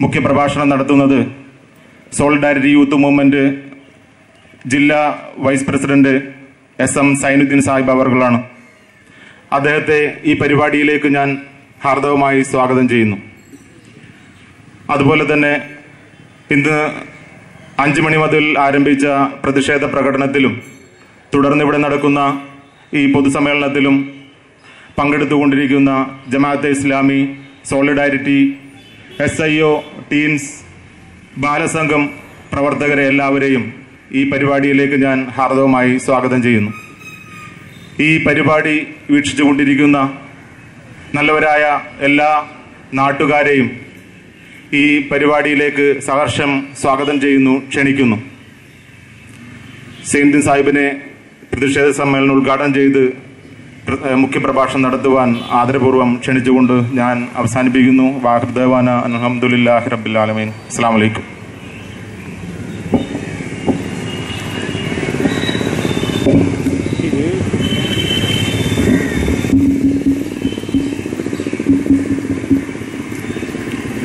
മുഖ്യപ്രഭാഷണം നടത്തുന്നത് solidarity youth movement ജില്ലാ vice president SM Zainuddin Sahib അവർകളാണ്. അദ്ദേഹത്തെ ഈ പരിപാടിയിലേക്ക് ഞാൻ ഹാർദവമായി സ്വാഗതം ചെയ്യുന്നു. അതുപോലെ തന്നെ ഇന്ന് 5 മണി മുതൽ ആരംഭിച്ച പ്രതിഷേധ പ്രകടനത്തിലും തുടർന്ന് ഇവിടെ നടക്കുന്ന ഈ പൊതുസമ്മേളനത്തിലും പങ്കെടുത്തുകൊണ്ടിരിക്കുന്ന Jamaat-e Islami, solidarity, SIO, teens, Balasangham പ്രവർത്തകരെ എല്ലാവരെയും ഈ പരിപാടിയിലേക്ക് ഞാൻ ഹാർദവമായി സ്വാഗതം ചെയ്യുന്നു. ഈ പരിപാടി വീക്ഷിച്ചുകൊണ്ടിരിക്കുന്ന നല്ലവരായ എല്ലാ നാട്ടുകാരെയും ഈ പരിപാടിയിലേക്ക് സഹർഷം സ്വാഗതം ചെയ്യുന്നു, ക്ഷണിക്കുന്നു. സൈനുദ്ദീൻ സാഹിബിനെ പ്രതിഷേധ സമ്മേളനം ഉദ്ഘാടനം ചെയ്ത് മുഖ്യപ്രഭാഷണം നടത്തുവാൻ ആദരപൂർവ്വം ക്ഷണിച്ചുകൊണ്ട് ഞാൻ അവസാനിപ്പിക്കുന്നു. വാഹൃദവാന അൽഹംദുലില്ലാഹി റബ്ബിൽ ആലമീൻ. അസ്സലാമു അലൈക്കും.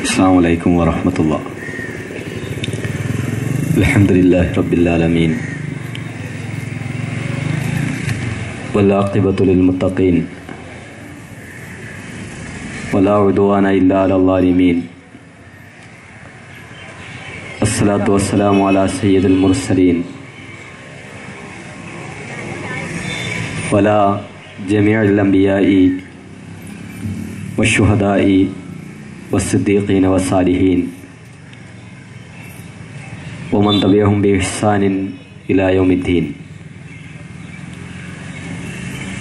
السلام عليكم ورحمة الله. الحمد لله رب العالمين والعاقبة للمتقين ولا عدوان إلا على الظالمين. الصلاة والسلام على سيد المرسلين وعلى جميع الأنبياء والشهداء والصديقين والصالحين ومن تبعهم بإحسان إلى يوم الدين.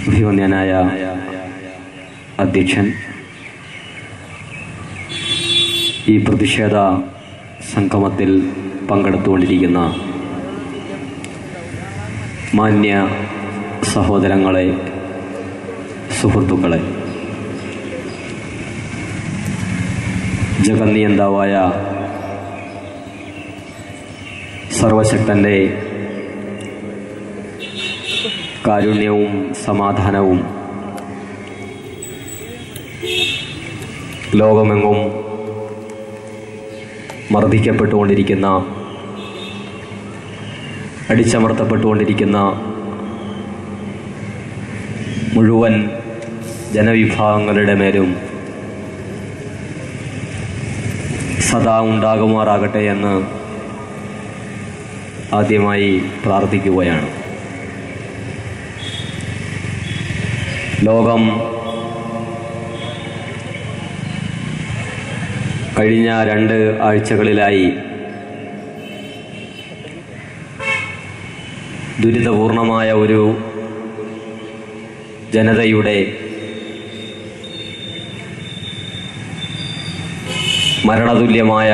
ബഹുമാന്യനായ അധ്യക്ഷൻ, ഈ പ്രതിഷേധ സംഗമത്തിൽ പങ്കെടുത്തുകൊണ്ടിരിക്കുന്ന മാന്യ സഹോദരങ്ങളെ, സുഹൃത്തുക്കളെ, ജഗന്നിയന്താവായ സർവശക്തൻ്റെ കാരുണ്യവും സമാധാനവും ലോകമെങ്ങും മർദ്ദിക്കപ്പെട്ടുകൊണ്ടിരിക്കുന്ന, അടിച്ചമർത്തപ്പെട്ടുകൊണ്ടിരിക്കുന്ന മുഴുവൻ ജനവിഭാഗങ്ങളുടെ മേലും സദാ ഉണ്ടാകുമാറാകട്ടെ എന്ന് ആദ്യമായി പ്രാർത്ഥിക്കുകയാണ്. ലോകം കഴിഞ്ഞ 2 ആഴ്ചകളിലായി ദുരിതപൂർണമായ ഒരു ജനതയുടെ മരണതുല്യമായ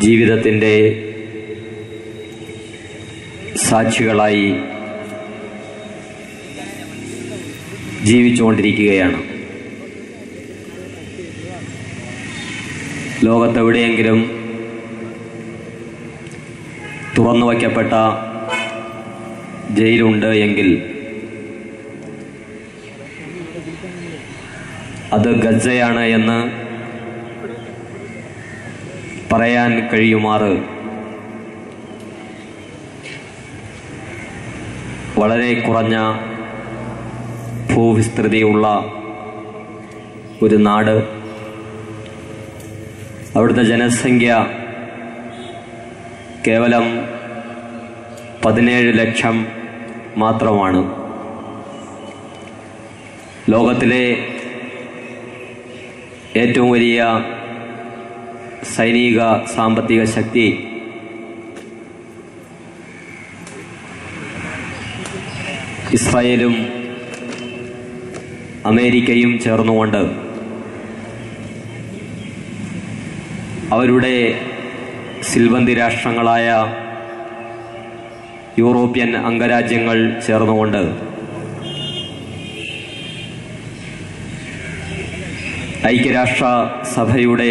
ജീവിതത്തിൻ്റെ സാക്ഷികളായി ജീവിച്ചുകൊണ്ടിരിക്കുകയാണ്. ലോകത്തെവിടെയെങ്കിലും തുറന്നു വയ്ക്കപ്പെട്ട ജയിലുണ്ട് എങ്കിൽ അത് ഗസയാണ് എന്ന് പറയാൻ കഴിയുമാറ് വളരെ കുറഞ്ഞ ഭൂവിസ്തൃതിയുള്ള ഒരു നാട്, അവിടുത്തെ ജനസംഖ്യ കേവലം 17 ലക്ഷം മാത്രമാണ്. ലോകത്തിലെ ഏറ്റവും വലിയ സൈനിക സാമ്പത്തിക ശക്തി ഇസ്രായേലും അമേരിക്കയും ചേർന്നുകൊണ്ട് അവരുടെ സിൽബന്തി രാഷ്ട്രങ്ങളായ യൂറോപ്യൻ അംഗരാജ്യങ്ങൾ ചേർന്നുകൊണ്ട് ഐക്യരാഷ്ട്ര സഭയുടെ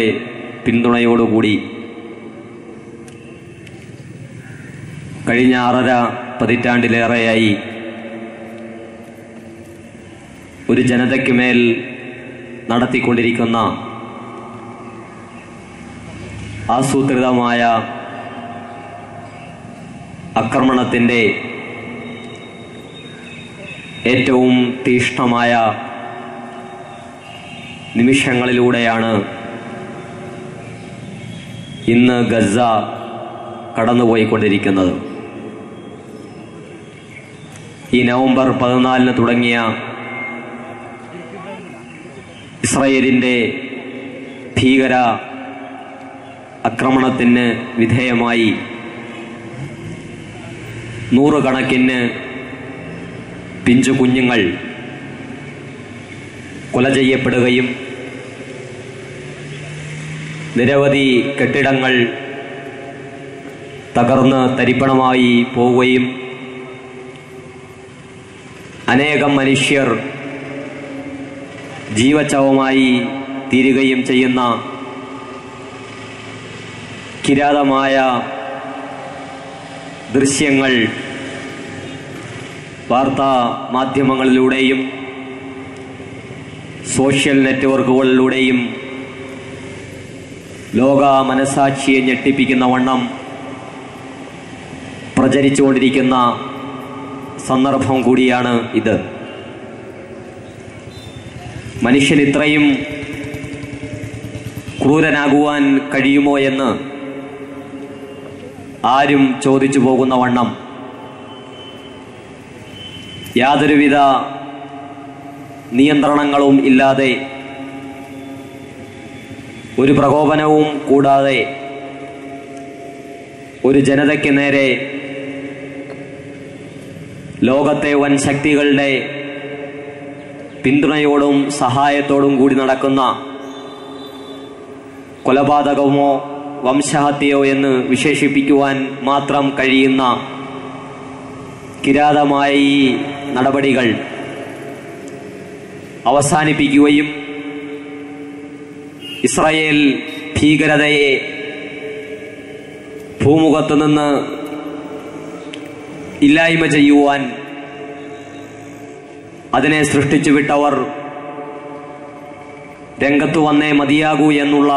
പിന്തുണയോടുകൂടി കഴിഞ്ഞ 6.5 പതിറ്റാണ്ടിലേറെയായി ഒരു ജനതയ്ക്ക് മേൽ നടത്തിക്കൊണ്ടിരിക്കുന്ന ആസൂത്രിതമായ ആക്രമണത്തിൻ്റെ ഏറ്റവും തീക്ഷ്ണമായ നിമിഷങ്ങളിലൂടെയാണ് ഇന്ന് ഗസ കടന്നുപോയിക്കൊണ്ടിരിക്കുന്നത്. ഈ നവംബർ 14 തുടങ്ങിയ ഇസ്രായേലിൻ്റെ ഭീകര ആക്രമണത്തിന് വിധേയമായി നൂറുകണക്കിന് പിഞ്ചു കുഞ്ഞുങ്ങൾ കൊല ചെയ്യപ്പെടുകയും നിരവധി കെട്ടിടങ്ങൾ തകർന്ന് തരിപ്പണമായി പോവുകയും അനേകം മനുഷ്യർ ജീവച്ഛവമായി തീരുകയും ചെയ്യുന്ന കിരാതമായ ദൃശ്യങ്ങൾ വാർത്താ മാധ്യമങ്ങളിലൂടെയും സോഷ്യൽ നെറ്റ്വർക്കുകളിലൂടെയും ലോക മനസാക്ഷിയെ ഞെട്ടിപ്പിക്കുന്ന വണ്ണം പ്രചരിച്ചുകൊണ്ടിരിക്കുന്ന സന്ദർഭം കൂടിയാണ് ഇത്. മനുഷ്യൻ ഇത്രയും ക്രൂരനാകുവാൻ കഴിയുമോ എന്ന് ആരും ചോദിച്ചു പോകുന്ന വണ്ണം യാതൊരുവിധ നിയന്ത്രണങ്ങളും ഇല്ലാതെ, ഒരു പ്രകോപനവും കൂടാതെ ഒരു ജനതയ്ക്ക് നേരെ ലോകത്തെ വൻ ശക്തികളുടെ പിന്തുണയോടും സഹായത്തോടും കൂടി നടക്കുന്ന കൊലപാതകമോ വംശഹത്യയോ എന്ന് വിശേഷിപ്പിക്കുവാൻ മാത്രം കഴിയുന്ന കിരാതമായ ഈ നടപടികൾ അവസാനിപ്പിക്കുകയും ഇസ്രായേൽ ഭീകരതയെ ഭൂമുഖത്തു നിന്ന് ഇല്ലായ്മ ചെയ്യുവാൻ അതിനെ സൃഷ്ടിച്ചു വിട്ടവർ രംഗത്തു വന്നേ മതിയാകൂ എന്നുള്ള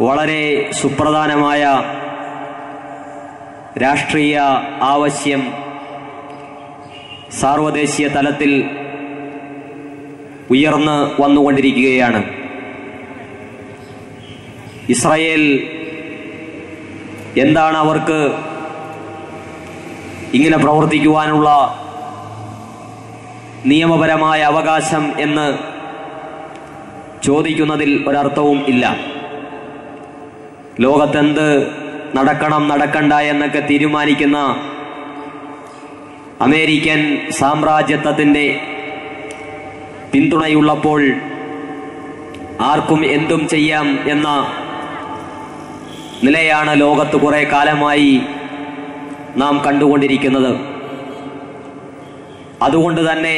വളരെ സുപ്രധാനമായ രാഷ്ട്രീയ ആവശ്യം സാർവദേശീയ തലത്തിൽ ഉയർന്നു വന്നുകൊണ്ടിരിക്കുകയാണ്. ഇസ്രായേൽ എന്താണ് അവർക്ക് ഇങ്ങനെ പ്രവർത്തിക്കുവാനുള്ള നിയമപരമായ അവകാശം എന്ന് ചോദിക്കുന്നതിൽ ഒരർത്ഥവും ഇല്ല. ലോകത്തെന്ത് നടക്കണം നടക്കണ്ട എന്നൊക്കെ തീരുമാനിക്കുന്ന അമേരിക്കൻ സാമ്രാജ്യത്വത്തിൻ്റെ പിന്തുണയുള്ളപ്പോൾ ആർക്കും എന്തും ചെയ്യാം എന്ന നിലയാണ് ലോകത്ത് കുറേ കാലമായി നാം കണ്ടുകൊണ്ടിരിക്കുന്നത്. അതുകൊണ്ട് തന്നെ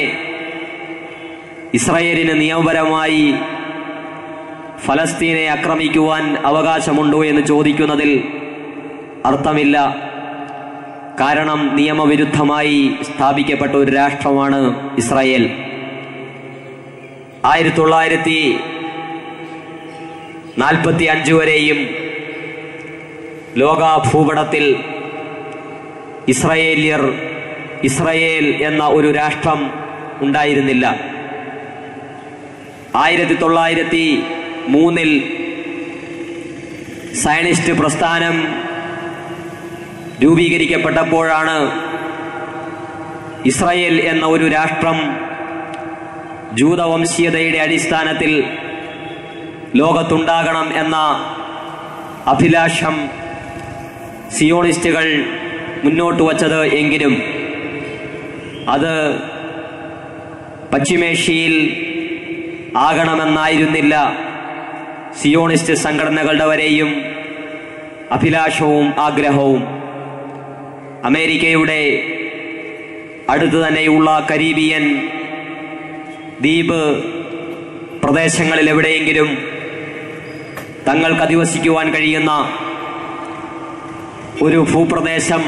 ഇസ്രായേലിന് നിയമപരമായി ഫലസ്തീനെ ആക്രമിക്കുവാൻ അവകാശമുണ്ടോ എന്ന് ചോദിക്കുന്നതിൽ അർത്ഥമില്ല. കാരണം നിയമവിരുദ്ധമായി സ്ഥാപിക്കപ്പെട്ട ഒരു രാഷ്ട്രമാണ് ഇസ്രായേൽ. 1945 വരെയും ലോക ഭൂപടത്തിൽ ഇസ്രായേൽ എന്ന ഒരു രാഷ്ട്രം ഉണ്ടായിരുന്നില്ല. 1903 സയനിസ്റ്റ് പ്രസ്ഥാനം രൂപീകരിക്കപ്പെട്ടപ്പോഴാണ് ഇസ്രായേൽ എന്ന ഒരു രാഷ്ട്രം ജൂതവംശീയതയുടെ അടിസ്ഥാനത്തിൽ ലോകത്തുണ്ടാകണം എന്ന അഭിലാഷം സിയോണിസ്റ്റുകൾ മുന്നോട്ട് വച്ചത്. എങ്കിലും അത് പശ്ചിമേഷ്യയിൽ ആകണമെന്നായിരുന്നില്ല സിയോണിസ്റ്റ് സംഘടനകളുടെ വരെയും അഭിലാഷവും ആഗ്രഹവും. അമേരിക്കയുടെ അടുത്തു തന്നെയുള്ള കരീബിയൻ ദ്വീപ് പ്രദേശങ്ങളിൽ എവിടെയെങ്കിലും തങ്ങൾക്ക് അധിവസിക്കുവാൻ കഴിയുന്ന ഒരു ഭൂപ്രദേശം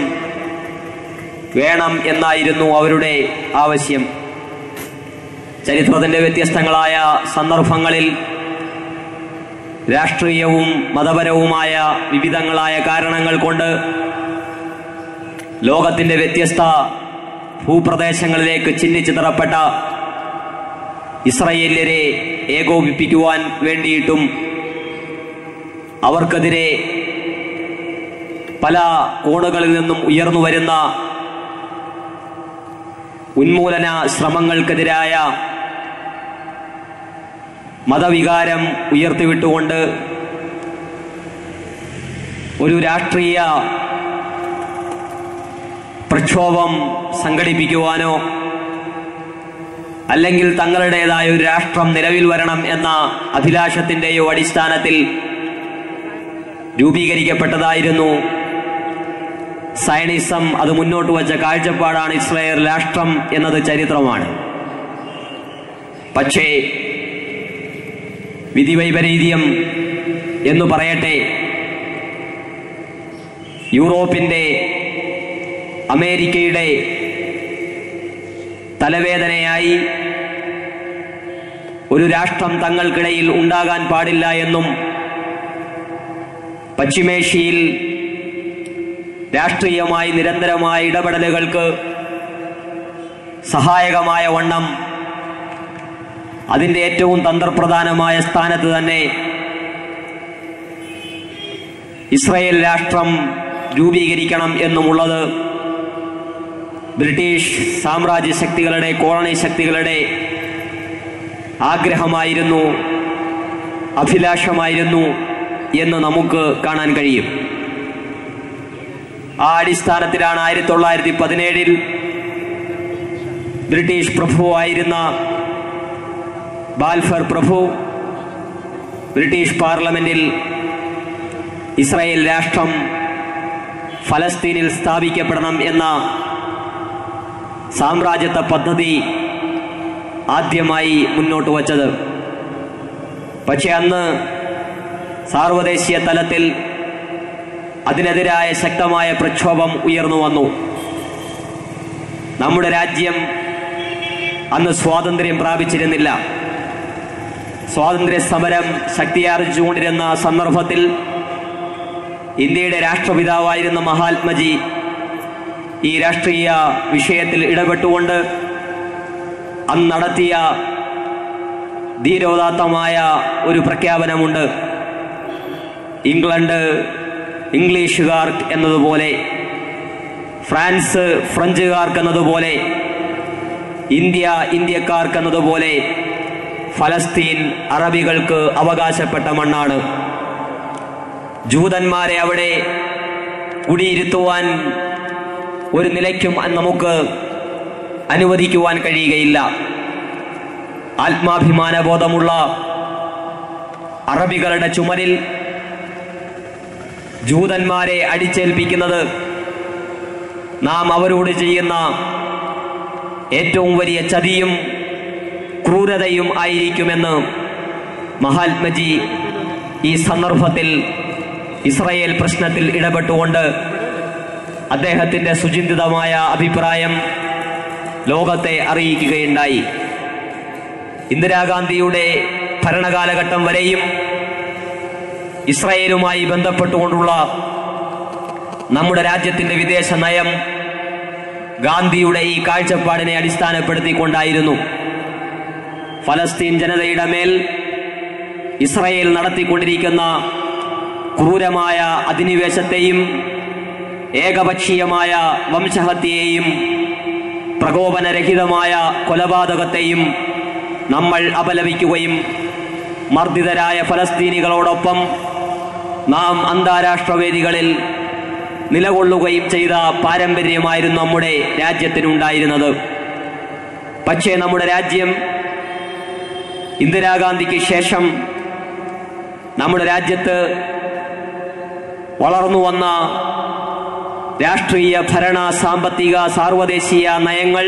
വേണം എന്നായിരുന്നു അവരുടെ ആവശ്യം. ചരിത്രത്തിൻ്റെ വ്യത്യസ്തങ്ങളായ സന്ദർഭങ്ങളിൽ രാഷ്ട്രീയവും മതപരവുമായ വിവിധങ്ങളായ കാരണങ്ങൾ കൊണ്ട് ലോകത്തിന്റെ വ്യത്യസ്ത ഭൂപ്രദേശങ്ങളിലേക്ക് ചിന്നിച്ചിതറപ്പെട്ട ഇസ്രായേല്യരെ ഏകോപിപ്പിക്കുവാൻ വേണ്ടിയിട്ടും അവർക്കെതിരെ പല കോണുകളിൽ നിന്നും ഉയർന്നു വരുന്ന ഉന്മൂലന ശ്രമങ്ങൾക്കെതിരായ മതവികാരം ഉയർത്തിവിട്ടുകൊണ്ട് ഒരു രാഷ്ട്രീയ പ്രക്ഷോഭം സംഘടിപ്പിക്കുവാനോ അല്ലെങ്കിൽ തങ്ങളുടേതായ ഒരു രാഷ്ട്രം നിലവിൽ വരണം എന്ന അഭിലാഷത്തിന്റെയോ അടിസ്ഥാനത്തിൽ രൂപീകരിക്കപ്പെട്ടതായിരുന്നു സയനിസം. അത് മുന്നോട്ട് വച്ച കാഴ്ചപ്പാടാണ് ഇസ്രായേൽ രാഷ്ട്രം എന്നത് ചരിത്രമാണ്. പക്ഷേ വിധിവൈപരീത്യം എന്ന് പറയട്ടെ, യൂറോപ്പിന്റെ അമേരിക്കയുടെ തലവേദനയായി ഒരു രാഷ്ട്രം തങ്ങൾക്കിടയിൽ ഉണ്ടാകാൻ പാടില്ല എന്നും പശ്ചിമേഷ്യയിൽ രാഷ്ട്രീയമായി നിരന്തരമായ ഇടപെടലുകൾക്ക് സഹായകമായ വണ്ണം അതിന്റെ ഏറ്റവും തന്ത്രപ്രധാനമായ സ്ഥാനത്ത് തന്നെ ഇസ്രായേൽ രാഷ്ട്രം രൂപീകരിക്കണം എന്നുമുള്ളത് ബ്രിട്ടീഷ് സാമ്രാജ്യ ശക്തികളുടെ, കോളനി ശക്തികളുടെ ആഗ്രഹമായിരുന്നു, അഭിലാഷമായിരുന്നു എന്ന് നമുക്ക് കാണാൻ കഴിയും. ആ അടിസ്ഥാനത്തിലാണ് 1917 ബ്രിട്ടീഷ് പ്രഭുവായിരുന്ന ബാൽഫർ പ്രഭു ബ്രിട്ടീഷ് പാർലമെന്റിൽ ഇസ്രായേൽ രാഷ്ട്രം ഫലസ്തീനിൽ സ്ഥാപിക്കപ്പെടണം എന്ന സാമ്രാജ്യത്വ പദ്ധതി ആദ്യമായി മുന്നോട്ട് വച്ചത്. പക്ഷെ അന്ന് സാർവദേശീയ തലത്തിൽ അതിനെതിരായ ശക്തമായ പ്രക്ഷോഭം ഉയർന്നു വന്നു. നമ്മുടെ രാജ്യം അന്ന് സ്വാതന്ത്ര്യം പ്രാപിച്ചിരുന്നില്ല. സ്വാതന്ത്ര്യ സമരം ശക്തിയാർജിച്ചുകൊണ്ടിരുന്ന സന്ദർഭത്തിൽ ഇന്ത്യയുടെ രാഷ്ട്രപിതാവായിരുന്ന മഹാത്മജി ഈ രാഷ്ട്രീയ വിഷയത്തിൽ ഇടപെട്ടുകൊണ്ട് അന്ന് നടത്തിയ ധീരോദാത്തമായ ഒരു പ്രഖ്യാപനമുണ്ട്. ഇംഗ്ലണ്ട് ഇംഗ്ലീഷുകാർ എന്നതുപോലെ, ഫ്രാൻസ് ഫ്രഞ്ചുകാർക്ക് എന്നതുപോലെ, ഇന്ത്യ ഇന്ത്യക്കാർക്ക് എന്നതുപോലെ ഫലസ്തീൻ അറബികൾക്ക് അവകാശപ്പെട്ട മണ്ണാണ്. ജൂതന്മാരെ അവിടെ കുടിയിരുത്തുവാൻ ഒരു നിലയ്ക്കും നമുക്ക് അനുവദിക്കുവാൻ കഴിയുകയില്ല. ആത്മാഭിമാനബോധമുള്ള അറബികളുടെ ചുമലിൽ ജൂതന്മാരെ അടിച്ചേൽപ്പിക്കുന്നത് നാം അവരോട് ചെയ്യുന്ന ഏറ്റവും വലിയ ചതിയും ക്രൂരതയും ആയിരിക്കുമെന്ന് മഹാത്മജി ഈ സന്ദർഭത്തിൽ ഇസ്രായേൽ പ്രശ്നത്തിൽ ഇടപെട്ടുകൊണ്ട് അദ്ദേഹത്തിന്റെ സുചിന്തിതമായ അഭിപ്രായം ലോകത്തെ അറിയിക്കുകയുണ്ടായി. ഇന്ദിരാഗാന്ധിയുടെ ഭരണകാലഘട്ടം വരെയും ഇസ്രായേലുമായി ബന്ധപ്പെട്ടുകൊണ്ടുള്ള നമ്മുടെ രാജ്യത്തിന്റെ വിദേശ നയം ഗാന്ധിയുടെ ഈ കാഴ്ചപ്പാടിനെ അടിസ്ഥാനപ്പെടുത്തിക്കൊണ്ടായിരുന്നു. ഫലസ്തീൻ ജനതയുടെ മേൽ ഇസ്രായേൽ നടത്തിക്കൊണ്ടിരിക്കുന്ന ക്രൂരമായ അധിനിവേശത്തെയും ഏകപക്ഷീയമായ വംശഹത്യയെയും പ്രകോപനരഹിതമായ കൊലപാതകത്തെയും നമ്മൾ അപലപിക്കുകയും മർദ്ദിതരായ ഫലസ്തീനികളോടൊപ്പം നാം അന്താരാഷ്ട്ര വേദികളിൽ നിലകൊള്ളുകയും ചെയ്ത പാരമ്പര്യമായിരുന്നു നമ്മുടെ രാജ്യത്തിനുണ്ടായിരുന്നത്. പക്ഷേ നമ്മുടെ രാജ്യം ഇന്ദിരാഗാന്ധിക്ക് ശേഷം നമ്മുടെ രാജ്യത്ത് വളർന്നു വന്ന രാഷ്ട്രീയ, ഭരണ, സാമ്പത്തിക, സാർവദേശീയ നയങ്ങൾ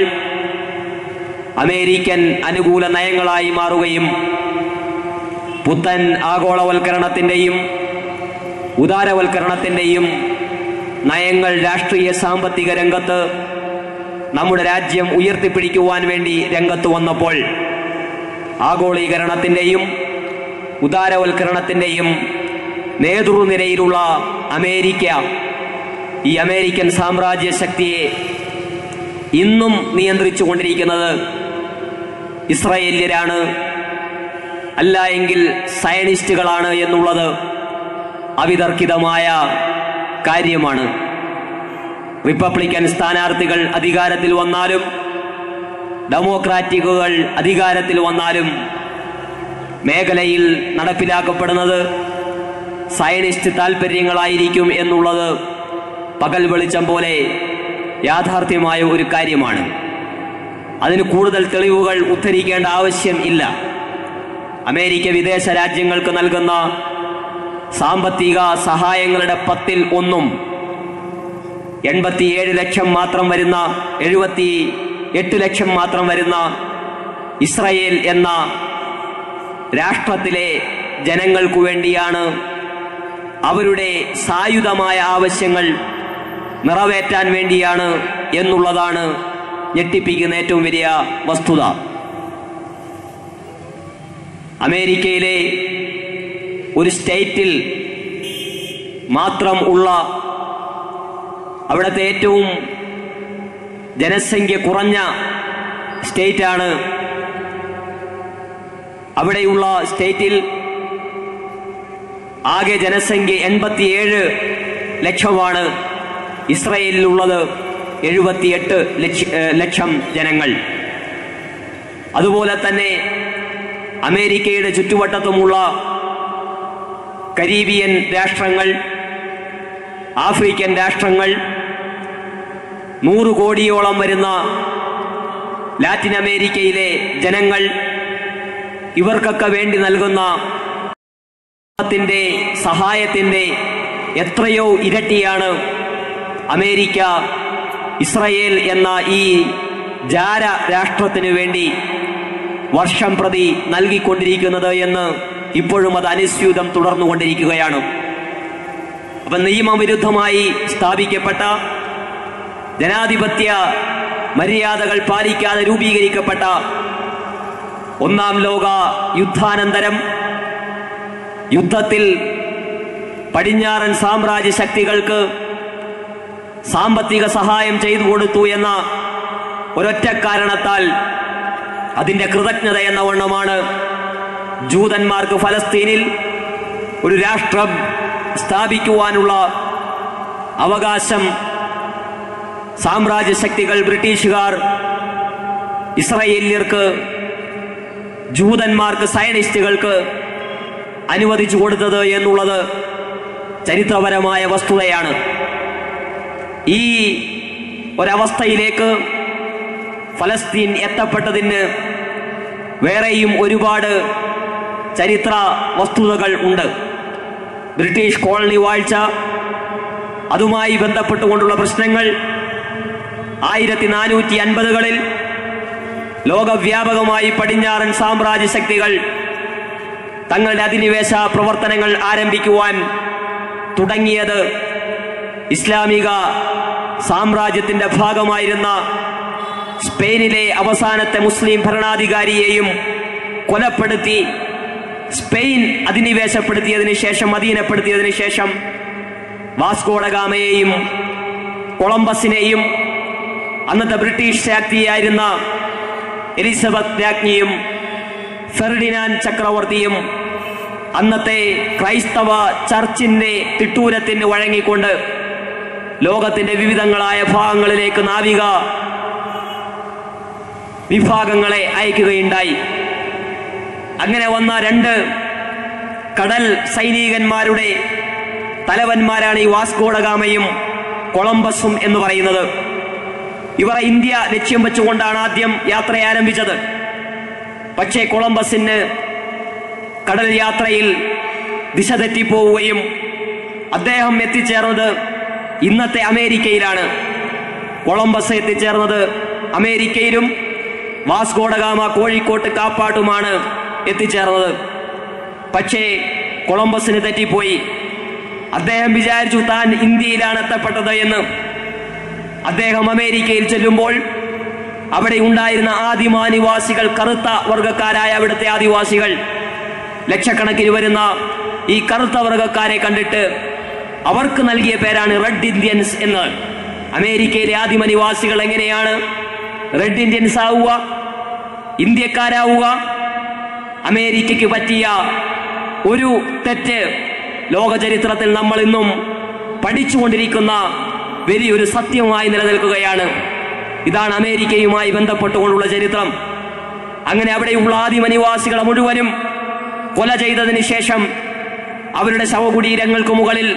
അമേരിക്കൻ അനുകൂല നയങ്ങളായി മാറുകയും പുത്തൻ ആഗോളവൽക്കരണത്തിന്റെയും ഉദാരവൽക്കരണത്തിന്റെയും നയങ്ങൾ രാഷ്ട്രീയ സാമ്പത്തിക രംഗത്ത് നമ്മുടെ രാജ്യം ഉയർത്തിപ്പിടിക്കുവാൻ വേണ്ടി രംഗത്ത് വന്നപ്പോൾ ആഗോളീകരണത്തിന്റെയും ഉദാരവൽക്കരണത്തിൻ്റെയും നേതൃനിരയിലുള്ള അമേരിക്ക, ഈ അമേരിക്കൻ സാമ്രാജ്യ ശക്തിയെ ഇന്നും നിയന്ത്രിച്ചു കൊണ്ടിരിക്കുന്നത് ഇസ്രായേല്യരാണ്, അല്ല എങ്കിൽ സയനിസ്റ്റുകളാണ് എന്നുള്ളത് അവിതർക്കിതമായ കാര്യമാണ്. റിപ്പബ്ലിക്കൻ സ്ഥാനാർത്ഥികൾ അധികാരത്തിൽ വന്നാലും ഡെമോക്രാറ്റിക്കുകൾ അധികാരത്തിൽ വന്നാലും മേഖലയിൽ നടപ്പിലാക്കപ്പെടുന്നത് സയനിസ്റ്റ് താൽപര്യങ്ങളായിരിക്കും എന്നുള്ളത് പകൽ വെളിച്ചം പോലെ യാഥാർത്ഥ്യമായ ഒരു കാര്യമാണ്. അതിന് കൂടുതൽ തെളിവുകൾ ഉദ്ധരിക്കേണ്ട ആവശ്യം ഇല്ല. അമേരിക്ക വിദേശ രാജ്യങ്ങൾക്ക് നൽകുന്ന സാമ്പത്തിക സഹായങ്ങളുടെ 10% 87 ലക്ഷം മാത്രം വരുന്ന 78 ലക്ഷം മാത്രം വരുന്ന ഇസ്രായേൽ എന്ന രാഷ്ട്രത്തിലെ ജനങ്ങൾക്കു വേണ്ടിയാണ്, അവരുടെ സായുധമായ ആവശ്യങ്ങൾ നിറവേറ്റാൻ വേണ്ടിയാണ് എന്നുള്ളതാണ് ഞെട്ടിപ്പിക്കുന്ന ഏറ്റവും വലിയ വസ്തുത. അമേരിക്കയിലെ ഒരു സ്റ്റേറ്റിൽ മാത്രം ഉള്ള, അവിടുത്തെ ഏറ്റവും ജനസംഖ്യ കുറഞ്ഞ സ്റ്റേറ്റാണ്. അവിടെയുള്ള സ്റ്റേറ്റിൽ ആകെ ജനസംഖ്യ 87 ലക്ഷമാണ്. ഇസ്രായേലിലുള്ളത് 78 ലക്ഷം ജനങ്ങൾ. അതുപോലെ തന്നെ അമേരിക്കയുടെ ചുറ്റുവട്ടത്തുമുള്ള കരീബിയൻ രാഷ്ട്രങ്ങൾ, ആഫ്രിക്കൻ രാഷ്ട്രങ്ങൾ, 100 കോടിയോളം വരുന്ന ലാറ്റിൻ അമേരിക്കയിലെ ജനങ്ങൾ, ഇവർക്കൊക്കെ വേണ്ടി നൽകുന്ന സഹായത്തിന്റെ എത്രയോ ഇരട്ടിയാണ് അമേരിക്ക ഇസ്രായേൽ എന്ന ഈ ജാര രാഷ്ട്രത്തിനു വേണ്ടി വർഷം പ്രതി നൽകിക്കൊണ്ടിരിക്കുന്നത് എന്ന് ഇപ്പോഴും അത് അനുസ്യൂതം തുടർന്നുകൊണ്ടിരിക്കുകയാണ്. അപ്പം നിയമവിരുദ്ധമായി സ്ഥാപിക്കപ്പെട്ട, ജനാധിപത്യ മര്യാദകൾ പാലിക്കാതെ രൂപീകരിക്കപ്പെട്ട ഒന്നാം ലോക യുദ്ധാനന്തരം യുദ്ധത്തിൽ പടിഞ്ഞാറൻ സാമ്രാജ്യ ശക്തികൾക്ക് സാമ്പത്തിക സഹായം ചെയ്തു കൊടുത്തു എന്ന ഒരൊറ്റ കാരണത്താൽ അതിന്റെ കൃതജ്ഞത എന്ന വണ്ണമാണ് ജൂതന്മാർക്ക് ഫലസ്തീനിൽ ഒരു രാഷ്ട്രം സ്ഥാപിക്കുവാനുള്ള അവകാശം സാമ്രാജ്യ ശക്തികൾ, ബ്രിട്ടീഷുകാർ ഇസ്രായേല്യർക്ക്, ജൂതന്മാർക്ക്, സയനിസ്റ്റുകൾക്ക് അനുവദിച്ചു കൊടുത്തത് എന്നുള്ളത് ചരിത്രപരമായ വസ്തുതയാണ്. ഈ ഒരവസ്ഥയിലേക്ക് ഫലസ്തീൻ എത്തപ്പെട്ടതിന് വേറെയും ഒരുപാട് ചരിത്ര വസ്തുതകൾ ഉണ്ട്. ബ്രിട്ടീഷ് കോളനി വാഴ്ച, അതുമായി ബന്ധപ്പെട്ടുകൊണ്ടുള്ള പ്രശ്നങ്ങൾ 1450കളിൽ ലോകവ്യാപകമായി പടിഞ്ഞാറൻ സാമ്രാജ്യ ശക്തികൾ തങ്ങളുടെ അധിനിവേശ പ്രവർത്തനങ്ങൾ ആരംഭിക്കുവാൻ തുടങ്ങിയത് ഇസ്ലാമിക സാമ്രാജ്യത്തിന്റെ ഭാഗമായിരുന്ന സ്പെയിനിലെ അവസാനത്തെ മുസ്ലിം ഭരണാധികാരിയെയും കൊലപ്പെടുത്തി സ്പെയിൻ അധിനിവേശപ്പെടുത്തിയതിനു ശേഷം, അധീനപ്പെടുത്തിയതിനു ശേഷം വാസ്കോ ഡ ഗാമയെയും കൊളംബസിനെയും അന്നത്തെ ബ്രിട്ടീഷ് ശക്തിയായിരുന്ന എലിസബത്ത് രാജ്ഞിയും ഫെർഡിനാൻഡ് ചക്രവർത്തിയും അന്നത്തെ ക്രൈസ്തവ ചർച്ചിന്റെ തിട്ടൂരത്തിന് വഴങ്ങിക്കൊണ്ട് ലോകത്തിന്റെ വിവിധങ്ങളായ ഭാഗങ്ങളിലേക്ക് നാവിക വിഭാഗങ്ങളെ അയക്കുകയുണ്ടായി. അങ്ങനെ വന്ന 2 കടൽ സൈനികന്മാരുടെ തലവന്മാരാണ് ഈ വാസ്കോ ഡ ഗാമയും കൊളംബസും എന്ന് പറയുന്നത്. ഇവർ ഇന്ത്യ ലക്ഷ്യം വെച്ചുകൊണ്ടാണ് ആദ്യം യാത്ര ആരംഭിച്ചത്. പക്ഷേ കൊളംബസിന് കടൽ യാത്രയിൽ ദിശ തെറ്റിപ്പോവുകയും അദ്ദേഹം എത്തിച്ചേർന്നത് ഇന്നത്തെ അമേരിക്കയിലാണ്. കൊളംബസ് എത്തിച്ചേർന്നത് അമേരിക്കയിലും വാസ്കോ ഡ ഗാമ കോഴിക്കോട്ട് കാപ്പാട്ടുമാണ് എത്തിച്ചേർന്നത്. പക്ഷേ കൊളംബസിന് തെറ്റിപ്പോയി. അദ്ദേഹം വിചാരിച്ചു താൻ ഇന്ത്യയിലാണ് എത്തപ്പെട്ടത് എന്ന്. അദ്ദേഹം അമേരിക്കയിൽ ചെല്ലുമ്പോൾ അവിടെ ഉണ്ടായിരുന്ന ആദിമാനിവാസികൾ, കറുത്ത വർഗക്കാരായ അവിടുത്തെ ആദിവാസികൾ, ലക്ഷക്കണക്കിന് വരുന്ന ഈ കറുത്ത വർഗക്കാരെ കണ്ടിട്ട് അവർക്ക് നൽകിയ പേരാണ് റെഡ് ഇന്ത്യൻസ് എന്ന്. അമേരിക്കയിലെ ആദിമ നിവാസികൾ എങ്ങനെയാണ് റെഡ് ഇന്ത്യൻസ് ആവുക, ഇന്ത്യക്കാരാവുക? അമേരിക്കയ്ക്ക് പറ്റിയ ഒരു തെറ്റ് ലോക ചരിത്രത്തിൽ നമ്മൾ ഇന്നും പഠിച്ചുകൊണ്ടിരിക്കുന്ന വലിയൊരു സത്യമായി നിലനിൽക്കുകയാണ്. ഇതാണ് അമേരിക്കയുമായി ബന്ധപ്പെട്ടുകൊണ്ടുള്ള ചരിത്രം. അങ്ങനെ അവിടെയുള്ള ആദിമ നിവാസികളെ മുഴുവനും കൊല ചെയ്തതിന് ശേഷം അവരുടെ ശവകുടീരങ്ങൾക്ക് മുകളിൽ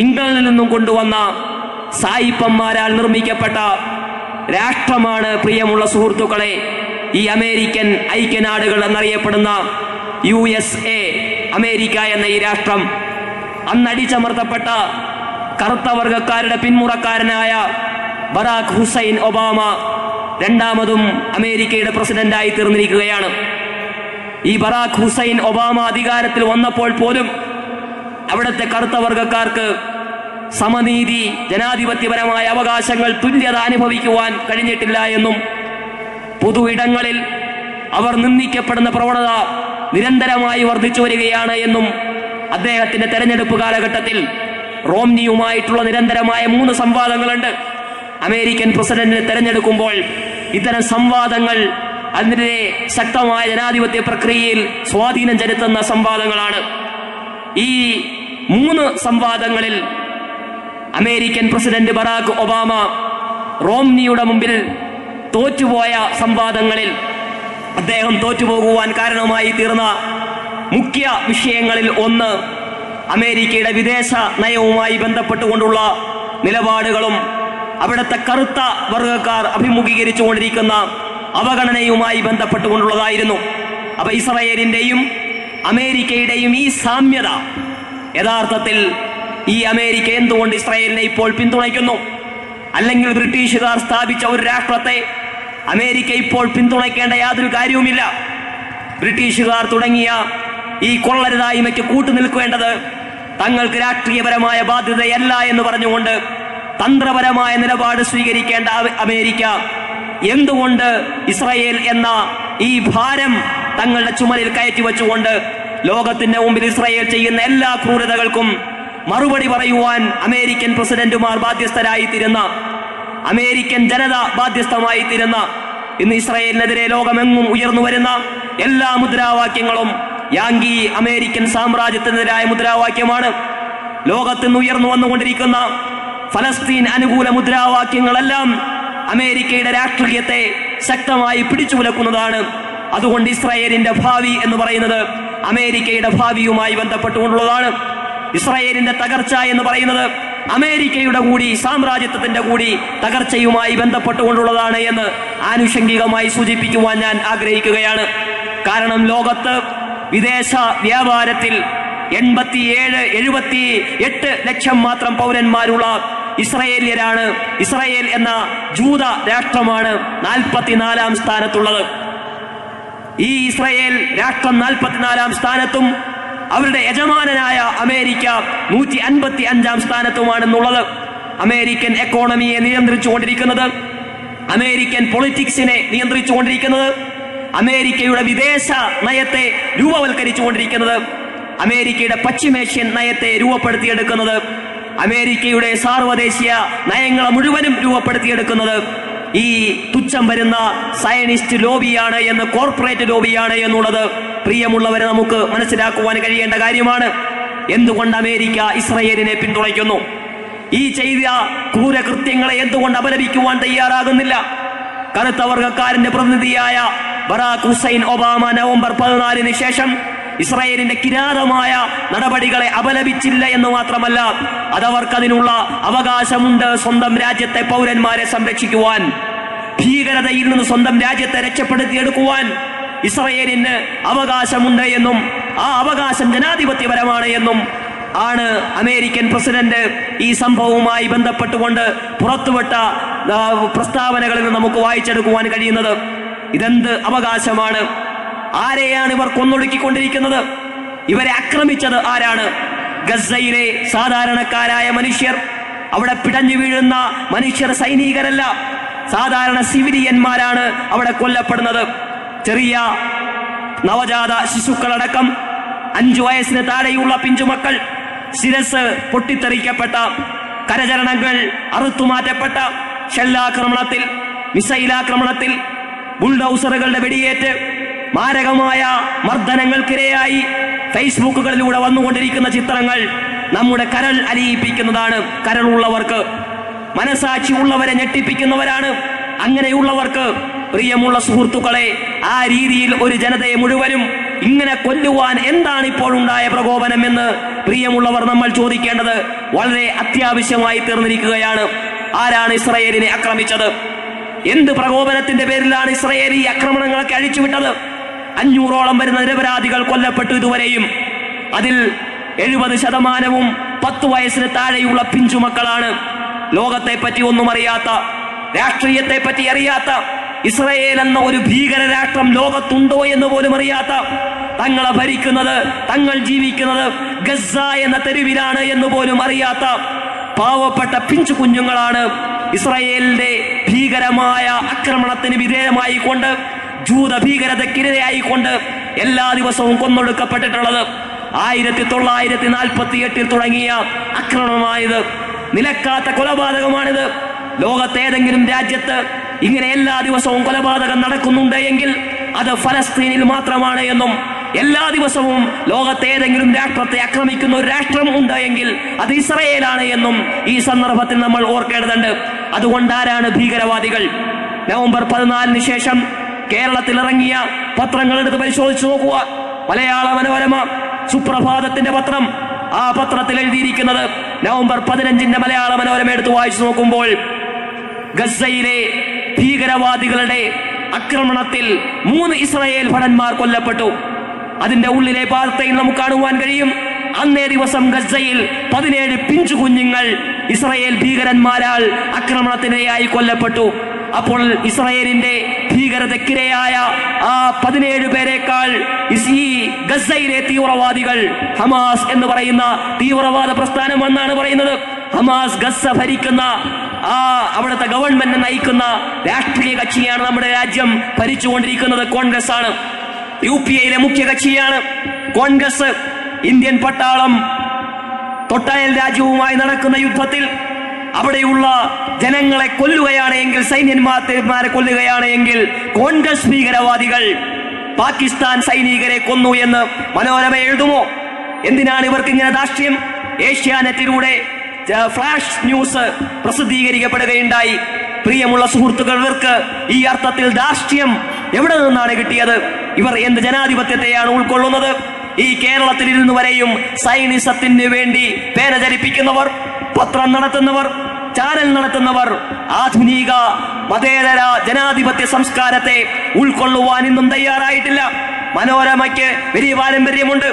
ഇംഗ്ലണ്ടിൽ നിന്നും കൊണ്ടുവന്ന സായിപ്പന്മാരാൽ നിർമ്മിക്കപ്പെട്ട രാഷ്ട്രമാണ്, പ്രിയമുള്ള സുഹൃത്തുക്കളെ, ഈ അമേരിക്കൻ ഐക്യനാടുകൾ എന്നറിയപ്പെടുന്ന USA, അമേരിക്ക എന്ന ഈ രാഷ്ട്രം. അന്നടിച്ചമർത്തപ്പെട്ട കറുത്ത വർഗക്കാരുടെ പിന്മുറക്കാരനായ ബറാക് ഹുസൈൻ ഒബാമ രണ്ടാമതും അമേരിക്കയുടെ പ്രസിഡന്റായി തീർന്നിരിക്കുകയാണ്. ഈ ബറാക് ഹുസൈൻ ഒബാമ അധികാരത്തിൽ വന്നപ്പോൾ പോലും അവിടുത്തെ കറുത്ത വർഗക്കാർക്ക് സമനീതി, ജനാധിപത്യപരമായ അവകാശങ്ങൾ, തുല്യത അനുഭവിക്കുവാൻ കഴിഞ്ഞിട്ടില്ല എന്നും പൊതു ഇടങ്ങളിൽ അവർ നിന്ദിക്കപ്പെടുന്ന പ്രവണത നിരന്തരമായി വർദ്ധിച്ചു വരികയാണ് എന്നും അദ്ദേഹത്തിന്റെ തെരഞ്ഞെടുപ്പ് കാലഘട്ടത്തിൽ റോംനിയുമായിട്ടുള്ള നിരന്തരമായ 3 സംവാദങ്ങളുണ്ട്. അമേരിക്കൻ പ്രസിഡന്റിനെ തെരഞ്ഞെടുക്കുമ്പോൾ ഇത്തരം സംവാദങ്ങൾ അതിന്റെ ശക്തമായ ജനാധിപത്യ പ്രക്രിയയിൽ സ്വാധീനം ചെലുത്തുന്ന സംവാദങ്ങളാണ്. ഈ 3 സംവാദങ്ങളിൽ അമേരിക്കൻ പ്രസിഡന്റ് ബറാക് ഒബാമ റോംനിയുടെ മുമ്പിൽ തോറ്റുപോയ സംവാദങ്ങളിൽ അദ്ദേഹം തോറ്റുപോകുവാൻ കാരണമായി തീർന്ന മുഖ്യ വിഷയങ്ങളിൽ ഒന്ന് അമേരിക്കയുടെ വിദേശ നയവുമായി ബന്ധപ്പെട്ടുകൊണ്ടുള്ള നിലപാടുകളും അവിടുത്തെ കറുത്ത വർഗക്കാർ അഭിമുഖീകരിച്ചുകൊണ്ടിരിക്കുന്ന അവഗണനയുമായി ബന്ധപ്പെട്ടുകൊണ്ടുള്ളതായിരുന്നു. അപ്പൊ ഇസ്രായേലിന്റെയും അമേരിക്കയുടെയും ഈ സാമ്യത, യഥാർത്ഥത്തിൽ ഈ അമേരിക്ക എന്തുകൊണ്ട് ഇസ്രായേലിനെ ഇപ്പോൾ പിന്തുണയ്ക്കുന്നു? അല്ലെങ്കിൽ ബ്രിട്ടീഷുകാർ സ്ഥാപിച്ച ഒരു രാഷ്ട്രത്തെ അമേരിക്ക ഇപ്പോൾ പിന്തുണയ്ക്കേണ്ട യാതൊരു കാര്യവുമില്ല. ബ്രിട്ടീഷുകാർ തുടങ്ങിയ ഈ കൊള്ളരുതായ്മയ്ക്ക് കൂട്ടുനിൽക്കേണ്ടത് തങ്ങൾക്ക് രാഷ്ട്രീയപരമായ ബാധ്യതയല്ല എന്ന് പറഞ്ഞുകൊണ്ട് തന്ത്രപരമായ നിലപാട് സ്വീകരിക്കേണ്ട അമേരിക്ക എന്തുകൊണ്ട് ഇസ്രായേൽ എന്ന ഈ ഭാരം തങ്ങളുടെ ചുമലിൽ കയറ്റി വെച്ചുകൊണ്ട് ലോകത്തിന്റെ മുമ്പിൽ ഇസ്രായേൽ ചെയ്യുന്ന എല്ലാ ക്രൂരതകൾക്കും മറുപടി പറയുവാൻ അമേരിക്കൻ പ്രസിഡന്റുമാർ ബാധ്യസ്ഥരായി തീരുന്ന, അമേരിക്കൻ ജനത ബാധ്യസ്ഥമായി തീരുന്ന, ഇന്ന് ഇസ്രായേലിനെതിരെ ലോകമെങ്ങും ഉയർന്നു വരുന്ന എല്ലാ മുദ്രാവാക്യങ്ങളും യാങ്കി അമേരിക്കൻ സാമ്രാജ്യത്തിനെതിരായ മുദ്രാവാക്യമാണ്. ലോകത്തിന് ഉയർന്നു വന്നുകൊണ്ടിരിക്കുന്ന ഫലസ്തീൻ അനുകൂല മുദ്രാവാക്യങ്ങളെല്ലാം അമേരിക്കയുടെ രാഷ്ട്രീയത്തെ ശക്തമായി പിടിച്ചുലക്കുന്നതാണ്. അതുകൊണ്ട് ഇസ്രായേലിന്റെ ഭാവി എന്ന് പറയുന്നത് അമേരിക്കയുടെ ഭാവിയുമായി ബന്ധപ്പെട്ടുകൊണ്ടുള്ളതാണ്. ഇസ്രായേലിന്റെ തകർച്ച എന്ന് പറയുന്നത് അമേരിക്കയുടെ കൂടി സാമ്രാജ്യത്വത്തിന്റെ കൂടി തകർച്ചയുമായി ബന്ധപ്പെട്ടുകൊണ്ടുള്ളതാണ് എന്ന് ആനുഷംഗികമായി സൂചിപ്പിക്കുവാൻ ഞാൻ ആഗ്രഹിക്കുകയാണ്. കാരണം ലോകത്ത് വിദേശ വ്യാപാരത്തിൽ 78 ലക്ഷം മാത്രം പൗരന്മാരുള്ള ഇസ്രായേലിയരാണ്. ഇസ്രായേൽ എന്ന ജൂത രാഷ്ട്രമാണ് 44-ാം സ്ഥാനത്തുള്ളത്. ഈ ഇസ്രായേൽ രാഷ്ട്രം 44-ാം സ്ഥാനത്തും അവരുടെ യജമാനനായ അമേരിക്ക 155-ാം സ്ഥാനത്തുമാണെന്നുള്ളത്. അമേരിക്കൻ എക്കോണമിയെ നിയന്ത്രിച്ചുകൊണ്ടിരിക്കുന്നത്, അമേരിക്കൻ പൊളിറ്റിക്സിനെ നിയന്ത്രിച്ചുകൊണ്ടിരിക്കുന്നത്, അമേരിക്കയുടെ വിദേശ നയത്തെ രൂപവൽക്കരിച്ചുകൊണ്ടിരിക്കുന്നത്, അമേരിക്കയുടെ പശ്ചിമേഷ്യൻ നയത്തെ രൂപപ്പെടുത്തിയെടുക്കുന്നത്, അമേരിക്കയുടെ സാർവദേശീയ നയങ്ങളെ മുഴുവനും രൂപപ്പെടുത്തിയെടുക്കുന്നത് ഈ തുച്ഛം വരുന്ന സയനിസ്റ്റ് ലോബിയാണ് എന്ന്, കോർപ്പറേറ്റ് ലോബിയാണ് എന്നുള്ളത് പ്രിയമുള്ളവരെ നമുക്ക് മനസ്സിലാക്കുവാൻ കഴിയേണ്ട കാര്യമാണ്. എന്തുകൊണ്ട് അമേരിക്ക ഇസ്രായേലിനെ പിന്തുണയ്ക്കുന്നു? ഈ ചെയ്ത ക്രൂരകൃത്യങ്ങളെ എന്തുകൊണ്ട് അപലപിക്കുവാൻ തയ്യാറാകുന്നില്ല? കറുത്ത വർഗക്കാരന്റെ പ്രതിനിധിയായ ബറാക് ഹുസൈൻ ഒബാമ നവംബർ 14-ന് ശേഷം ഇസ്രായേലിന്റെ കിരാതമായ നടപടികളെ അപലപിച്ചില്ല എന്ന് മാത്രമല്ല, അതവർക്കതിനുള്ള അവകാശമുണ്ട്. സ്വന്തം രാജ്യത്തെ പൗരന്മാരെ സംരക്ഷിക്കുവാൻ, ഭീകരതയിൽ നിന്ന് സ്വന്തം രാജ്യത്തെ രക്ഷപ്പെടുത്തിയെടുക്കുവാൻ ഇസ്രായേലിന് അവകാശമുണ്ട് എന്നും ആ അവകാശം ജനാധിപത്യപരമാണ് എന്നും ആണ് അമേരിക്കൻ പ്രസിഡന്റ് ഈ സംഭവവുമായി ബന്ധപ്പെട്ടുകൊണ്ട് പുറത്തുവിട്ട പ്രസ്താവനകളിൽ നമുക്ക് വായിച്ചെടുക്കുവാൻ കഴിയുന്നത്. ഇതെന്ത് അവകാശമാണ്? ആരെയാണ് ഇവർ കൊന്നൊടുക്കിക്കൊണ്ടിരിക്കുന്നത്? ഇവരെ ആക്രമിച്ചത് ആരാണ്? ഗസയിലെ സാധാരണക്കാരായ മനുഷ്യർ, അവിടെ പിടഞ്ഞു വീഴുന്ന മനുഷ്യർ സൈനികരല്ല, സാധാരണ സിവിലിയന്മാരാണ് അവിടെ കൊല്ലപ്പെടുന്നത്. ചെറിയ നവജാത ശിശുക്കളടക്കം 5 വയസ്സിന് താഴെയുള്ള പിഞ്ചുമക്കൾ ശിരസ് പൊട്ടിത്തെറിക്കപ്പെട്ട, കരചരണങ്ങൾ അറുത്തുമാറ്റപ്പെട്ട, ഷെല്ലാക്രമണത്തിൽ, മിസൈലാക്രമണത്തിൽ, ബുൾഡൌസറുകളുടെ വെടിയേറ്റ് മാരകമായ മർദ്ദനങ്ങൾക്കിരയായി ഫേസ്ബുക്കുകളിലൂടെ വന്നുകൊണ്ടിരിക്കുന്ന ചിത്രങ്ങൾ നമ്മുടെ കരൾ അലിയിപ്പിക്കുന്നതാണ്. കരളുള്ളവർക്ക്, മനസാക്ഷി ഉള്ളവരെ ഞെട്ടിപ്പിക്കുന്നവരാണ്. അങ്ങനെയുള്ളവർക്ക് പ്രിയമുള്ള സുഹൃത്തുക്കളെ, ആ രീതിയിൽ ഒരു ജനതയെ മുഴുവനും ഇങ്ങനെ കൊല്ലുവാൻ എന്താണ് ഇപ്പോൾ ഉണ്ടായ പ്രകോപനം എന്ന് പ്രിയമുള്ളവർ നമ്മൾ ചോദിക്കേണ്ടത് വളരെ അത്യാവശ്യമായി തീർന്നിരിക്കുകയാണ്. ആരാണ് ഇസ്രായേലിനെ ആക്രമിച്ചത്? എന്ത് പ്രകോപനത്തിന്റെ പേരിലാണ് ഇസ്രായേൽ ഈ ആക്രമണങ്ങളൊക്കെ അഴിച്ചുവിട്ടത്? 500ഓളം വരുന്ന നിരപരാധികൾ കൊല്ലപ്പെട്ടു ഇതുവരെയും. അതിൽ 70% 10 വയസ്സിന് താഴെയുള്ള പിഞ്ചുമക്കളാണ്. ലോകത്തെ പറ്റി ഒന്നും അറിയാത്ത, രാഷ്ട്രീയത്തെ പറ്റി അറിയാത്ത, ഇസ്രായേൽ എന്ന ഒരു ഭീകര രാഷ്ട്രം ലോകത്തുണ്ടോ എന്ന് പോലും അറിയാത്ത, തങ്ങളെ ഭരിക്കുന്നത്, തങ്ങൾ ജീവിക്കുന്നത് ഗസ എന്ന തെരുവിലാണ് എന്ന് പോലും അറിയാത്ത പാവപ്പെട്ട പിഞ്ചു കുഞ്ഞുങ്ങളാണ് ഇസ്രായേലിന്റെ ഭീകരമായ ആക്രമണത്തിന് വിധേയമായിക്കൊണ്ട്, ജൂത ഭീകരതയ്ക്കിരയായിക്കൊണ്ട് എല്ലാ ദിവസവും കൊന്നൊടുക്കപ്പെട്ടിട്ടുള്ളത്. 1948 തുടങ്ങിയ ആക്രമണമാണിത്. നിലക്കാത്ത കൊലപാതകമാണിത്. ലോകത്തേതെങ്കിലും രാജ്യത്ത് ഇങ്ങനെ എല്ലാ ദിവസവും കൊലപാതകം നടക്കുന്നുണ്ട് എങ്കിൽ അത് ഫലസ്തീനിൽ മാത്രമാണ് എന്നും, എല്ലാ ദിവസവും ലോകത്തേതെങ്കിലും രാഷ്ട്രത്തെ ആക്രമിക്കുന്ന ഒരു രാഷ്ട്രം ഉണ്ട് എങ്കിൽ അത് ഇസ്രായേലാണ് എന്നും ഈ സന്ദർഭത്തിൽ നമ്മൾ ഓർക്കേണ്ടതുണ്ട്. അതുകൊണ്ട് ആരാണ് ഭീകരവാദികൾ? നവംബർ 14 ശേഷം കേരളത്തിൽ ഇറങ്ങിയ പത്രങ്ങൾ എടുത്ത് പരിശോധിച്ചു നോക്കുക. മലയാള മനോരമ, സുപ്രഭാതത്തിന്റെ പത്രം, ആ പത്രത്തിൽ എഴുതിയിരിക്കുന്നത് നവംബർ 15 മലയാള മനോരമ എടുത്ത് വായിച്ചു നോക്കുമ്പോൾ ഗസയിലെ ഭീകരവാദികളുടെ ആക്രമണത്തിൽ 3 ഇസ്രായേൽ ഭടന്മാർ കൊല്ലപ്പെട്ടു. അതിന്റെ ഉള്ളിലെ വാർത്തയിൽ നമുക്ക് കാണുവാൻ കഴിയും, അന്നേ ദിവസം ഗസയിൽ 17 പിഞ്ചു കുഞ്ഞുങ്ങൾ ഇസ്രായേൽ ഭീകരന്മാരാൽ ആക്രമണത്തിനിരയായി കൊല്ലപ്പെട്ടു. അപ്പോൾ ഇസ്രായേലിന്റെ ഭീകരതയ്ക്കിരയായ ആ 17 പേരെക്കാൾ ഈ ഗസയിലെ തീവ്രവാദികൾ, ഹമാസ് എന്ന് പറയുന്ന തീവ്രവാദ പ്രസ്ഥാനം എന്നാണ് പറയുന്നത്. ഹമാസ് ഗസ ഭരിക്കുന്ന അവിടുത്തെ ഗവൺമെന്റ് നയിക്കുന്ന രാഷ്ട്രീയ കക്ഷിയാണ് നമ്മുടെ രാജ്യം ഭരിച്ചുകൊണ്ടിരിക്കുന്നത്. കോൺഗ്രസ് ആണ്. UPA മുഖ്യ കക്ഷിയാണ് കോൺഗ്രസ്. ഇന്ത്യൻ പട്ടാളം തൊട്ടയൽ രാജ്യവുമായി നടക്കുന്ന യുദ്ധത്തിൽ അവിടെയുള്ള ജനങ്ങളെ കൊല്ലുകയാണ് എങ്കിൽ, സൈന്യന്മാരെ കൊല്ലുകയാണ് എങ്കിൽ, കോൺഗ്രസ് ഭീകരവാദികൾ പാകിസ്ഥാൻ സൈനികരെ കൊന്നു എന്ന് മനോരമ എഴുതുമോ? എന്തിനാണ് ഇവർക്ക് ഇങ്ങനെ ധാർഷ്ട്യം? ഏഷ്യാനെറ്റിലൂടെ ഫ്ലാഷ് ന്യൂസ് പ്രസിദ്ധീകരിക്കപ്പെടുകയുണ്ടായി. പ്രിയമുള്ള സുഹൃത്തുക്കൾ, ഇവർക്ക് ഈ അർത്ഥത്തിൽ ധാർഷ്ട്യം എവിടെ നിന്നാണ് കിട്ടിയത്? ഇവർ എന്ത് ജനാധിപത്യത്തെയാണ് ഉൾക്കൊള്ളുന്നത്? ഈ കേരളത്തിൽ ഇരുന്നു വരെയും സൈനിസത്തിന് വേണ്ടി പേന ചലിപ്പിക്കുന്നവർ, പത്രം നടത്തുന്നവർ, ചാനൽ നടത്തുന്നവർ ആധുനിക മതേതര ജനാധിപത്യ സംസ്കാരത്തെ ഉൾക്കൊള്ളുവാൻ ഇന്നും തയ്യാറായിട്ടില്ല. മനോരമയ്ക്ക് വലിയ പാരമ്പര്യമുണ്ട്.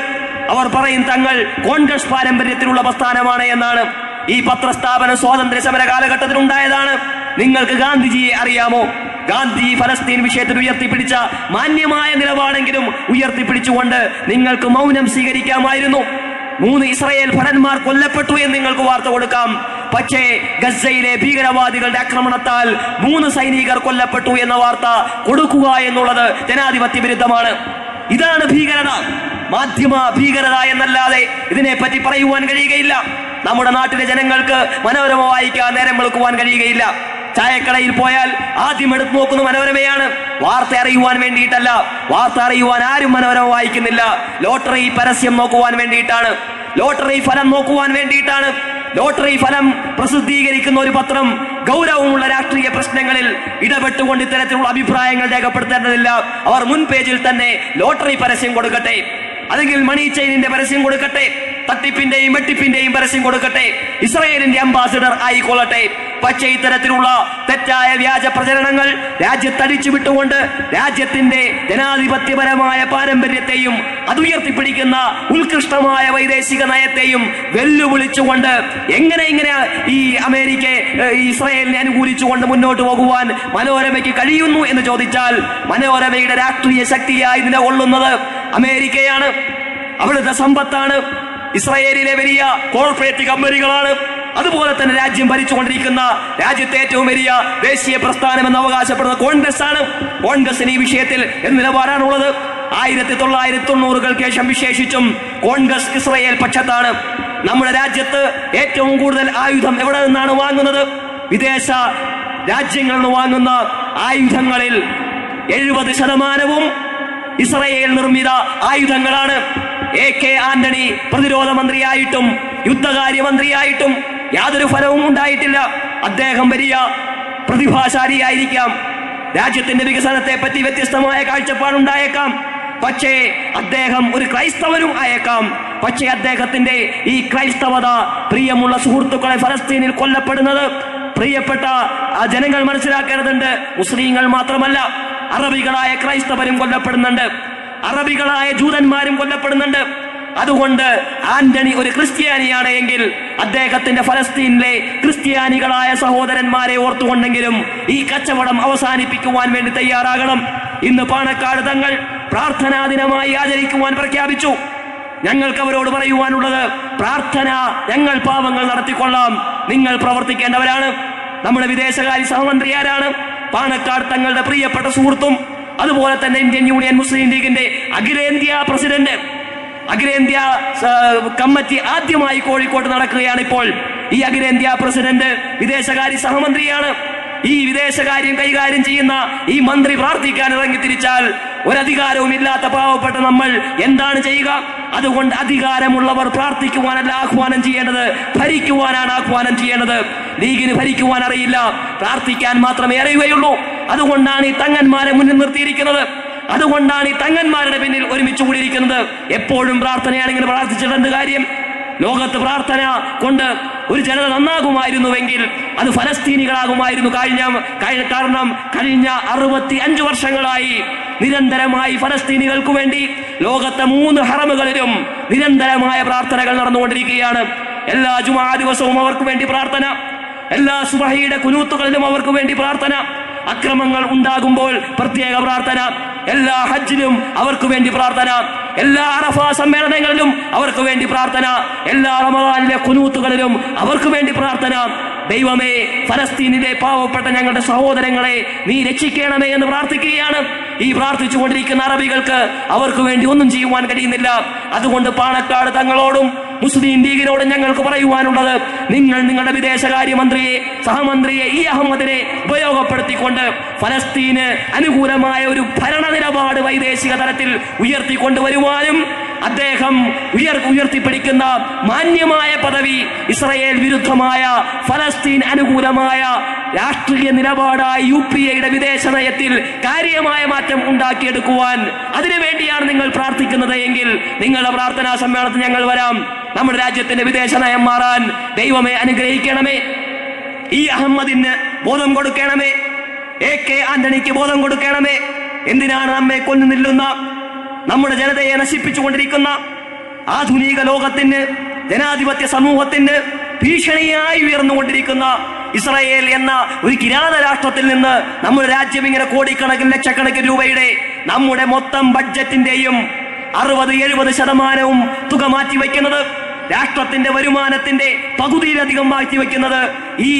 അവർ പറയും തങ്ങൾ കോൺഗ്രസ് പാരമ്പര്യത്തിലുള്ള പ്രസ്ഥാനമാണ് എന്നാണ്. ഈ പത്രസ്ഥാപനം സ്വാതന്ത്ര്യ സമര കാലഘട്ടത്തിൽ ഉണ്ടായതാണ്. നിങ്ങൾക്ക് ഗാന്ധിജിയെ അറിയാമോ? ഗാന്ധി ഫലസ്തീൻ വിഷയത്തിൽ ഉയർത്തിപ്പിടിച്ച മാന്യമായ നിലപാടെങ്കിലും ഉയർത്തിപ്പിടിച്ചുകൊണ്ട് നിങ്ങൾക്ക് മൗനം സ്വീകരിക്കാമായിരുന്നു. 3 ഇസ്രായേൽ ഭടന്മാർ കൊല്ലപ്പെട്ടു എന്ന് നിങ്ങൾക്ക് വാർത്ത കൊടുക്കാം. പക്ഷേ ഗസയിലെ ഭീകരവാദികളുടെ ആക്രമണത്താൽ 3 സൈനികർ കൊല്ലപ്പെട്ടു എന്ന വാർത്ത കൊടുക്കുക എന്നുള്ളത് ജനാധിപത്യ വിരുദ്ധമാണ്. ഇതാണ് ഭീകരത. മാധ്യമ ഭീകരത എന്നല്ലാതെ ഇതിനെപ്പറ്റി പറയുവാൻ കഴിയുകയില്ല. നമ്മുടെ നാട്ടിലെ ജനങ്ങൾക്ക് മനോരമ വായിക്കാൻ നേരം വെളുക്കുവാൻ കഴിയുകയില്ല. ചായക്കടയിൽ പോയാൽ ആദ്യം എടുത്തു നോക്കുന്ന മനോരമയാണ്. വാർത്ത അറിയുവാൻ വേണ്ടിയിട്ടല്ല. വാർത്ത അറിയുവാൻ ആരും മനോരമ വായിക്കുന്നില്ല. ലോട്ടറി പരസ്യം നോക്കുവാൻ വേണ്ടിയിട്ടാണ്. ലോട്ടറി ഫലം നോക്കുവാൻ വേണ്ടിയിട്ടാണ്. ലോട്ടറി ഫലം പ്രസിദ്ധീകരിക്കുന്ന ഒരു പത്രം ഗൗരവമുള്ള രാഷ്ട്രീയ പ്രശ്നങ്ങളിൽ ഇടപെട്ടുകൊണ്ട് ഇത്തരത്തിലുള്ള അഭിപ്രായങ്ങൾ രേഖപ്പെടുത്തേണ്ടതില്ല. അവർ മുൻ പേജിൽ തന്നെ ലോട്ടറി പരസ്യം കൊടുക്കട്ടെ, അല്ലെങ്കിൽ മണി ചെയിനിന്റെ പരസ്യം കൊടുക്കട്ടെ, തട്ടിപ്പിന്റെയും വെട്ടിപ്പിന്റെയും പരസ്യം കൊടുക്കട്ടെ, ഇസ്രായേലിന്റെ അംബാസിഡർ ആയിക്കൊള്ളട്ടെ. പക്ഷേ ഇത്തരത്തിലുള്ള തെറ്റായ വ്യാജ പ്രചരണങ്ങൾ രാജ്യത്തടിച്ചു വിട്ടുകൊണ്ട് രാജ്യത്തിന്റെ ജനാധിപത്യപരമായ പാരമ്പര്യത്തെയും അതുയർത്തിപ്പിടിക്കുന്ന ഉത്കൃഷ്ടമായ വൈദേശിക നയത്തെയും വെല്ലുവിളിച്ചുകൊണ്ട് എങ്ങനെ ഈ അമേരിക്ക ഇസ്രായേലിനെ അനുകൂലിച്ചുകൊണ്ട് മുന്നോട്ട് പോകുവാൻ മനോരമയ്ക്ക് കഴിയുന്നു എന്ന് ചോദിച്ചാൽ, മനോരമയുടെ രാഷ്ട്രീയ ശക്തിയായി നിലകൊള്ളുന്നത് അമേരിക്കയാണ്. അവിടുത്തെ സമ്പത്താണ്. ഇസ്രായേലിലെ വലിയ കോർപ്പറേറ്റ് കമ്പനികളാണ്. അതുപോലെ തന്നെ രാജ്യം ഭരിച്ചുകൊണ്ടിരിക്കുന്ന രാജ്യത്തെ ഏറ്റവും വലിയ ദേശീയ പ്രസ്ഥാനം എന്ന് അവകാശപ്പെടുന്ന കോൺഗ്രസ് ആണ്. കോൺഗ്രസിന് ഈ വിഷയത്തിൽ എന്ത് നിലപാടാണുള്ളത്? 1990-കൾക്ക് ശേഷം വിശേഷിച്ചും കോൺഗ്രസ് ഇസ്രായേൽ പക്ഷത്താണ്. നമ്മുടെ രാജ്യത്ത് ഏറ്റവും കൂടുതൽ ആയുധം എവിടെ നിന്നാണ് വാങ്ങുന്നത്? വിദേശ രാജ്യങ്ങളിൽ നിന്ന് വാങ്ങുന്ന ആയുധങ്ങളിൽ 70% ഇസ്രായേൽ നിർമ്മിത ആയുധങ്ങളാണ്. AK ആന്റണി പ്രതിരോധ മന്ത്രിയായിട്ടും യുദ്ധകാര്യമന്ത്രിയായിട്ടും യാതൊരു ഫലവും ഉണ്ടായിട്ടില്ല. അദ്ദേഹം വലിയ പ്രതിഭാശാലിയായിരിക്കാം, രാജ്യത്തിന്റെ വികസനത്തെ പറ്റി വ്യത്യസ്തമായ കാഴ്ചപ്പാടുണ്ടായേക്കാം, പക്ഷേ അദ്ദേഹം ഒരു ക്രൈസ്തവനും ആയേക്കാം. പക്ഷേ അദ്ദേഹത്തിന്റെ ഈ ക്രൈസ്തവത, പ്രിയമുള്ള സുഹൃത്തുക്കളെ, ഫലസ്തീനിൽ കൊല്ലപ്പെടുന്നത് പ്രിയപ്പെട്ട ജനങ്ങൾ മനസ്സിലാക്കേണ്ടതുണ്ട്. മുസ്ലിങ്ങൾ മാത്രമല്ല, അറബികളായ ക്രൈസ്തവരും കൊല്ലപ്പെടുന്നുണ്ട്, അറബികളായ ജൂതന്മാരും കൊല്ലപ്പെടുന്നുണ്ട്. അതുകൊണ്ട് ആന്റണി ഒരു ക്രിസ്ത്യാനിയാണ് എങ്കിൽ അദ്ദേഹത്തിന്റെ ഫലസ്തീനിലെ ക്രിസ്ത്യാനികളായ സഹോദരന്മാരെ ഓർത്തുകൊണ്ടെങ്കിലും ഈ കച്ചവടം അവസാനിപ്പിക്കുവാൻ വേണ്ടി തയ്യാറാകണം. ഇന്ന് പാണക്കാട് തങ്ങൾ പ്രാർത്ഥനാ ദിനമായി ആചരിക്കുവാൻ പ്രഖ്യാപിച്ചു. ഞങ്ങൾക്ക് അവരോട് പറയുവാനുള്ളത്, പ്രാർത്ഥന ഞങ്ങൾ പാവങ്ങൾ നടത്തിക്കൊള്ളാം, നിങ്ങൾ പ്രവർത്തിക്കേണ്ടവരാണ്. നമ്മുടെ വിദേശകാര്യ സഹമന്ത്രി ആരാണ്? പാണക്കാട് തങ്ങളുടെ പ്രിയപ്പെട്ട സുഹൃത്തും അതുപോലെ തന്നെ ഇന്ത്യൻ യൂണിയൻ മുസ്ലിം ലീഗിന്റെ അഖിലേന്ത്യാ പ്രസിഡന്റ്, അഖിലേന്ത്യാ കമ്മിറ്റി ആദ്യമായി കോഴിക്കോട്ട് നടക്കുകയാണ് ഇപ്പോൾ. ഈ അഖിലേന്ത്യാ പ്രസിഡന്റ് വിദേശകാര്യ സഹമന്ത്രിയാണ്. ഈ വിദേശകാര്യം കൈകാര്യം ചെയ്യുന്ന ഈ മന്ത്രി പ്രാർത്ഥിക്കാൻ ഇറങ്ങി തിരിച്ചാൽ ഒരധികാരവും ഇല്ലാത്ത പാവപ്പെട്ട നമ്മൾ എന്താണ് ചെയ്യുക? അതുകൊണ്ട് അധികാരമുള്ളവർ പ്രാർത്ഥിക്കുവാനല്ല ആഹ്വാനം ചെയ്യേണ്ടത്, ഭരിക്കുവാനാണ് ആഹ്വാനം ചെയ്യേണ്ടത്. ലീഗിന് ഭരിക്കുവാൻ അറിയില്ല, പ്രാർത്ഥിക്കാൻ മാത്രമേ അറിയുകയുള്ളൂ. അതുകൊണ്ടാണ് ഈ തങ്ങന്മാരെ മുന്നിൽ നിർത്തിയിരിക്കുന്നത്, അതുകൊണ്ടാണ് ഈ തങ്ങന്മാരുടെ പിന്നിൽ ഒരുമിച്ച് കൂടിയിരിക്കുന്നത്. എപ്പോഴും പ്രാർത്ഥനയാണെങ്കിൽ പ്രാർത്ഥിച്ചിട്ട് എന്ത് കാര്യം? ലോകത്ത് പ്രാർത്ഥന കൊണ്ട് ഒരു ജനത നന്നാകുമായിരുന്നുവെങ്കിൽ അത് ഫലസ്തീനികളാകുമായിരുന്നു. കാരണം കഴിഞ്ഞ 65 വർഷങ്ങളായി നിരന്തരമായി ഫലസ്തീനികൾക്ക് വേണ്ടി ലോകത്തെ 3 ഹറമുകളിലും നിരന്തരമായ പ്രാർത്ഥനകൾ നടന്നുകൊണ്ടിരിക്കുകയാണ്. എല്ലാ ജുമാ ദിവസവും അവർക്ക് വേണ്ടി പ്രാർത്ഥന, എല്ലാ സുബഹിയുടെ കുനൂത്തുകളിലും അവർക്ക് വേണ്ടി പ്രാർത്ഥന, അക്രമങ്ങൾ ഉണ്ടാകുമ്പോൾ പ്രത്യേക പ്രാർത്ഥന, എല്ലാ ഹജ്ജിലും അവർക്ക് വേണ്ടി പ്രാർത്ഥന, എല്ലാ അറഫ സമ്മേളനങ്ങളിലും അവർക്ക് വേണ്ടി പ്രാർത്ഥന, എല്ലാ റമദാനിലെ ഖുനൂത്തുകളിലും അവർക്ക് വേണ്ടി പ്രാർത്ഥന. ദൈവമേ, ഫലസ്തീനിലെ പാവപ്പെട്ട ഞങ്ങളുടെ സഹോദരങ്ങളെ നീ രക്ഷിക്കണമേ എന്ന് പ്രാർത്ഥിക്കുകയാണ്. ഈ പ്രാർത്ഥിച്ചുകൊണ്ടിരിക്കുന്ന അറബികൾക്ക് അവർക്ക് വേണ്ടി ഒന്നും ചെയ്യുവാൻ കഴിയുന്നില്ല. അതുകൊണ്ട് പാണക്കാട് തങ്ങളോടും മുസ്ലിം ലീഗിനോടും ഞങ്ങൾക്ക് പറയുവാനുള്ളത്, നിങ്ങൾ നിങ്ങളുടെ വിദേശകാര്യമന്ത്രിയെ, സഹമന്ത്രിയെ ഈ അഹമ്മദിനെ ഉപയോഗപ്പെടുത്തിക്കൊണ്ട് ഫലസ്തീന് അനുകൂലമായ ഒരു ഭരണ നിലപാട് വൈദേശിക തലത്തിൽ ഉയർത്തിക്കൊണ്ടുവരുവാനും അദ്ദേഹം ഉയർത്തിപ്പിടിക്കുന്ന മാന്യമായ പദവി ഇസ്രായേൽ വിരുദ്ധമായ ഫലസ്തീൻ അനുകൂലമായ രാഷ്ട്രീയ നിലപാടായ UPA-യുടെ വിദേശ നയത്തിൽ കാര്യമായ മാറ്റം ഉണ്ടാക്കിയെടുക്കുവാൻ അതിനുവേണ്ടിയാണ് നിങ്ങൾ പ്രാർത്ഥിക്കുന്നത് എങ്കിൽ നിങ്ങളുടെ പ്രാർത്ഥനാ സമ്മേളനത്തിൽ ഞങ്ങൾ വരാം. നമ്മുടെ രാജ്യത്തിന്റെ വിദേശ നയം മാറാൻ ദൈവമേ അനുഗ്രഹിക്കണമേ. ഈ അഹമ്മദിന് ബോധം കൊടുക്കണമേ, AK ആന്റണിക്ക് ബോധം കൊടുക്കണമേ. എന്തിനാണ് നമ്മെ കൊന്നു നില്ലുന്ന, നമ്മുടെ ജനതയെ നശിപ്പിച്ചുകൊണ്ടിരിക്കുന്ന ആധുനിക ലോകത്തിന്, ജനാധിപത്യ സമൂഹത്തിന് ഭീഷണിയായി ഉയർന്നുകൊണ്ടിരിക്കുന്ന ഇസ്രായേൽ എന്ന ഒരു കിരാത രാഷ്ട്രത്തിൽ നിന്ന് നമ്മുടെ രാജ്യം ഇങ്ങനെ കോടിക്കണക്കിന് ലക്ഷക്കണക്കിന് രൂപയുടെ നമ്മുടെ മൊത്തം ബഡ്ജറ്റിന്റെയും 60-70% തുക മാറ്റിവെക്കുന്നത്, രാഷ്ട്രത്തിന്റെ വരുമാനത്തിന്റെ പകുതിയിലധികം മാറ്റിവെക്കുന്നത് ഈ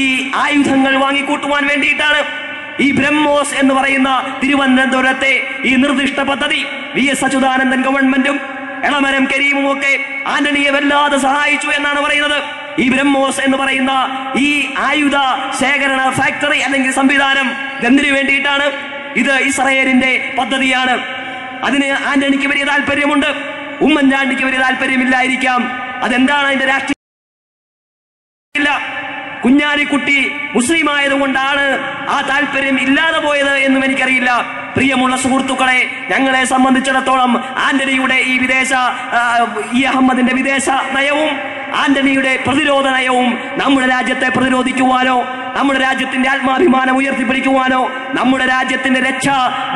ആയുധങ്ങൾ വാങ്ങിക്കൂട്ടുവാൻ വേണ്ടിയിട്ടാണ്. ഈ ബ്രഹ്മോസ് എന്ന് പറയുന്ന തിരുവനന്തപുരത്തെ ഈ നിർദ്ദിഷ്ട പദ്ധതി VS അച്യുതാനന്ദൻ ഗവൺമെന്റും എളമരം കരീമും ഒക്കെ ആന്റണിയെ വല്ലാതെ സഹായിച്ചു എന്നാണ് പറയുന്നത്. ഈ ബ്രഹ്മോസ് എന്ന് പറയുന്ന ഈ ആയുധ ശേഖരണ ഫാക്ടറി അല്ലെങ്കിൽ സംവിധാനം എന്തിനു വേണ്ടിയിട്ടാണ്? ഇത് ഇസ്രായേലിന്റെ പദ്ധതിയാണ്. അതിന് ആന്റണിക്ക് വലിയ താല്പര്യമുണ്ട്, ഉമ്മൻചാണ്ടിക്ക് വലിയ താല്പര്യമില്ലായിരിക്കാം. അതെന്താണ് അതിന്റെ രാഷ്ട്രീയ? കുഞ്ഞാലിക്കുട്ടി മുസ്ലിം ആയതുകൊണ്ടാണ് ആ താല്പര്യം ഇല്ലാതെ പോയത് എന്നും എനിക്കറിയില്ല. പ്രിയമുള്ള സുഹൃത്തുക്കളെ, ഞങ്ങളെ സംബന്ധിച്ചിടത്തോളം ആന്റണിയുടെ ഈ അഹമ്മദിന്റെ വിദേശ നയവും ആന്റണിയുടെ പ്രതിരോധ നയവും നമ്മുടെ രാജ്യത്തെ പ്രതിരോധിക്കുവാനോ, നമ്മുടെ രാജ്യത്തിന്റെ ആത്മാഭിമാനം ഉയർത്തിപ്പിടിക്കുവാനോ, നമ്മുടെ രാജ്യത്തിന്റെ രക്ഷ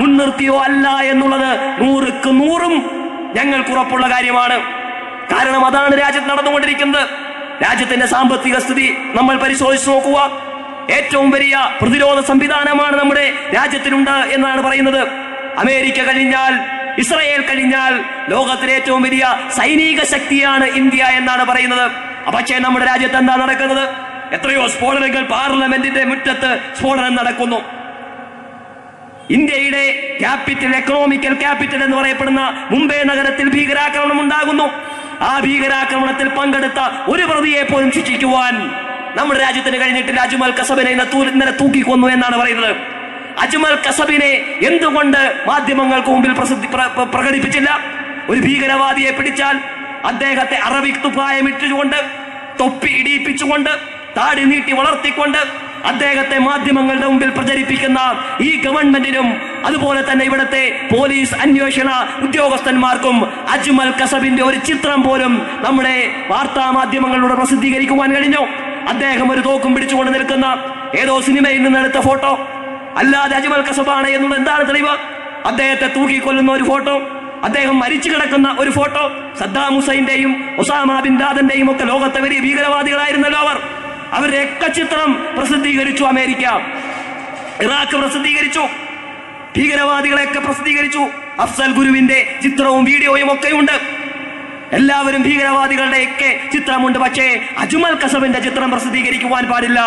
മുൻനിർത്തിയോ അല്ല എന്നുള്ളത് 100ക്ക് 100 ഞങ്ങൾക്ക് ഉറപ്പുള്ള കാര്യമാണ്. കാരണം അതാണ് രാജ്യത്ത് നടന്നുകൊണ്ടിരിക്കുന്നത്. രാജ്യത്തിന്റെ സാമ്പത്തിക സ്ഥിതി നമ്മൾ പരിശോധിച്ച് നോക്കുക. ഏറ്റവും വലിയ പ്രതിരോധ സംവിധാനമാണ് നമ്മുടെ രാജ്യത്തിനുണ്ട് എന്നാണ് പറയുന്നത്. അമേരിക്ക കഴിഞ്ഞാൽ, ഇസ്രായേൽ കഴിഞ്ഞാൽ ലോകത്തിലെ ഏറ്റവും വലിയ സൈനിക ശക്തിയാണ് ഇന്ത്യ എന്നാണ് പറയുന്നത്. പക്ഷേ നമ്മുടെ രാജ്യത്ത് എന്താ നടക്കുന്നത്? എത്രയോ സ്ഫോടനങ്ങൾ പാർലമെന്റിന്റെ മുറ്റത്ത് സ്ഫോടനം നടക്കുന്നു. ഇന്ത്യയുടെ ക്യാപിറ്റൽ, എക്കണോമിക്കൽ ക്യാപിറ്റൽ എന്ന് പറയപ്പെടുന്ന മുംബൈ നഗരത്തിൽ ഭീകരാക്രമണം ഉണ്ടാകുന്നു. ആ ഭീകരാക്രമണത്തിൽ പങ്കെടുത്ത ഒരു പ്രതിയെ പോലും ശിക്ഷിക്കുവാൻ നമ്മുടെ രാജ്യത്തിന് കഴിഞ്ഞിട്ടില്ല. അജ്മൽ കസബിനെ ഇന്നലെ തൂക്കിക്കൊന്നു എന്നാണ് പറയുന്നത്. അജ്മൽ കസബിനെ എന്തുകൊണ്ട് മാധ്യമങ്ങൾക്ക് മുമ്പിൽ പ്രകടിപ്പിച്ചില്ല? ഒരു ഭീകരവാദിയെ പിടിച്ചാൽ അദ്ദേഹത്തെ അറബിക് തുപ്പായമിട്ടുകൊണ്ട്, തൊപ്പി ഇടിയിപ്പിച്ചുകൊണ്ട്, താടി നീട്ടി വളർത്തിക്കൊണ്ട് അദ്ദേഹത്തെ മാധ്യമങ്ങളുടെ മുമ്പിൽ പ്രചരിപ്പിക്കുന്ന ഈ ഗവൺമെന്റിനും അതുപോലെ തന്നെ ഇവിടുത്തെ പോലീസ് അന്വേഷണ ഉദ്യോഗസ്ഥന്മാർക്കും അജ്മൽ കസബിന്റെ ഒരു ചിത്രം പോലും നമ്മുടെ വാർത്താ മാധ്യമങ്ങളിലൂടെ പ്രസിദ്ധീകരിക്കുവാൻ കഴിഞ്ഞു. അദ്ദേഹം ഒരു തോക്കും പിടിച്ചുകൊണ്ട് നിൽക്കുന്ന ഏതോ സിനിമയിൽ നിന്നെടുത്ത ഫോട്ടോ അല്ലാതെ അജ്മൽ കസബാണ് എന്നുള്ളത് എന്താണ് തെളിവ്? അദ്ദേഹത്തെ തൂക്കിക്കൊല്ലുന്ന ഒരു ഫോട്ടോ, അദ്ദേഹം മരിച്ചു കിടക്കുന്ന ഒരു ഫോട്ടോ, സദ്ദാം ഹുസൈന്റെയും ഒസാമ ബിൻ ലാദന്റെയും ഒക്കെ ലോകത്തെ വലിയ ഭീകരവാദികളായിരുന്നല്ലോ അവരുടെ ഒക്കെ ചിത്രം പ്രസിദ്ധീകരിച്ചു അമേരിക്ക, ഇറാഖ് പ്രസിദ്ധീകരിച്ചു, ഭീകരവാദികളെയൊക്കെ പ്രസിദ്ധീകരിച്ചു. അഫ്സൽ ഗുരുവിന്റെ ചിത്രവും വീഡിയോയും ഒക്കെ ഉണ്ട്. എല്ലാവരും ഭീകരവാദികളുടെ ഒക്കെ ചിത്രമുണ്ട്. പക്ഷേ അജ്മൽ കസബിന്റെ ചിത്രം പ്രസിദ്ധീകരിക്കുവാൻ പാടില്ല.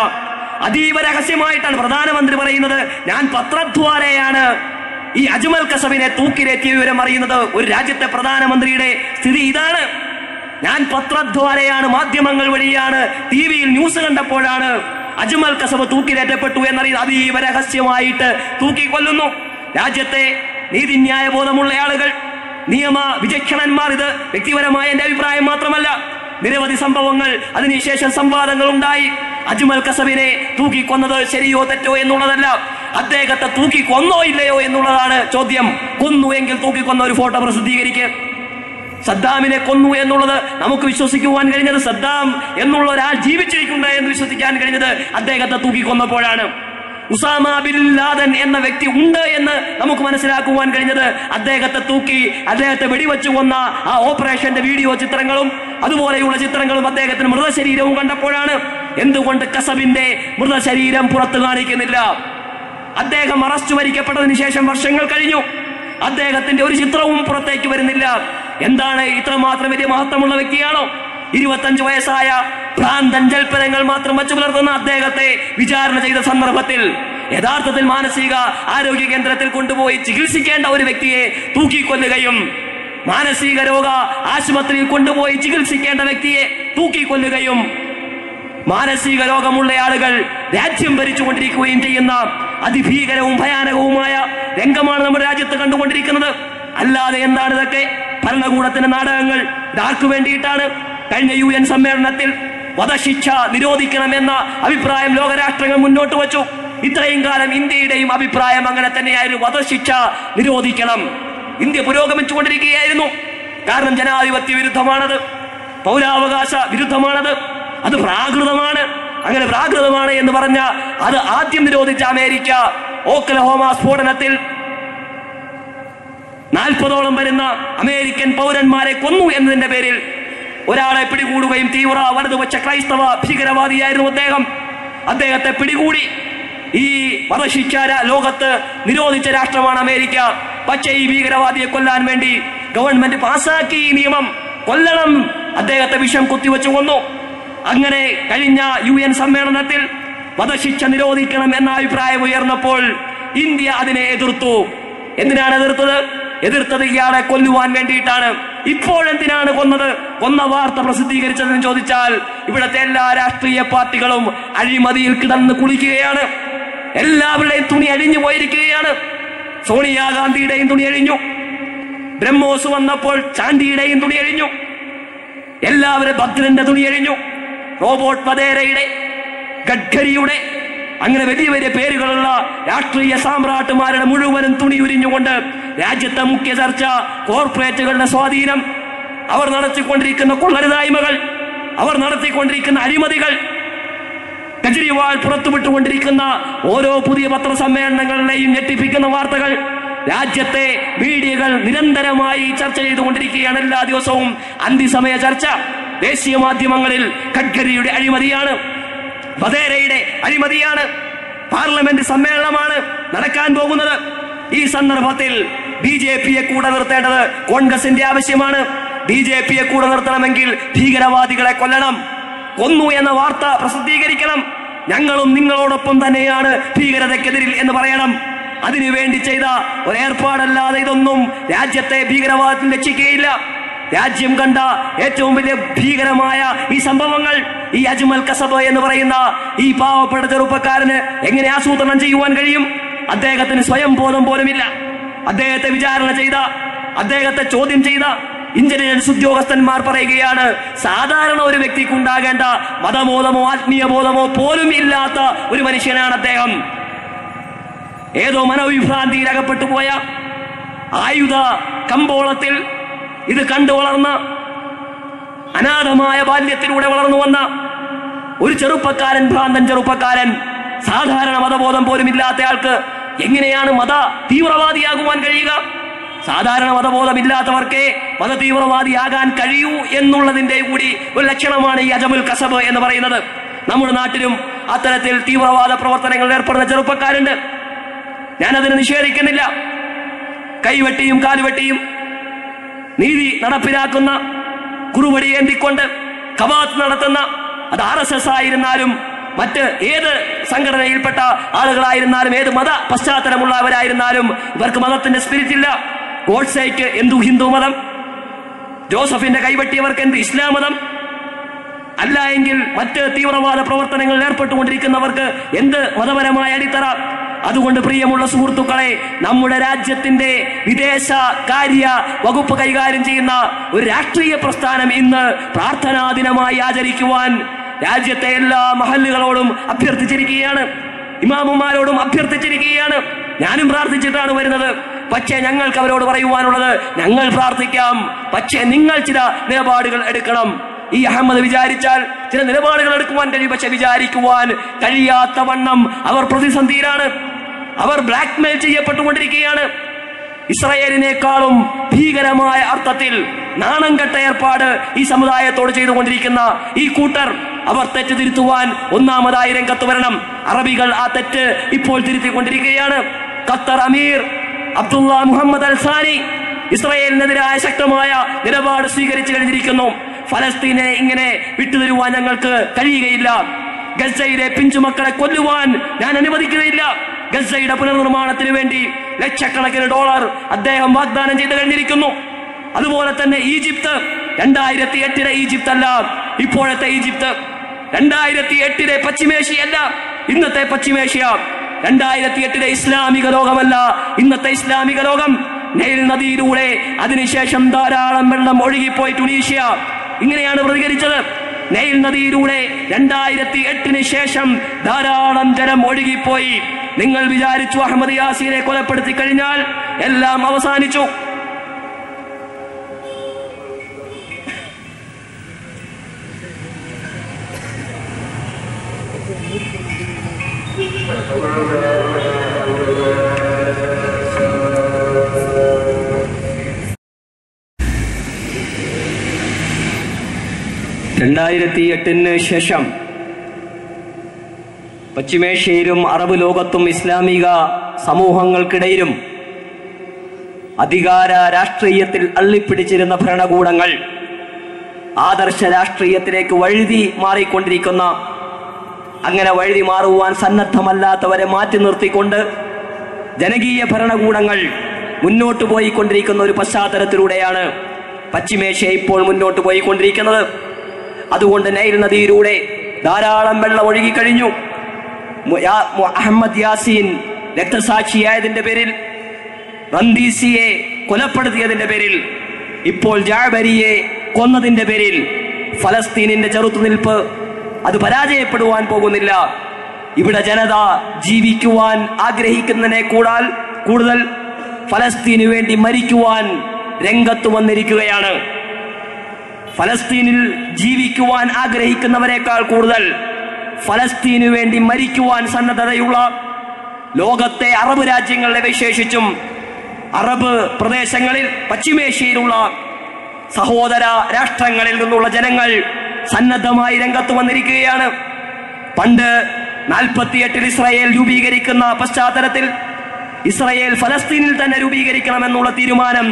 അതീവ രഹസ്യമായിട്ടാണ് പ്രധാനമന്ത്രി പറയുന്നത്. ഞാൻ പത്രദ്വാരയാണ് ഈ അജ്മൽ കസബിനെ തൂക്കിലേറ്റിയ വിവരം അറിയുന്നത്. ഒരു രാജ്യത്തെ പ്രധാനമന്ത്രിയുടെ സ്ഥിതി ഇതാണ്. ഞാൻ പത്രദ്വാരയാണ്, മാധ്യമങ്ങൾ വഴിയാണ്, ടിവിയിൽ ന്യൂസ് കണ്ടപ്പോഴാണ് അജ്മൽ കസബ് തൂക്കിലേറ്റപ്പെട്ടു എന്നറിയുന്നത്. അതീവ രഹസ്യമായിട്ട് തൂക്കിക്കൊല്ലുന്നു. രാജ്യത്തെ നീതിന്യായ ബോധമുള്ള ആളുകൾ, നിയമ വിചക്ഷണന്മാർ, ഇത് വ്യക്തിപരമായ എന്റെ അഭിപ്രായം മാത്രമല്ല, നിരവധി സംഭവങ്ങൾ അതിനുശേഷം സംവാദങ്ങൾ ഉണ്ടായി. അജ്മൽ കസബിനെ തൂക്കിക്കൊന്നത് ശരിയോ തെറ്റോ എന്നുള്ളതല്ല, അദ്ദേഹത്തെ തൂക്കിക്കൊന്നോ ഇല്ലയോ എന്നുള്ളതാണ് ചോദ്യം. കൊന്നു എങ്കിൽ തൂക്കിക്കൊന്ന ഒരു ഫോട്ടോ പ്രസിദ്ധീകരിക്കുക. സദ്ദാമിനെ കൊന്നു എന്നുള്ളത് നമുക്ക് വിശ്വസിക്കുവാൻ കഴിഞ്ഞത്, സദ്ദാം എന്നുള്ള ഒരാൾ ജീവിച്ചിരിക്കുന്നുണ്ട് എന്ന് വിശ്വസിക്കാൻ കഴിഞ്ഞത് അദ്ദേഹത്തെ തൂക്കിക്കൊന്നപ്പോഴാണ്. ഉസാമ ബിൻ ലാദൻ എന്ന വ്യക്തി ഉണ്ട് എന്ന് നമുക്ക് മനസ്സിലാക്കുവാൻ കഴിഞ്ഞത് അദ്ദേഹത്തെ തൂക്കി, അദ്ദേഹത്തെ വെടിവെച്ചു കൊന്ന ആ ഓപ്പറേഷന്റെ വീഡിയോ ചിത്രങ്ങളും അതുപോലെയുള്ള ചിത്രങ്ങളും അദ്ദേഹത്തിന് മൃതശരീരവും കണ്ടപ്പോഴാണ്. എന്തുകൊണ്ട് കസബിന്റെ മൃതശരീരം പുറത്തു കാണിക്കുന്നില്ല? അദ്ദേഹം അറസ്റ്റ് വരിക്കപ്പെട്ടതിന് ശേഷം വർഷങ്ങൾ കഴിഞ്ഞു, അദ്ദേഹത്തിന്റെ ഒരു ചിത്രവും പുറത്തേക്ക് വരുന്നില്ല. എന്താണ്, ഇത്രമാത്രം വലിയ മഹത്വമുള്ള വ്യക്തിയാണോ? 25 വയസ്സായ ഭ്രാന്തൻ ജൽപ്പനങ്ങൾ മാത്രം വച്ചു പുലർത്തുന്ന അദ്ദേഹത്തെ വിചാരണ ചെയ്ത സന്ദർഭത്തിൽ യഥാർത്ഥത്തിൽ മാനസിക ആരോഗ്യ കേന്ദ്രത്തിൽ കൊണ്ടുപോയി ചികിത്സിക്കേണ്ട ഒരു വ്യക്തിയെ തൂക്കിക്കൊല്ലുകയും, മാനസിക രോഗ ആശുപത്രിയിൽ കൊണ്ടുപോയി ചികിത്സിക്കേണ്ട വ്യക്തിയെ തൂക്കിക്കൊല്ലുകയും, മാനസിക രോഗമുള്ള ആളുകൾ രാജ്യം ഭരിച്ചുകൊണ്ടിരിക്കുകയും ചെയ്യുന്ന അതിഭീകരവും ഭയാനകവുമായ രംഗമാണ് നമ്മുടെ രാജ്യത്ത് കണ്ടുകൊണ്ടിരിക്കുന്നത്. അല്ലാതെ എന്താണ് ഇതൊക്കെ? ഭരണകൂടത്തിന്റെ നാടകങ്ങൾ. ഇതാർക്കു വേണ്ടിയിട്ടാണ്? കഴിഞ്ഞ UN സമ്മേളനത്തിൽ വധശിക്ഷ നിരോധിക്കണമെന്ന അഭിപ്രായം ലോകരാഷ്ട്രങ്ങൾ മുന്നോട്ട് വച്ചു. ഇത്രയും കാലം ഇന്ത്യയുടെയും അഭിപ്രായം അങ്ങനെ തന്നെയായിരുന്നു, വധശിക്ഷ നിരോധിക്കണം. ഇന്ത്യ പുരോഗമിച്ചുകൊണ്ടിരിക്കുകയായിരുന്നു. കാരണം ജനാധിപത്യ വിരുദ്ധമാണത്, പൗരാവകാശ വിരുദ്ധമാണത്, അത് പ്രാകൃതമാണ്. അങ്ങനെ പ്രാകൃതമാണ് എന്ന് പറഞ്ഞ അത് ആദ്യം നിരോധിച്ച അമേരിക്ക ഓക്ലഹോമ സ്ഫോടനത്തിൽ 40ഓളം വരുന്ന അമേരിക്കൻ പൗരന്മാരെ കൊന്നു എന്നതിന്റെ പേരിൽ ഒരാളെ പിടികൂടുകയും, തീവ്ര വലതുപക്ഷ ക്രൈസ്തവ ഭീകരവാദിയായിരുന്നു അദ്ദേഹത്തെ പിടികൂടി. ഈ വധശിക്ഷ ലോകത്ത് നിരോധിച്ച രാഷ്ട്രമാണ് അമേരിക്ക. പക്ഷേ ഈ ഭീകരവാദിയെ കൊല്ലാൻ വേണ്ടി ഗവൺമെന്റ് പാസാക്കി ഈ നിയമം. കൊല്ലണം, അദ്ദേഹത്തെ വിഷം കുത്തിവെച്ചു കൊന്നു. അങ്ങനെ കഴിഞ്ഞ UN സമ്മേളനത്തിൽ വധശിക്ഷ നിരോധിക്കണം എന്ന അഭിപ്രായം ഉയർന്നപ്പോൾ ഇന്ത്യ അതിനെ എതിർത്തു. എന്തിനാണ് എതിർത്തത്? ഇയാളെ കൊല്ലുവാൻ വേണ്ടിയിട്ടാണ്. ഇപ്പോഴെന്തിനാണ് കൊന്നത്? കൊന്ന വാർത്ത പ്രസിദ്ധീകരിച്ചതെന്ന് ചോദിച്ചാൽ ഇവിടുത്തെ എല്ലാ രാഷ്ട്രീയ പാർട്ടികളും അഴിമതിയിൽ കിടന്ന് കുളിക്കുകയാണ്. എല്ലാവരുടെയും തുണി അഴിഞ്ഞു പോയിരിക്കുകയാണ്. സോണിയാഗാന്ധിയുടെയും തുണി അഴിഞ്ഞു, ബ്രഹ്മോസ് വന്നപ്പോൾ ചാണ്ടിയുടെയും തുണി അഴിഞ്ഞു, എല്ലാവരും ഭദ്രന്റെ തുണി അഴിഞ്ഞു, റോബോട്ട് വധേരയുടെ, ഗഡ്കരിയുടെ, അങ്ങനെ വലിയ വലിയ പേരുകളുള്ള രാഷ്ട്രീയ സാമ്രാട്ടുമാരുടെ മുഴുവനും തുണി ഉരിഞ്ഞുകൊണ്ട് രാജ്യത്തെ മുഖ്യ ചർച്ച കോർപ്പറേറ്റുകളുടെ സ്വാധീനം, അവർ നടത്തിക്കൊണ്ടിരിക്കുന്ന കൊള്ളരുതായ്മകൾ, അവർ നടത്തിക്കൊണ്ടിരിക്കുന്ന അഴിമതികൾ, കെജ്രിവാൾ പുറത്തുവിട്ടുകൊണ്ടിരിക്കുന്ന ഓരോ പുതിയ പത്രസമ്മേളനങ്ങളിലെയും ഞെട്ടിപ്പിക്കുന്ന വാർത്തകൾ രാജ്യത്തെ മീഡിയകൾ നിരന്തരമായി ചർച്ച ചെയ്തുകൊണ്ടിരിക്കുകയാണ്. എല്ലാ ദിവസവും അന്തിസമയ ചർച്ച. ദേശീയ മാധ്യമങ്ങളിൽ ഗഡ്കരിയുടെ അഴിമതിയാണ്, വധേരയുടെ അഴിമതിയാണ്, പാർലമെന്റ് സമ്മേളനമാണ് നടക്കാൻ പോകുന്നത്. ഈ സന്ദർഭത്തിൽ BJPയെ കൂടെ നിർത്തേണ്ടത് കോൺഗ്രസിന്റെ ആവശ്യമാണ്. BJPയെ കൂടെ നിർത്തണമെങ്കിൽ ഭീകരവാദികളെ കൊല്ലണം, കൊന്നു എന്ന വാർത്ത പ്രസിദ്ധീകരിക്കണം. ഞങ്ങളും നിങ്ങളോടൊപ്പം തന്നെയാണ് ഭീകരതയ്ക്കെതിരിൽ എന്ന് പറയണം. അതിനുവേണ്ടി ചെയ്ത ഒരു ഏർപ്പാടല്ലാതെ ഇതൊന്നും രാജ്യത്തെ ഭീകരവാദത്തിൽ രക്ഷിക്കുകയില്ല. രാജ്യം കണ്ട ഏറ്റവും വലിയ ഭീകരമായ ഈ സംഭവങ്ങൾ ഈ അജ്മൽ കസബ് എന്ന് പറയുന്ന ഈ പാവപ്പെട്ട ചെറുപ്പക്കാരന് എങ്ങനെ ആസൂത്രണം ചെയ്യുവാൻ കഴിയും? അദ്ദേഹത്തിന് സ്വയം ബോധം പോലുമില്ല. അദ്ദേഹത്തെ വിചാരണ ചെയ്ത, അദ്ദേഹത്തെ ചോദ്യം ചെയ്ത ഇന്റലിജൻസ് ഉദ്യോഗസ്ഥന്മാർ പറയുകയാണ്, സാധാരണ ഒരു വ്യക്തിക്ക് ഉണ്ടാകേണ്ട മതബോധമോ ആത്മീയ ബോധമോ പോലും ഇല്ലാത്ത ഒരു മനുഷ്യനാണ് അദ്ദേഹം. ഏതോ മനോവിഭ്രാന്തിയിൽ അകപ്പെട്ടു പോയ ആയുധ കമ്പോളത്തിൽ ഇത് കണ്ടു വളർന്ന, അനാഥമായ ബാല്യത്തിലൂടെ വളർന്നു വന്ന ഒരു ചെറുപ്പക്കാരൻ, ഭ്രാന്തൻ ചെറുപ്പക്കാരൻ, സാധാരണ മതബോധം പോലും ഇല്ലാത്തയാൾക്ക് എങ്ങനെയാണ് മത തീവ്രവാദിയാകുവാൻ കഴിയുക? സാധാരണ മതബോധമില്ലാത്തവർക്കേ മത തീവ്രവാദിയാകാൻ കഴിയൂ എന്നുള്ളതിന്റെ കൂടി ഒരു ലക്ഷണമാണ് ഈ അജ്മൽ കസബ് എന്ന് പറയുന്നത്. നമ്മുടെ നാട്ടിലും അത്തരത്തിൽ തീവ്രവാദ പ്രവർത്തനങ്ങളിൽ ഏർപ്പെടുന്ന ചെറുപ്പക്കാരുണ്ട്. ഞാനതിനെ നിഷേധിക്കുന്നില്ല. കൈവെട്ടിയും കാലുവെട്ടിയും നീതി നടപ്പിലാക്കുന്ന, കുറുവടി ഏന്തിക്കൊണ്ട് കവാത്ത് നടത്തുന്ന, അത് RSS ആയിരുന്നാലും മറ്റ് ഏത് സംഘടനയിൽപ്പെട്ട ആളുകളായിരുന്നാലും ഏത് മത പശ്ചാത്തലമുള്ളവരായിരുന്നാലും ഇവർക്ക് മതത്തിന്റെ സ്പിരിറ്റ് ഇല്ല. ഗോഡ്സേക്ക് എന്തു ഹിന്ദു മതം, ജോസഫിന്റെ കൈവെട്ടിയവർക്ക് എന്ത് ഇസ്ലാം മതം, അല്ല എങ്കിൽ മറ്റ് തീവ്രവാദ പ്രവർത്തനങ്ങളിൽ ഏർപ്പെട്ടുകൊണ്ടിരിക്കുന്നവർക്ക് എന്ത് മതപരമായ അടിത്തറ? അതുകൊണ്ട് പ്രിയമുള്ള സുഹൃത്തുക്കളെ, നമ്മുടെ രാജ്യത്തിന്റെ വിദേശ കാര്യ വകുപ്പ് കൈകാര്യം ചെയ്യുന്ന ഒരു രാഷ്ട്രീയ പ്രസ്ഥാനം ഇന്ന് പ്രാർത്ഥനാ ദിനമായി ആചരിക്കുവാൻ രാജ്യത്തെ എല്ലാ മഹല്ലുകളോടും അഭ്യർത്ഥിച്ചിരിക്കുകയാണ്, ഇമാമുമാരോടും അഭ്യർത്ഥിച്ചിരിക്കുകയാണ്. ഞാനും പ്രാർത്ഥിച്ചിട്ടാണ് വരുന്നത്. പക്ഷേ ഞങ്ങൾക്ക് അവരോട് പറയുവാനുള്ളത്, ഞങ്ങൾ പ്രാർത്ഥിക്കാം, പക്ഷേ നിങ്ങൾ ചില നിലപാടുകൾ എടുക്കണം. ഈ അഹമ്മദ് വിചാരിച്ചാൽ ചില നിലപാടുകൾ എടുക്കുവാൻ കഴിയും, പക്ഷെ വിചാരിക്കുവാൻ കഴിയാത്ത വണ്ണം അവർ പ്രതിസന്ധിയിലാണ്. അവർ ബ്ലാക്ക്മെയിൽ ചെയ്യപ്പെട്ടുകൊണ്ടിരിക്കുകയാണ്. ഇസ്രായേലിനേക്കാളും ഭീകരമായ അർത്ഥത്തിൽ നാണം കെട്ട ഏർപ്പാട് ഈ സമുദായത്തോട് ചെയ്തുകൊണ്ടിരിക്കുന്ന ഈ കൂട്ടർ, അവർ തെറ്റ് തിരുത്തുവാൻ ഒന്നാമതായി രംഗത്ത് വരണം. അറബികൾ ആ തെറ്റ് ഇപ്പോൾ തിരുത്തിക്കൊണ്ടിരിക്കുകയാണ്. ഖത്തർ അമീർ അബ്ദുള്ള മുഹമ്മദ് അൽ സാനി ഇസ്രായേലിനെതിരായ ശക്തമായ നിലപാട് സ്വീകരിച്ചു കഴിഞ്ഞിരിക്കുന്നു. ഫലസ്തീനെ ഇങ്ങനെ വിട്ടുതരുവാൻ ഞങ്ങൾക്ക് കഴിയുകയില്ല. ഗസയിലെ പിഞ്ചുമക്കളെ കൊല്ലുവാൻ ഞാൻ അനുവദിക്കുകയില്ല. ഗസയുടെ പുനർനിർമ്മാണത്തിന് വേണ്ടി ലക്ഷക്കണക്കിന് ഡോളർ അദ്ദേഹം വാഗ്ദാനം ചെയ്തു കഴിഞ്ഞിരിക്കുന്നു. അതുപോലെ തന്നെ ഈജിപ്ത്, 2008 ഈജിപ്ത് അല്ല ഇപ്പോഴത്തെ ഈജിപ്ത്, 2008 പശ്ചിമേഷ്യയല്ല ഇന്നത്തെ പശ്ചിമേഷ്യ, 2008 ഇസ്ലാമിക ലോകമല്ല ഇന്നത്തെ ഇസ്ലാമിക ലോകം. നൈൽ നദിയിലൂടെ അതിനുശേഷം ധാരാളം വെള്ളം ഒഴുകിപ്പോയി ടുണീഷ്യ. ഇങ്ങനെയാണ് പ്രതികരിച്ചത്. നൈൽ നദിയിലൂടെ 2008 ശേഷം ധാരാളം ജലം ഒഴുകിപ്പോയി. നിങ്ങൾ വിചാരിച്ചു അഹമ്മദ് യാസീനെ കൊലപ്പെടുത്തി കഴിഞ്ഞാൽ എല്ലാം അവസാനിച്ചു. ശേഷം പശ്ചിമേഷ്യയിലും അറബ് ലോകത്തും ഇസ്ലാമിക സമൂഹങ്ങൾക്കിടയിലും അധികാര രാഷ്ട്രീയത്തിൽ അള്ളിപ്പിടിച്ചിരുന്ന ഭരണകൂടങ്ങൾ ആദർശ രാഷ്ട്രീയത്തിലേക്ക് വഴുതി മാറിക്കൊണ്ടിരിക്കുന്ന, അങ്ങനെ വഴുതി മാറുവാൻ സന്നദ്ധമല്ലാത്തവരെ മാറ്റി നിർത്തിക്കൊണ്ട് ജനകീയ ഭരണകൂടങ്ങൾ മുന്നോട്ട് പോയിക്കൊണ്ടിരിക്കുന്ന ഒരു പശ്ചാത്തലത്തിലൂടെയാണ് പശ്ചിമേഷ്യ ഇപ്പോൾ മുന്നോട്ട് പോയിക്കൊണ്ടിരിക്കുന്നത്. അതുകൊണ്ട് നൈൽ നദിയിലൂടെ ധാരാളം വെള്ളം ഒഴുകിക്കഴിഞ്ഞു. അഹമ്മദ് യാസീൻ രക്തസാക്ഷിയായതിന്റെ പേരിൽ, റന്ദീസിയെ കൊലപ്പെടുത്തിയതിന്റെ പേരിൽ, ഇപ്പോൾ ജാബരിയെ കൊന്നതിന്റെ പേരിൽ ഫലസ്തീനിന്റെ ചെറുത്തുനിൽപ്പ് അത് പരാജയപ്പെടുവാൻ പോകുന്നില്ല. ഇവിടെ ജനത ജീവിക്കുവാൻ ആഗ്രഹിക്കുന്നതിനെ കൂടുതൽ ഫലസ്തീനു വേണ്ടി മരിക്കുവാൻ രംഗത്ത് വന്നിരിക്കുകയാണ്. ഫലസ്തീനിൽ ജീവിക്കുവാൻ ആഗ്രഹിക്കുന്നവരെക്കാൾ കൂടുതൽ ഫലസ്തീനു വേണ്ടി മരിക്കുവാൻ സന്നദ്ധതയുള്ള ലോകത്തെ അറബ് രാജ്യങ്ങളെ വിശേഷിച്ചും അറബ് പ്രദേശങ്ങളിൽ പശ്ചിമേഷ്യയിലുള്ള സഹോദര രാഷ്ട്രങ്ങളിൽ നിന്നുള്ള ജനങ്ങൾ സന്നദ്ധമായി രംഗത്ത് വന്നിരിക്കുകയാണ്. പണ്ട് 48 ഇസ്രായേൽ രൂപീകരിക്കുന്ന പശ്ചാത്തലത്തിൽ ഇസ്രായേൽ ഫലസ്തീനിൽ തന്നെ രൂപീകരിക്കണമെന്നുള്ള തീരുമാനം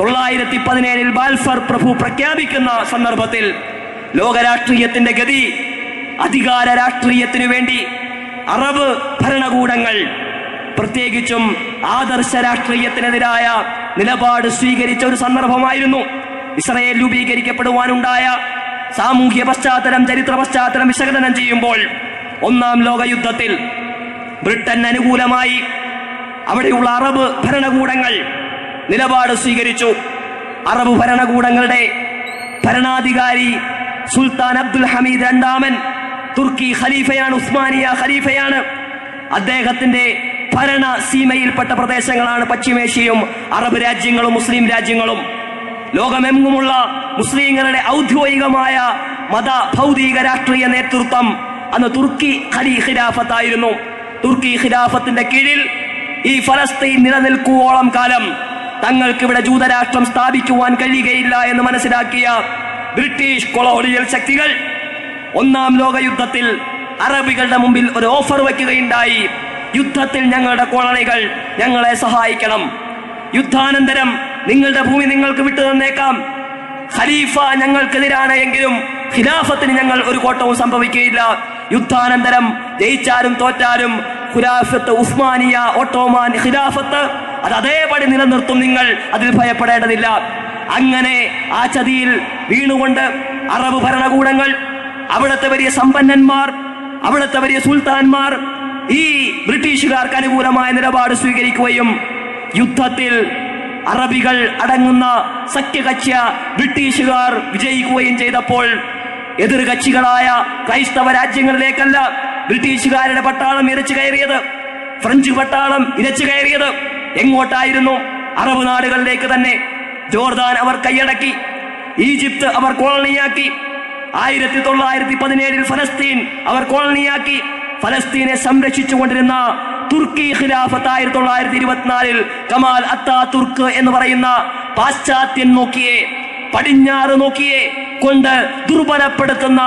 917 ബാൽഫർ പ്രഭു പ്രഖ്യാപിക്കുന്ന സന്ദർഭത്തിൽ ലോകരാഷ്ട്രീയത്തിന്റെ ഗതി അധികാര രാഷ്ട്രീയത്തിനു വേണ്ടി അറബ് ഭരണകൂടങ്ങൾ പ്രത്യേകിച്ചും ആദർശ രാഷ്ട്രീയത്തിനെതിരായ നിലപാട് സ്വീകരിച്ച ഒരു സന്ദർഭമായിരുന്നു. ഇസ്രായേൽ രൂപീകരിക്കപ്പെടുവാനുണ്ടായ സാമൂഹ്യ പശ്ചാത്തലം, ചരിത്ര പശ്ചാത്തലം വിശകലനം ചെയ്യുമ്പോൾ ഒന്നാം ലോക യുദ്ധത്തിൽ ബ്രിട്ടൻ അനുകൂലമായി അവിടെയുള്ള അറബ് ഭരണകൂടങ്ങൾ നിലപാട് സ്വീകരിച്ചു. അറബ് ഭരണകൂടങ്ങളുടെ ഭരണാധികാരി സുൽത്താൻ അബ്ദുൽ ഹമീദ് രണ്ടാമൻ തുർക്കി ഖലീഫയാണ്, ഉസ്മാനിയ ഖലീഫയാണ്. അദ്ദേഹത്തിന്റെ ഭരണ സീമയിൽപ്പെട്ട പ്രദേശങ്ങളാണ് പശ്ചിമേഷ്യയും അറബ് രാജ്യങ്ങളും മുസ്ലിം രാജ്യങ്ങളും. ലോകമെങ്ങുമുള്ള മുസ്ലിങ്ങളുടെ ഔദ്യോഗികമായ മത ഭൗതിക രാഷ്ട്രീയ നേതൃത്വം അന്ന് തുർക്കി ഖിലാഫത്തായിരുന്നു. തുർക്കി ഖിലാഫത്തിന്റെ കീഴിൽ ഈ ഫലസ്തീൻ നിലനിൽക്കുവോളം കാലം തങ്ങൾക്കിവിടെ ജൂതരാഷ്ട്രം സ്ഥാപിക്കുവാൻ കഴിയുകയില്ല എന്ന് മനസ്സിലാക്കിയ ബ്രിട്ടീഷ് കൊളോണിയൽ ശക്തികൾ ഒന്നാം ലോക യുദ്ധത്തിൽ അറബികളുടെ മുമ്പിൽ ഒരു ഓഫർ വയ്ക്കുകയുണ്ടായി. യുദ്ധത്തിൽ ഞങ്ങളുടെ കോളനികൾ ഞങ്ങളെ സഹായിക്കണം, യുദ്ധാനന്തരം നിങ്ങളുടെ ഭൂമി നിങ്ങൾക്ക് വിട്ടു തന്നേക്കാം, ഖലീഫ ഞങ്ങൾക്കെതിരാണ് എങ്കിലും ഖിലാഫത്തിന് ഞങ്ങൾ ഒരു കോട്ടവും സംഭവിക്കുകയില്ല, യുദ്ധാനന്തരം ജയിച്ചാലും തോറ്റാലും ഖിലാഫത്ത് ഉസ്മാനിയ ഓട്ടോമാൻ ഖിലാഫത്ത് അത് അതേപടി നിലനിർത്തും, നിങ്ങൾ അതിൽ ഭയപ്പെടേണ്ടതില്ല. അങ്ങനെ ആ ചതിയിൽ വീണുകൊണ്ട് അറബ് ഭരണകൂടങ്ങൾ, അവിടുത്തെ വലിയ സമ്പന്നന്മാർ, അവിടുത്തെ വലിയ സുൽത്താൻമാർ ഈ ബ്രിട്ടീഷുകാർക്ക് അനുകൂലമായ നിലപാട് സ്വീകരിക്കുകയും യുദ്ധത്തിൽ അറബികൾ അടങ്ങുന്ന സഖ്യകക്ഷ്യ ബ്രിട്ടീഷുകാർ വിജയിക്കുകയും ചെയ്തപ്പോൾ എതിർകക്ഷികളായ ക്രൈസ്തവ രാജ്യങ്ങളിലേക്കല്ല ബ്രിട്ടീഷുകാരുടെ പട്ടാളം ഇരച്ചു കയറിയത്, ഫ്രഞ്ച് പട്ടാളം ഇരച്ചു കയറിയത് എങ്ങോട്ടായിരുന്നു? അറബ് നാടുകളിലേക്ക് തന്നെ. ജോർദാൻ അവർ കൈയടക്കി, ഈജിപ്ത് അവർ കോളനിയാക്കി, 1917 ഫലസ്തീൻ അവർ കോളനിയാക്കി. ഫലസ്തീനെ സംരക്ഷിച്ചുകൊണ്ടിരുന്ന തുർക്കി ഖിലാഫത്ത് 1924 കമാൽ അത്താതുർക്ക് എന്ന് പറയുന്ന പാശ്ചാത്യൻ നോക്കിയേ, പടിഞ്ഞാറ് നോക്കിയേ കൊണ്ട് ദുർബലപ്പെടുത്തുന്ന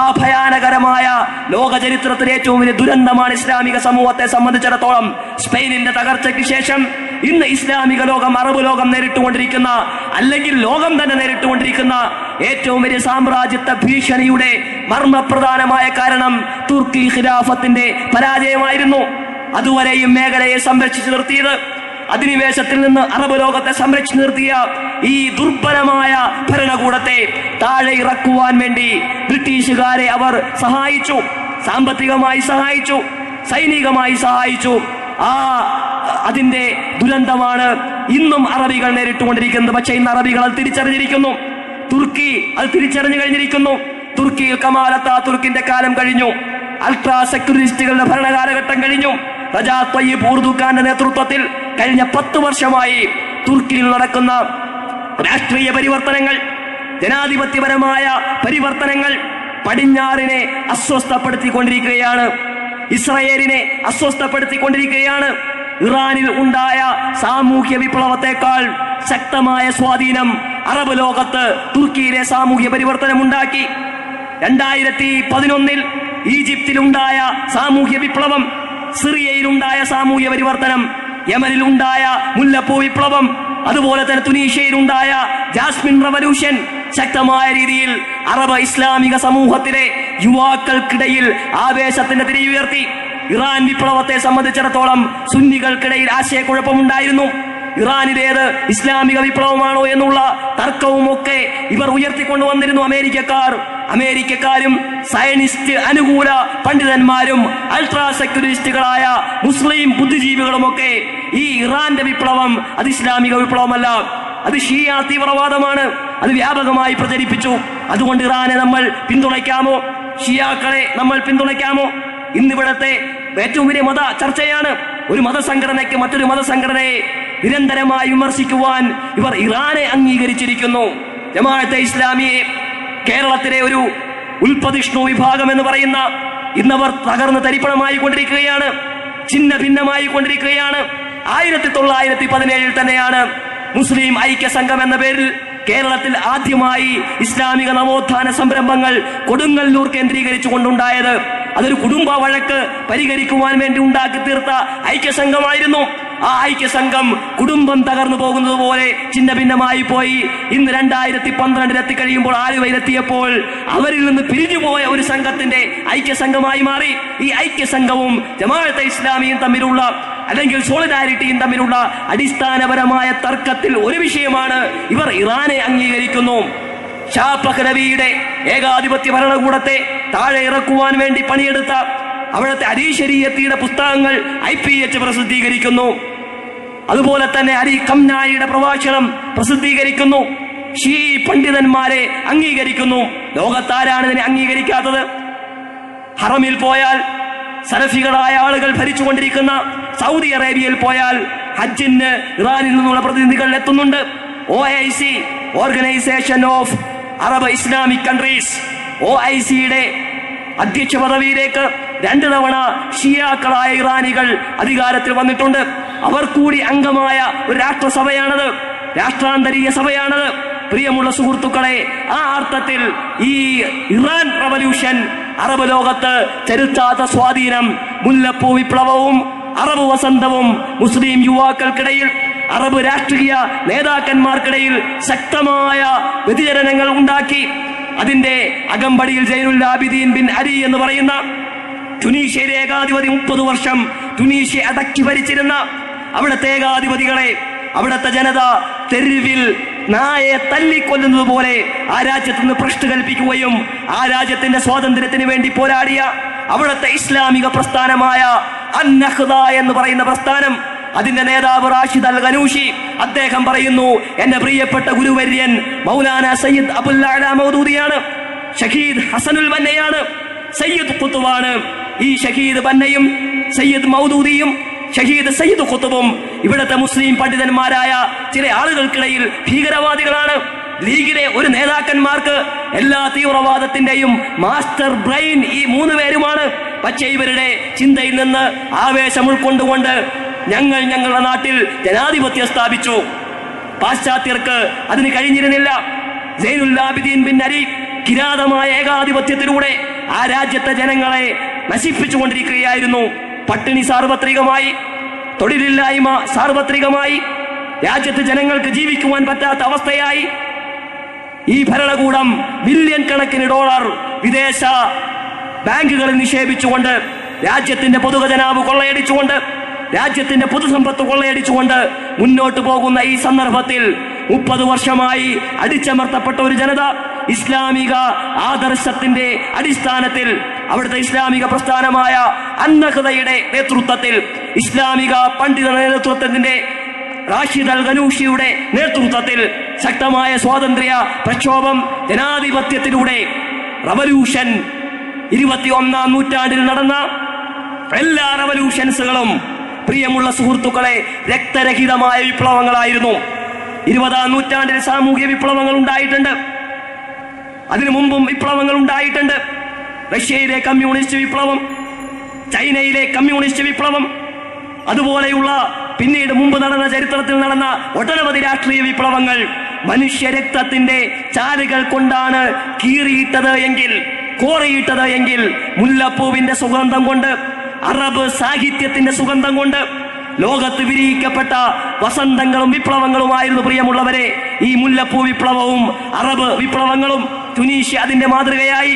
ആ ഭയാനകരമായ ലോക ചരിത്രത്തിലെ ഏറ്റവും വലിയ ദുരന്തമാണ് ഇസ്ലാമിക സമൂഹത്തെ സംബന്ധിച്ചിടത്തോളം. സ്പെയിനിന്റെ തകർച്ചയ്ക്ക് ശേഷം ഇന്ന് ഇസ്ലാമിക ലോകം, അറബ് ലോകം നേരിട്ടുകൊണ്ടിരിക്കുന്ന, അല്ലെങ്കിൽ ലോകം തന്നെ നേരിട്ടുകൊണ്ടിരിക്കുന്ന ഏറ്റവും വലിയ സാമ്രാജ്യത്വ ഭീഷണിയുടെ മർമ്മപ്രധാനമായ കാരണം തുർക്കി ഖിലാഫത്തിന്റെ പരാജയമായിരുന്നു. അതുവരെയും മേഖലയെ സംരക്ഷിച്ചു നിർത്തിയത്, അധിനിവേശത്തിൽ നിന്ന് അറബ് ലോകത്തെ സംരക്ഷിച്ചു നിർത്തിയ ഈ ദുർബലമായ ഭരണകൂടത്തെ താഴെ ഇറക്കുവാൻ വേണ്ടി ബ്രിട്ടീഷുകാരെ അവർ സഹായിച്ചു, സാമ്പത്തികമായി സഹായിച്ചു, സൈനികമായി സഹായിച്ചു. അതിന്റെ ദുരന്തമാണ് ഇന്നും അറബികൾ നേരിട്ടുകൊണ്ടിരിക്കുന്നത്. പക്ഷേ ഇന്ന് അറബികൾ അത് തിരിച്ചറിഞ്ഞിരിക്കുന്നു, തുർക്കി അത് തിരിച്ചറിഞ്ഞു കഴിഞ്ഞിരിക്കുന്നു. തുർക്കിയിൽ കമാൽ അത്താതുർക്കിന്റെ കാലം കഴിഞ്ഞു, അൾട്രാ സെക്യുലറിസ്റ്റുകളുടെ ഭരണകാലഘട്ടം കഴിഞ്ഞു. റജാബ് തയ്യിബ് ഉർദുഖാന്റെ നേതൃത്വത്തിൽ കഴിഞ്ഞ 10 വർഷമായി തുർക്കിയിൽ നടക്കുന്ന രാഷ്ട്രീയ പരിവർത്തനങ്ങൾ, ജനാധിപത്യപരമായ പരിവർത്തനങ്ങൾ പടിഞ്ഞാറിനെ അസ്വസ്ഥപ്പെടുത്തിക്കൊണ്ടിരിക്കുകയാണ്, ഇസ്രായേലിനെ അസ്വസ്ഥപ്പെടുത്തിക്കൊണ്ടിരിക്കുകയാണ്. ഇറാനിൽ ഉണ്ടായ സാമൂഹ്യ വിപ്ലവത്തെക്കാൾ ശക്തമായ സ്വാധീനം അറബ് ലോകത്ത് തുർക്കിയിലെ സാമൂഹ്യ പരിവർത്തനം ഉണ്ടാക്കി. 2011 ഈജിപ്തിലുണ്ടായ സാമൂഹ്യ വിപ്ലവം, സിറിയയിലുണ്ടായ സാമൂഹ്യ പരിവർത്തനം, യമനിലുണ്ടായ മുല്ലപ്പൂ വിപ്ലവം, അതുപോലെ തന്നെ തുനീഷ്യയിലുണ്ടായ ജാസ്മിൻ റവല്യൂഷൻ ശക്തമായ രീതിയിൽ അറബ് ഇസ്ലാമിക സമൂഹത്തിലെ യുവാക്കൾക്കിടയിൽ ആവേശത്തിന്റെ തിരിയുയർത്തി. ഇറാൻ വിപ്ലവത്തെ സംബന്ധിച്ചിടത്തോളം സുന്നികൾക്കിടയിൽ ആശയക്കുഴപ്പമുണ്ടായിരുന്നു. ഇറാനിലേത് ഇസ്ലാമിക വിപ്ലവമാണോ എന്നുള്ള തർക്കവും ഒക്കെ ഇവർ ഉയർത്തിക്കൊണ്ടുവന്നിരുന്നു. അമേരിക്കക്കാരും സയനിസ്റ്റ് അനുകൂല പണ്ഡിതന്മാരും അൾട്രാ സെക്യുലറിസ്റ്റുകളായ മുസ്ലിം ബുദ്ധിജീവികളുമൊക്കെ ഈ ഇറാന്റെ വിപ്ലവം അത് ഇസ്ലാമിക വിപ്ലവമല്ല, അത് ഷിയ തീവ്രവാദമാണ്, അത് വ്യാപകമായി പ്രചരിപ്പിച്ചു. അതുകൊണ്ട് ഇറാനെ നമ്മൾ പിന്തുണയ്ക്കാമോ, ഷിയാക്കളെ നമ്മൾ പിന്തുണയ്ക്കാമോ? ഇന്നിവിടത്തെ ഏറ്റവും വലിയ മത ചർച്ചയാണ്. ഒരു മതസംഘടനയ്ക്ക് മറ്റൊരു മതസംഘടനയെ നിരന്തരമായി വിമർശിക്കുവാൻ ഇവർ ഇറാനെ അംഗീകരിച്ചിരിക്കുന്നു. ജമാഅത്തെ ഇസ്ലാമിയെ കേരളത്തിലെ ഒരു ഉൽപ്പതിഷ്ണു വിഭാഗം എന്ന് പറയുന്ന ഇന്നവർ തകർന്ന് തരിപ്പണമായി കൊണ്ടിരിക്കുകയാണ്, ഛിന്ന ഭിന്നമായി കൊണ്ടിരിക്കുകയാണ്. 1917 തന്നെയാണ് മുസ്ലിം ഐക്യ സംഘം എന്ന പേരിൽ കേരളത്തിൽ ആദ്യമായി ഇസ്ലാമിക നവോത്ഥാന സംരംഭങ്ങൾ കൊടുങ്ങല്ലൂർ കേന്ദ്രീകരിച്ചു കൊണ്ടുണ്ടായത്. അതൊരു കുടുംബ വഴക്ക് പരിഹരിക്കുവാൻ വേണ്ടി ഉണ്ടാക്കി തീർത്ത ഐക്യസംഘമായിരുന്നു. ആ ഐക്യസംഘം കുടുംബം തകർന്നു പോകുന്നത് പോലെ ചിന്ന ഭിന്നമായി പോയി. ഇന്ന് 2012 എത്തിക്കഴിയുമ്പോൾ ആലുവയിലെത്തിയപ്പോൾ അവരിൽ നിന്ന് പിരിഞ്ഞുപോയ ഒരു സംഘത്തിന്റെ ഐക്യസംഘമായി മാറി. ഈ ഐക്യസംഘവും ജമാഅത്തെ ഇസ്ലാമിയും തമ്മിലുള്ള അല്ലെങ്കിൽ സോളിഡാരിറ്റിയും തമ്മിലുള്ള അടിസ്ഥാനപരമായ തർക്കത്തിൽ ഒരു വിഷയമാണ്. ഇവർ ഇറാനെ അംഗീകരിക്കുന്നു. ഷാ പഹ്ലവിയുടെ ഏകാധിപത്യ ഭരണകൂടത്തെ താഴെ ഇറക്കുവാൻ വേണ്ടി പണിയെടുത്ത അവിടുത്തെ അലി ശരീഅത്തിയുടെ പുസ്തകങ്ങൾ IPH പ്രസിദ്ധീകരിക്കുന്നു. അതുപോലെ തന്നെ അലി ഖംനായിയുടെ പ്രഭാഷണം പ്രസിദ്ധീകരിക്കുന്നു. ഷീ പണ്ഡിതന്മാരെ അംഗീകരിക്കുന്നു. ലോകത്താരാണ് ഇതിനെ അംഗീകരിക്കാത്തത്? ഹറമിൽ പോയാൽ സലഫികളായ ആളുകൾ ഭരിച്ചുകൊണ്ടിരിക്കുന്ന സൗദി അറേബ്യയിൽ പോയാൽ ഹജ്ജിന് ഇറാനിൽ നിന്നുള്ള പ്രതിനിധികൾ എത്തുന്നുണ്ട്. OIC, organisation of Arab Islamic countries, OICയുടെ അധ്യക്ഷ പദവിയിലേക്ക് 2 തവണ ഷിയാക്കളായ ഇറാനികൾ അധികാരത്തിൽ വന്നിട്ടുണ്ട്. അവർ കൂടി അംഗമായ ഒരു രാഷ്ട്രസഭയാണത്, രാഷ്ട്രാന്തരീയ സഭയാണത്. പ്രിയമുള്ള സുഹൃത്തുക്കളെ, ആ അർത്ഥത്തിൽ ഈ ഇറാൻ റവല്യൂഷൻ അറബ് ലോകത്ത് ചെലുത്താത്ത സ്വാധീനം, മുല്ലപ്പൂ വിപ്ലവവും അറബ് വസന്തവും മുസ്ലിം യുവാക്കൾക്കിടയിൽ, അറബ് രാഷ്ട്രീയ നേതാക്കന്മാർക്കിടയിൽ ശക്തമായ വ്യതിചലനങ്ങൾ ഉണ്ടാക്കി. അതിന്റെ അകമ്പടിയിൽ സൈനുൽ ആബിദീൻ ബിൻ അലി എന്ന് പറയുന്ന ടുണീഷ്യയിലെ ഏകാധിപതി 30 വർഷം ടുണീഷ്യ അടക്കി ഭരിച്ചിരുന്ന അവിടുത്തെ ഏകാധിപതികളെ അവിടുത്തെ ജനത തെരുവിൽ നായെ തല്ലിക്കൊല്ലുന്നത് പോലെ ആ രാജ്യത്ത് നിന്ന് ഭ്രഷ്ട് കൽപ്പിക്കുകയും ആ രാജ്യത്തിന്റെ സ്വാതന്ത്ര്യത്തിന് വേണ്ടി പോരാടിയ അവിടുത്തെ ഇസ്ലാമിക പ്രസ്ഥാനമായ അന്നഹ്ദ എന്ന് പറയുന്ന പ്രസ്ഥാനം, അതിന്റെ നേതാവ് റാഷിദ് അൽ ഖനൂഷി, അദ്ദേഹം പറയുന്നു, എന്റെ പ്രിയപ്പെട്ട ഗുരുവര്യൻ മൗലാന സയ്യിദ് അബുൽ അഅ്ല മൗദൂദിയാണ്, ഷഹീദ് ഹസനുൽ ബന്നയാണ്, സയ്യിദ് ഖുത്ബാണ്. ഈ ഷഹീദ് ബന്നയും സയ്യിദ് മൗദൂദിയും ഷഹീദ് സയ്യിദ് ഖുത്ബും ഇവിടുത്തെ മുസ്ലിം പണ്ഡിതന്മാരായ ചില ആളുകൾക്കിടയിൽ ഭീകരവാദികളാണ്. ലീഗിലെ ഒരു നേതാക്കന്മാർക്ക് എല്ലാ തീവ്രവാദത്തിന്റെയും മാസ്റ്റർ ബ്രെയിൻ ഈ 3 പേരുമാണ്. പക്ഷേ ഇവരുടെ ചിന്തയിൽ നിന്ന് ആവേശം ഉൾക്കൊണ്ടുകൊണ്ട് ഞങ്ങളുടെ നാട്ടിൽ ജനാധിപത്യം സ്ഥാപിച്ചു. പാശ്ചാത്യർക്ക് അതിന് കഴിഞ്ഞിരുന്നില്ല. സൈനുൽ ആബിദീൻ ബിൻ അലി കിരാതമായ ഏകാധിപത്യത്തിലൂടെ ആ രാജ്യത്തെ ജനങ്ങളെ നശിപ്പിച്ചുകൊണ്ടിരിക്കുകയായിരുന്നു. പട്ടിണി സാർവത്രികമായി, തൊഴിലില്ലായ്മ സാർവത്രികമായി, രാജ്യത്ത് ജനങ്ങൾക്ക് ജീവിക്കുവാൻ പറ്റാത്ത അവസ്ഥയായി. ഈ ഭരണകൂടം ബില്യൺ കണക്കിന് ഡോളർ വിദേശ ബാങ്കുകളിൽ നിക്ഷേപിച്ചുകൊണ്ട് രാജ്യത്തിന്റെ പൊതുഖജനാവ് കൊള്ളയടിച്ചുകൊണ്ട് രാജ്യത്തിന്റെ പൊതുസമ്പത്ത് കൊള്ളയടിച്ചുകൊണ്ട് മുന്നോട്ട് പോകുന്ന ഈ സന്ദർഭത്തിൽ 30 വർഷമായി അടിച്ചമർത്തപ്പെട്ട ഒരു ജനത ഇസ്ലാമിക ആദർശത്തിന്റെ അടിസ്ഥാനത്തിൽ അവിടുത്തെ ഇസ്ലാമിക പ്രസ്ഥാനമായ അന്നഹ്ദയുടെ നേതൃത്വത്തിൽ, ഇസ്ലാമിക പണ്ഡിത നേതൃത്വത്തിന്റെ റാഷിദ് അൽ ഖനൂഷിയുടെ നേതൃത്വത്തിൽ ശക്തമായ സ്വാതന്ത്ര്യ പ്രക്ഷോഭം, ജനാധിപത്യത്തിലൂടെ റവല്യൂഷൻ 21ാം നൂറ്റാണ്ടിൽ നടന്ന എല്ലാ റവല്യൂഷൻസുകളും പ്രിയമുള്ള സുഹൃത്തുക്കളെ രക്തരഹിതമായ വിപ്ലവങ്ങളായിരുന്നു. 20ാം നൂറ്റാണ്ടിൽ സാമൂഹ്യ വിപ്ലവങ്ങൾ ഉണ്ടായിട്ടുണ്ട്. അതിനു മുമ്പും വിപ്ലവങ്ങൾ ഉണ്ടായിട്ടുണ്ട്. റഷ്യയിലെ കമ്മ്യൂണിസ്റ്റ് വിപ്ലവം, ചൈനയിലെ കമ്മ്യൂണിസ്റ്റ് വിപ്ലവം, അതുപോലെയുള്ള പിന്നീട് മുമ്പ് നടന്ന ചരിത്രത്തിൽ നടന്ന ഒട്ടനവധി രാഷ്ട്രീയ വിപ്ലവങ്ങൾ മനുഷ്യ രക്തത്തിന്റെ ചാലുകൾ കൊണ്ടാണ് കീറിയിട്ടത് എങ്കിൽ, കോറിയിട്ടത് എങ്കിൽ, മുല്ലപ്പൂവിന്റെ സുഗന്ധം കൊണ്ട്, അറബ് സാഹിത്യത്തിന്റെ സുഗന്ധം കൊണ്ട് ലോകത്ത് വിരിയിക്കപ്പെട്ട വസന്തങ്ങളും വിപ്ലവങ്ങളുമായിരുന്നു പ്രിയമുള്ളവരെ ഈ മുല്ലപ്പൂ വിപ്ലവവും അറബ് വിപ്ലവങ്ങളും. ടുണീഷ്യ അതിന്റെ മാതൃകയായി,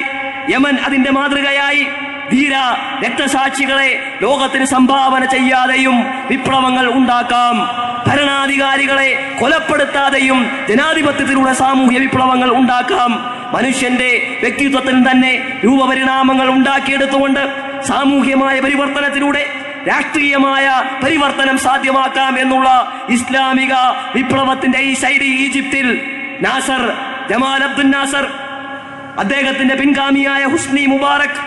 യമൻ അതിന്റെ മാതൃകയായി. ധീര രക്തസാക്ഷികളെ ലോകത്തിന് സംഭാവന ചെയ്യാതെയും വിപ്ലവങ്ങൾ ഉണ്ടാക്കാം. ഭരണാധികാരികളെ കൊലപ്പെടുത്താതെയും ജനാധിപത്യത്തിലൂടെ സാമൂഹ്യ വിപ്ലവങ്ങൾ ഉണ്ടാക്കാം. മനുഷ്യന്റെ വ്യക്തിത്വത്തിൽ തന്നെ രൂപപരിണാമങ്ങൾ ഉണ്ടാക്കിയെടുത്തുകൊണ്ട് സാമൂഹ്യമായ പരിവർത്തനത്തിലൂടെ രാഷ്ട്രീയമായ പരിവർത്തനം സാധ്യമാക്കാം എന്നുള്ള ഇസ്ലാമിക വിപ്ലവത്തിന്റെ ഈ ശൈലി ഈജിപ്തിൽ നാസർ, ജമാൽ അബ്ദുൽ നാസർ, അദ്ദേഹത്തിന്റെ പിൻഗാമിയായ ഹുസ്നി മുബാറക്,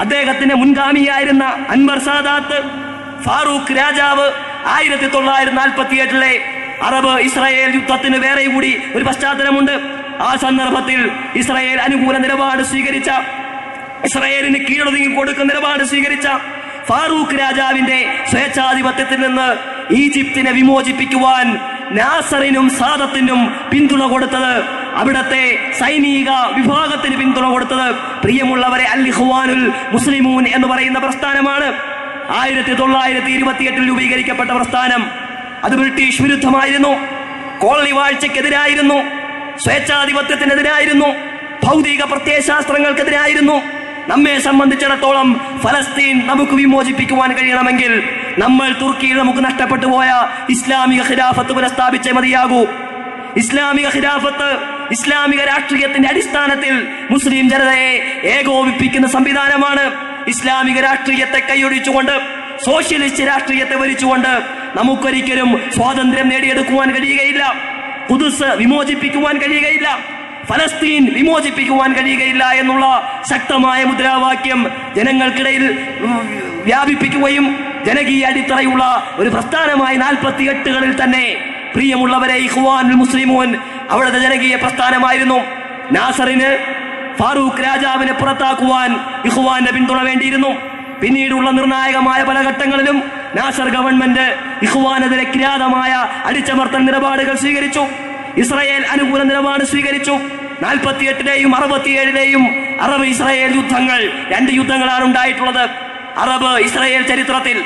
അദ്ദേഹത്തിന്റെ മുൻഗാമിയായിരുന്ന അൻവർ സാദാത്ത്, ഫാറൂഖ് രാജാവ് 1948 അറബ് ഇസ്രായേൽ യുദ്ധത്തിന് വേറെ കൂടി ഒരു പശ്ചാത്തലമുണ്ട്. ആ സന്ദർഭത്തിൽ ഇസ്രായേൽ അനുകൂല നിലപാട് സ്വീകരിച്ച, ഇസ്രായേലിന് കീഴൊതുങ്ങി കൊടുക്കുന്ന നിലപാട് സ്വീകരിച്ച ഫാറൂഖ് രാജാവിന്റെ സ്വേച്ഛാധിപത്യത്തിൽ നിന്ന് ഈജിപ്തിനെ വിമോചിപ്പിക്കുവാൻ നാസറിനും സാദത്തിനും പിന്തുണ കൊടുത്തത്, അവിടത്തെ സൈനിക വിഭാഗത്തിന് പിന്തുണ കൊടുത്തത് പ്രിയമുള്ളവരെ അൽ ഇഖ്വാനുൽ മുസ്ലിമൂൻ എന്ന് പറയുന്ന പ്രസ്ഥാനമാണ്. 1928 രൂപീകരിക്കപ്പെട്ട പ്രസ്ഥാനം. അത് ബ്രിട്ടീഷ് വിരുദ്ധമായിരുന്നു, കോളനി വാഴ്ചയ്ക്കെതിരായിരുന്നു, സ്വേച്ഛാധിപത്യത്തിനെതിരായിരുന്നു, ഭൗതിക പ്രത്യയശാസ്ത്രങ്ങൾക്കെതിരായിരുന്നു. നമ്മെ സംബന്ധിച്ചിടത്തോളം ഫലസ്തീൻ നമുക്ക് വിമോചിപ്പിക്കുവാൻ കഴിയണമെങ്കിൽ നമ്മൾ തുർക്കിയിൽ നമുക്ക് നഷ്ടപ്പെട്ടു പോയ ഇസ്ലാമിക ഖിലാഫത്ത് പുനഃസ്ഥാപിച്ചേ മതിയാകൂ. ഇസ്ലാമിക ഖിലാഫത്ത് ഇസ്ലാമിക രാഷ്ട്രീയത്തിന്റെ അടിസ്ഥാനത്തിൽ മുസ്ലിം ജനതയെ ഏകോപിപ്പിക്കുന്ന സംവിധാനമാണ്. ഇസ്ലാമിക രാഷ്ട്രീയത്തെ കൈയൊഴിച്ചുകൊണ്ട് സോഷ്യലിസ്റ്റ് രാഷ്ട്രീയത്തെ ഭരിച്ചുകൊണ്ട് നമുക്കൊരിക്കലും സ്വാതന്ത്ര്യം നേടിയെടുക്കുവാൻ കഴിയുകയില്ല. ഖുദ്സ് വിമോചിപ്പിക്കുവാൻ കഴിയുകയില്ല. ഫലസ്തീൻ വിമോചിപ്പിക്കുവാൻ കഴിയുകയില്ല എന്നുള്ള ശക്തമായ മുദ്രാവാക്യം ജനങ്ങൾക്കിടയിൽ വ്യാപിപ്പിക്കുകയും ജനകീയ അടിത്തറയുള്ള ഒരു പ്രസ്ഥാനമായി 48കളിൽ തന്നെ പ്രിയമുള്ളവരെ ഇഖ്വാനുൽ മുസ്ലിമൂൻ അവിടുത്തെ ജനകീയ പ്രസ്ഥാനമായിരുന്നു. നാസറിന് ഫാറൂഖ് രാജാവിനെ പുറത്താക്കുവാൻ ഇഖ്വാന്റെ പിന്തുണ വേണ്ടിയിരുന്നു. പിന്നീടുള്ള നിർണായകമായ പല ഘട്ടങ്ങളിലും നാസർ ഗവൺമെന്റ് ഇഖ്വാനെതിരെ കിരാതമായ അടിച്ചമർത്തൽ നിലപാടുകൾ സ്വീകരിച്ചു. ഇസ്രായേൽ അനുകൂല നിലപാട് സ്വീകരിച്ചു. 48ലെയും 67ലെയും അറബ് ഇസ്രായേൽ യുദ്ധങ്ങൾ 2 യുദ്ധങ്ങളാണ് ഉണ്ടായിട്ടുള്ളത്. അറബ് ഇസ്രായേൽ ചരിത്രത്തിൽ,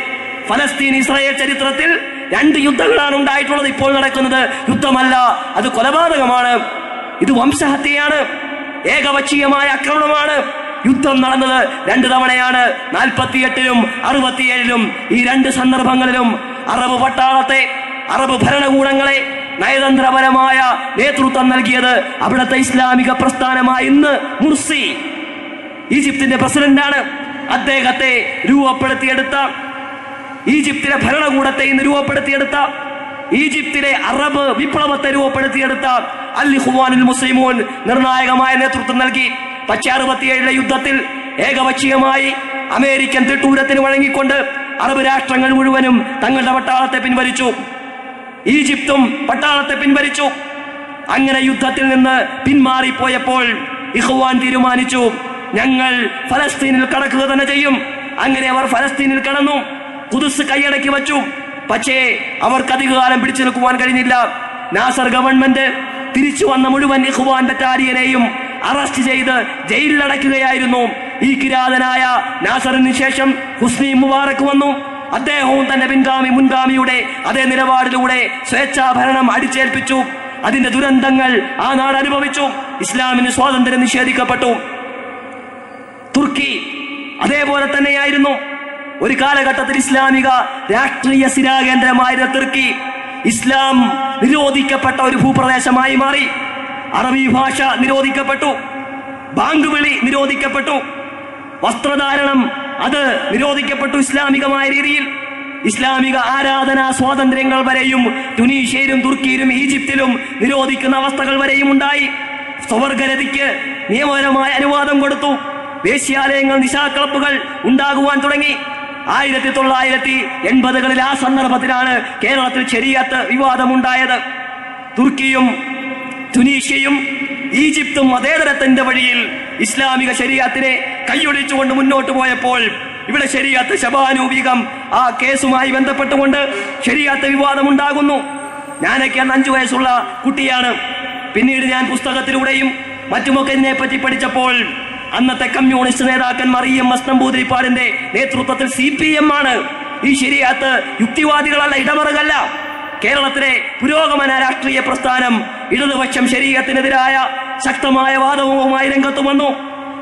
ഫലസ്തീൻ ഇസ്രായേൽ ചരിത്രത്തിൽ 2 യുദ്ധങ്ങളാണ് ഉണ്ടായിട്ടുള്ളത്. ഇപ്പോൾ നടക്കുന്നത് യുദ്ധമല്ല, അത് കൊലപാതകമാണ്, ഇത് വംശഹത്യയാണ്, ഏകപക്ഷീയമായ ആക്രമണമാണ്. യുദ്ധം നടന്നത് 2 തവണയാണ്, 48ലും 67ലും. ഈ 2 സന്ദർഭങ്ങളിലും അറബ് പട്ടാളത്തെ, അറബ് ഭരണകൂടങ്ങളെ നയതന്ത്രപരമായ നേതൃത്വം നൽകിയത് അവിടുത്തെ ഇസ്ലാമിക പ്രസ്ഥാനമായ ഇന്ന് മുർസി ഈജിപ്തിന്റെ പ്രസിഡന്റാണ്. അദ്ദേഹത്തെ രൂപപ്പെടുത്തിയെടുത്ത, ഈജിപ്തിലെ ഭരണകൂടത്തെ ഇന്ന് രൂപപ്പെടുത്തിയെടുത്ത, ഈജിപ്തിലെ അറബ് വിപ്ലവത്തെ രൂപപ്പെടുത്തിയെടുത്ത അൽ ഇഖ്വാനുൽ മുസ്ലിമൂൻ നിർണായകമായ നേതൃത്വം നൽകി. പക്ഷേ 67ലെ യുദ്ധത്തിൽ ഏകപക്ഷീയമായി അമേരിക്കൻ തിട്ടൂരത്തിന് വഴങ്ങിക്കൊണ്ട് അറബ് രാഷ്ട്രങ്ങൾ മുഴുവനും തങ്ങളുടെ പട്ടാളത്തെ പിൻവലിച്ചു. ഈജിപ്തും പട്ടാളത്തെ പിൻവലിച്ചു. അങ്ങനെ യുദ്ധത്തിൽ നിന്ന് പിന്മാറിപ്പോയപ്പോൾ ഇഖ്വാൻ തീരുമാനിച്ചു, ഞങ്ങൾ ഫലസ്തീനിൽ കടക്കുക തന്നെ ചെയ്യും. അങ്ങനെ അവർ ഫലസ്തീനിൽ കടന്നു, ഖുദ്സ് കൈയടക്കി വച്ചു. പക്ഷേ അവർക്ക് അധികകാലം പിടിച്ചു നിൽക്കുവാൻ കഴിഞ്ഞില്ല. നാസർ ഗവൺമെന്റ് തിരിച്ചു വന്ന മുഴുവൻ ഇഖ്വാൻ ബറ്റാലിയനെയും അറസ്റ്റ് ചെയ്ത് ജയിലിലടയ്ക്കുകയായിരുന്നു. ഈ കിരാതനായ നാസറിന് ശേഷം ഹുസ്നി മുബാറക് വന്നു. അദ്ദേഹവും തന്റെ മുൻഗാമിയുടെ അതേ നിലപാടിലൂടെ സ്വേച്ഛാഭരണം അടിച്ചേൽപ്പിച്ചു. അതിന്റെ ദുരന്തങ്ങൾ ആ നാട് അനുഭവിച്ചു. ഇസ്ലാമിന് സ്വാതന്ത്ര്യം നിഷേധിക്കപ്പെട്ടു. തുർക്കി അതേപോലെ തന്നെയായിരുന്നു. ഒരു കാലഘട്ടത്തിൽ ഇസ്ലാമിക രാഷ്ട്രീയ സ്ഥിരാകേന്ദ്രമായിരുന്ന തുർക്കി ഇസ്ലാം നിരോധിക്കപ്പെട്ട ഒരു ഭൂപ്രദേശമായി മാറി. അറബി ഭാഷ നിരോധിക്കപ്പെട്ടു, ബാങ്ക് വിളി നിരോധിക്കപ്പെട്ടു, വസ്ത്രധാരണം അത് നിരോധിക്കപ്പെട്ടു. ഇസ്ലാമികമായ രീതിയിൽ ഇസ്ലാമിക ആരാധനാ സ്വാതന്ത്ര്യങ്ങൾ വരെയും ടുനീഷ്യയിലും തുർക്കിയിലും ഈജിപ്തിലും നിരോധിക്കുന്ന അവസ്ഥകൾ വരെയും ഉണ്ടായി. സ്വവർഗരതിക്ക് നിയമപരമായ അനുവാദം കൊടുത്തു. വേശ്യാലയങ്ങൾ, നിശാ ക്ലബ്ബുകൾ ഉണ്ടാകുവാൻ തുടങ്ങി. 1980കളിൽ ആ സന്ദർഭത്തിലാണ് കേരളത്തിൽ ശരീഅത്ത് വിവാദമുണ്ടായത്. തുർക്കിയും ടുനീഷ്യയും ഈജിപ്തും മതേതരത്തിന്റെ വഴിയിൽ ഇസ്ലാമിക ശരീഅത്തിനെ കൈയൊഴിച്ചുകൊണ്ട് മുന്നോട്ട് പോയപ്പോൾ ഇവിടെ ശരീഅത്ത് ശബാനൂബികം ആ കേസുമായി ബന്ധപ്പെട്ടുകൊണ്ട് ശരീഅത്ത് വിവാദമുണ്ടാകുന്നു. ഞാനൊക്കെ അന്ന് 5 വയസ്സുള്ള കുട്ടിയാണ്. പിന്നീട് ഞാൻ പുസ്തകത്തിലൂടെയും മറ്റുമൊക്കെ ഇതിനെപ്പറ്റി പഠിച്ചപ്പോൾ അന്നത്തെ കമ്മ്യൂണിസ്റ്റ് നേതാക്കന്മാർ EMS നമ്പൂതിരിപ്പാടിന്റെ നേതൃത്വത്തിൽ CPM ആണ്. ഈ ശരീഅത്ത് യുക്തിവാദികളല്ല, ഇടമറുകല്ല. കേരളത്തിലെ പുരോഗമന രാഷ്ട്രീയ പ്രസ്ഥാനം ഇടതുപക്ഷം ശരീഅത്തിനെതിരായ ശക്തമായ വാദവുമായി രംഗത്ത് വന്നു.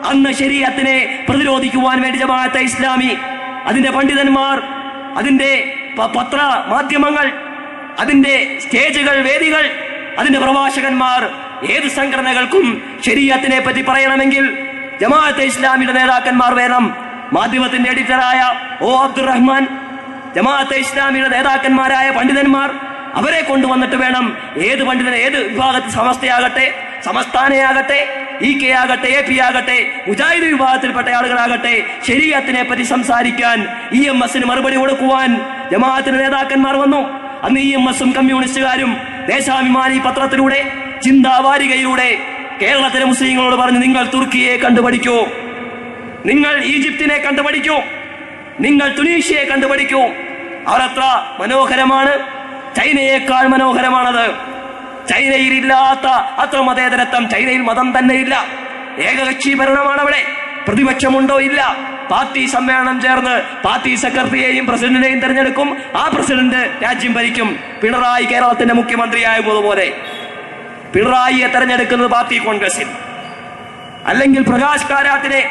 അന്ന് ശരീഅത്തിനെ പ്രതിരോധിക്കുവാൻ വേണ്ടി ജമാഅത്തെ ഇസ്ലാമി, അതിന്റെ പണ്ഡിതന്മാർ, അതിന്റെ പത്ര മാധ്യമങ്ങൾ, അതിന്റെ സ്റ്റേജുകൾ, വേദികൾ, അതിന്റെ പ്രഭാഷകന്മാർ, ഏത് സംഘടനകൾക്കും ശരീഅത്തിനെ പറ്റി പറയണമെങ്കിൽ ജമാഅത്തെ ഇസ്ലാമിയുടെ നേതാക്കന്മാർ വേണം. മാധ്യമത്തിന്റെ എഡിറ്ററായ O അബ്ദുറഹ്മാൻ, ജമാഅത്തെ ഇസ്ലാമിയുടെ നേതാക്കന്മാരായ പണ്ഡിതന്മാർ, അവരെ കൊണ്ടുവന്നിട്ട് വേണം ഏത് പണ്ഡിതൻ, ഏത് വിഭാഗത്തിൽ, സമസ്തയാകട്ടെ, സമസ്ഥാനയാകട്ടെ, EK ആകട്ടെ, AP ആകട്ടെ, മുജാഹിദ് വിഭാഗത്തിൽപ്പെട്ട ആളുകളാകട്ടെ, ശരീഅത്തിനെ പറ്റി സംസാരിക്കാൻ, EMSന് മറുപടി കൊടുക്കുവാൻ ജമാഅത്തിന്റെ നേതാക്കന്മാർ വന്നു. അന്ന് EMSും കമ്മ്യൂണിസ്റ്റുകാരും ദേശാഭിമാനി പത്രത്തിലൂടെ, ചിന്താവാരികയിലൂടെ കേരളത്തിലെ മുസ്ലിങ്ങളോട് പറഞ്ഞു, നിങ്ങൾ തുർക്കിയെ കണ്ടുപഠിക്കൂ, നിങ്ങൾ ഈജിപ്തിനെ കണ്ടുപഠിക്കൂ, നിങ്ങൾ ടുനീഷ്യയെ കണ്ടുപഠിക്കൂ. അവരത്ര മനോഹരമാണ്, ചൈനയേക്കാൾ മനോഹരമാണത്. ചൈനയിൽ ഇല്ലാത്ത അത്ര മതേതരത്വം, ചൈനയിൽ മതം തന്നെ ഇല്ല, ഏകകക്ഷി ഭരണമാണ് അവിടെ. പ്രതിപക്ഷമുണ്ടോ? ഇല്ല. പാർട്ടി സമ്മേളനം ചേർന്ന് പാർട്ടി സെക്രട്ടറിയെയും പ്രസിഡന്റിനെയും തെരഞ്ഞെടുക്കും. ആ പ്രസിഡന്റ് രാജ്യം ഭരിക്കും. പിണറായി കേരളത്തിന്റെ മുഖ്യമന്ത്രിയായതുപോലെ പിണറായിയെ തെരഞ്ഞെടുക്കുന്നത് പാർട്ടി കോൺഗ്രസിൽ, അല്ലെങ്കിൽ പ്രകാശ് കാരാട്ടിനെ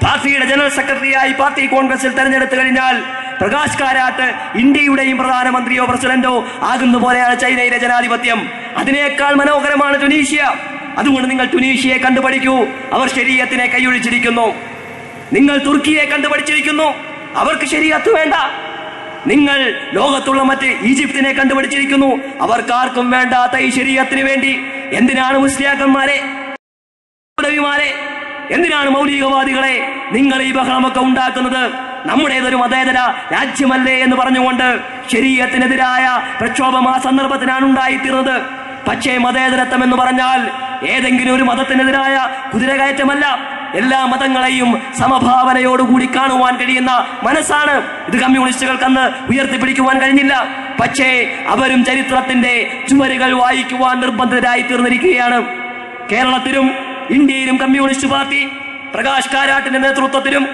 പാർട്ടിയുടെ ജനറൽ സെക്രട്ടറിയായി പാർട്ടി കോൺഗ്രസിൽ തെരഞ്ഞെടുത്തു കഴിഞ്ഞാൽ പ്രകാശ് കാരാട്ട് ഇന്ത്യയുടെയും പ്രധാനമന്ത്രിയോ പ്രസിഡന്റോ ആകുന്ന പോലെയാണ് ചൈനയിലെ ജനാധിപത്യം. അതിനേക്കാൾ മനോഹരമാണ് ടുണീഷ്യ. അതുകൊണ്ട് നിങ്ങൾ ടുണീഷ്യയെ കണ്ടുപഠിക്കൂ. അവർ ശരീഅത്തിനെ കൈയൊഴിച്ചിരിക്കുന്നു. നിങ്ങൾ തുർക്കിയെ കണ്ടുപഠിച്ചിരിക്കുന്നു. അവർക്ക് ശരീഅത്ത് വേണ്ട. നിങ്ങൾ ലോകത്തുള്ള മറ്റ് ഈജിപ്തിനെ കണ്ടുപിടിച്ചിരിക്കുന്നു. അവർക്കാർക്കും വേണ്ടാത്ത ഈ ശരീഅത്തിന് വേണ്ടി എന്തിനാണ് മുസ്ലിയാക്കന്മാരെ, എന്തിനാണ് മൗലികവാദികളെ നിങ്ങൾ ഈ ബഹളമൊക്കെ ഉണ്ടാക്കുന്നത്? നമ്മുടേതൊരു മതേതര രാജ്യമല്ലേ എന്ന് പറഞ്ഞുകൊണ്ട് ശരീഅത്തിനെതിരായ പ്രക്ഷോഭം ആ സന്ദർഭത്തിനാണ് ഉണ്ടായിത്തീർന്നത്. പക്ഷേ മതേതരത്വം എന്ന് പറഞ്ഞാൽ ഏതെങ്കിലും ഒരു മതത്തിനെതിരായ കുതിരകയറ്റമല്ല. എല്ലാ മതങ്ങളെയും സമഭാവനയോടുകൂടി കാണുവാൻ കഴിയുന്ന മനസ്സാണ്. ഇത് കമ്മ്യൂണിസ്റ്റുകൾക്ക് അന്ന് ഉയർത്തിപ്പിടിക്കുവാൻ കഴിഞ്ഞില്ല. പക്ഷേ അവരും ചരിത്രത്തിന്റെ ചുവരുകൾ വായിക്കുവാൻ നിർബന്ധിതരായി തീർന്നിരിക്കുകയാണ്. കേരളത്തിലും ഇന്ത്യയിലും കമ്മ്യൂണിസ്റ്റ് പാർട്ടി പ്രകാശ് കാരാട്ടിന്റെ നേതൃത്വത്തിലും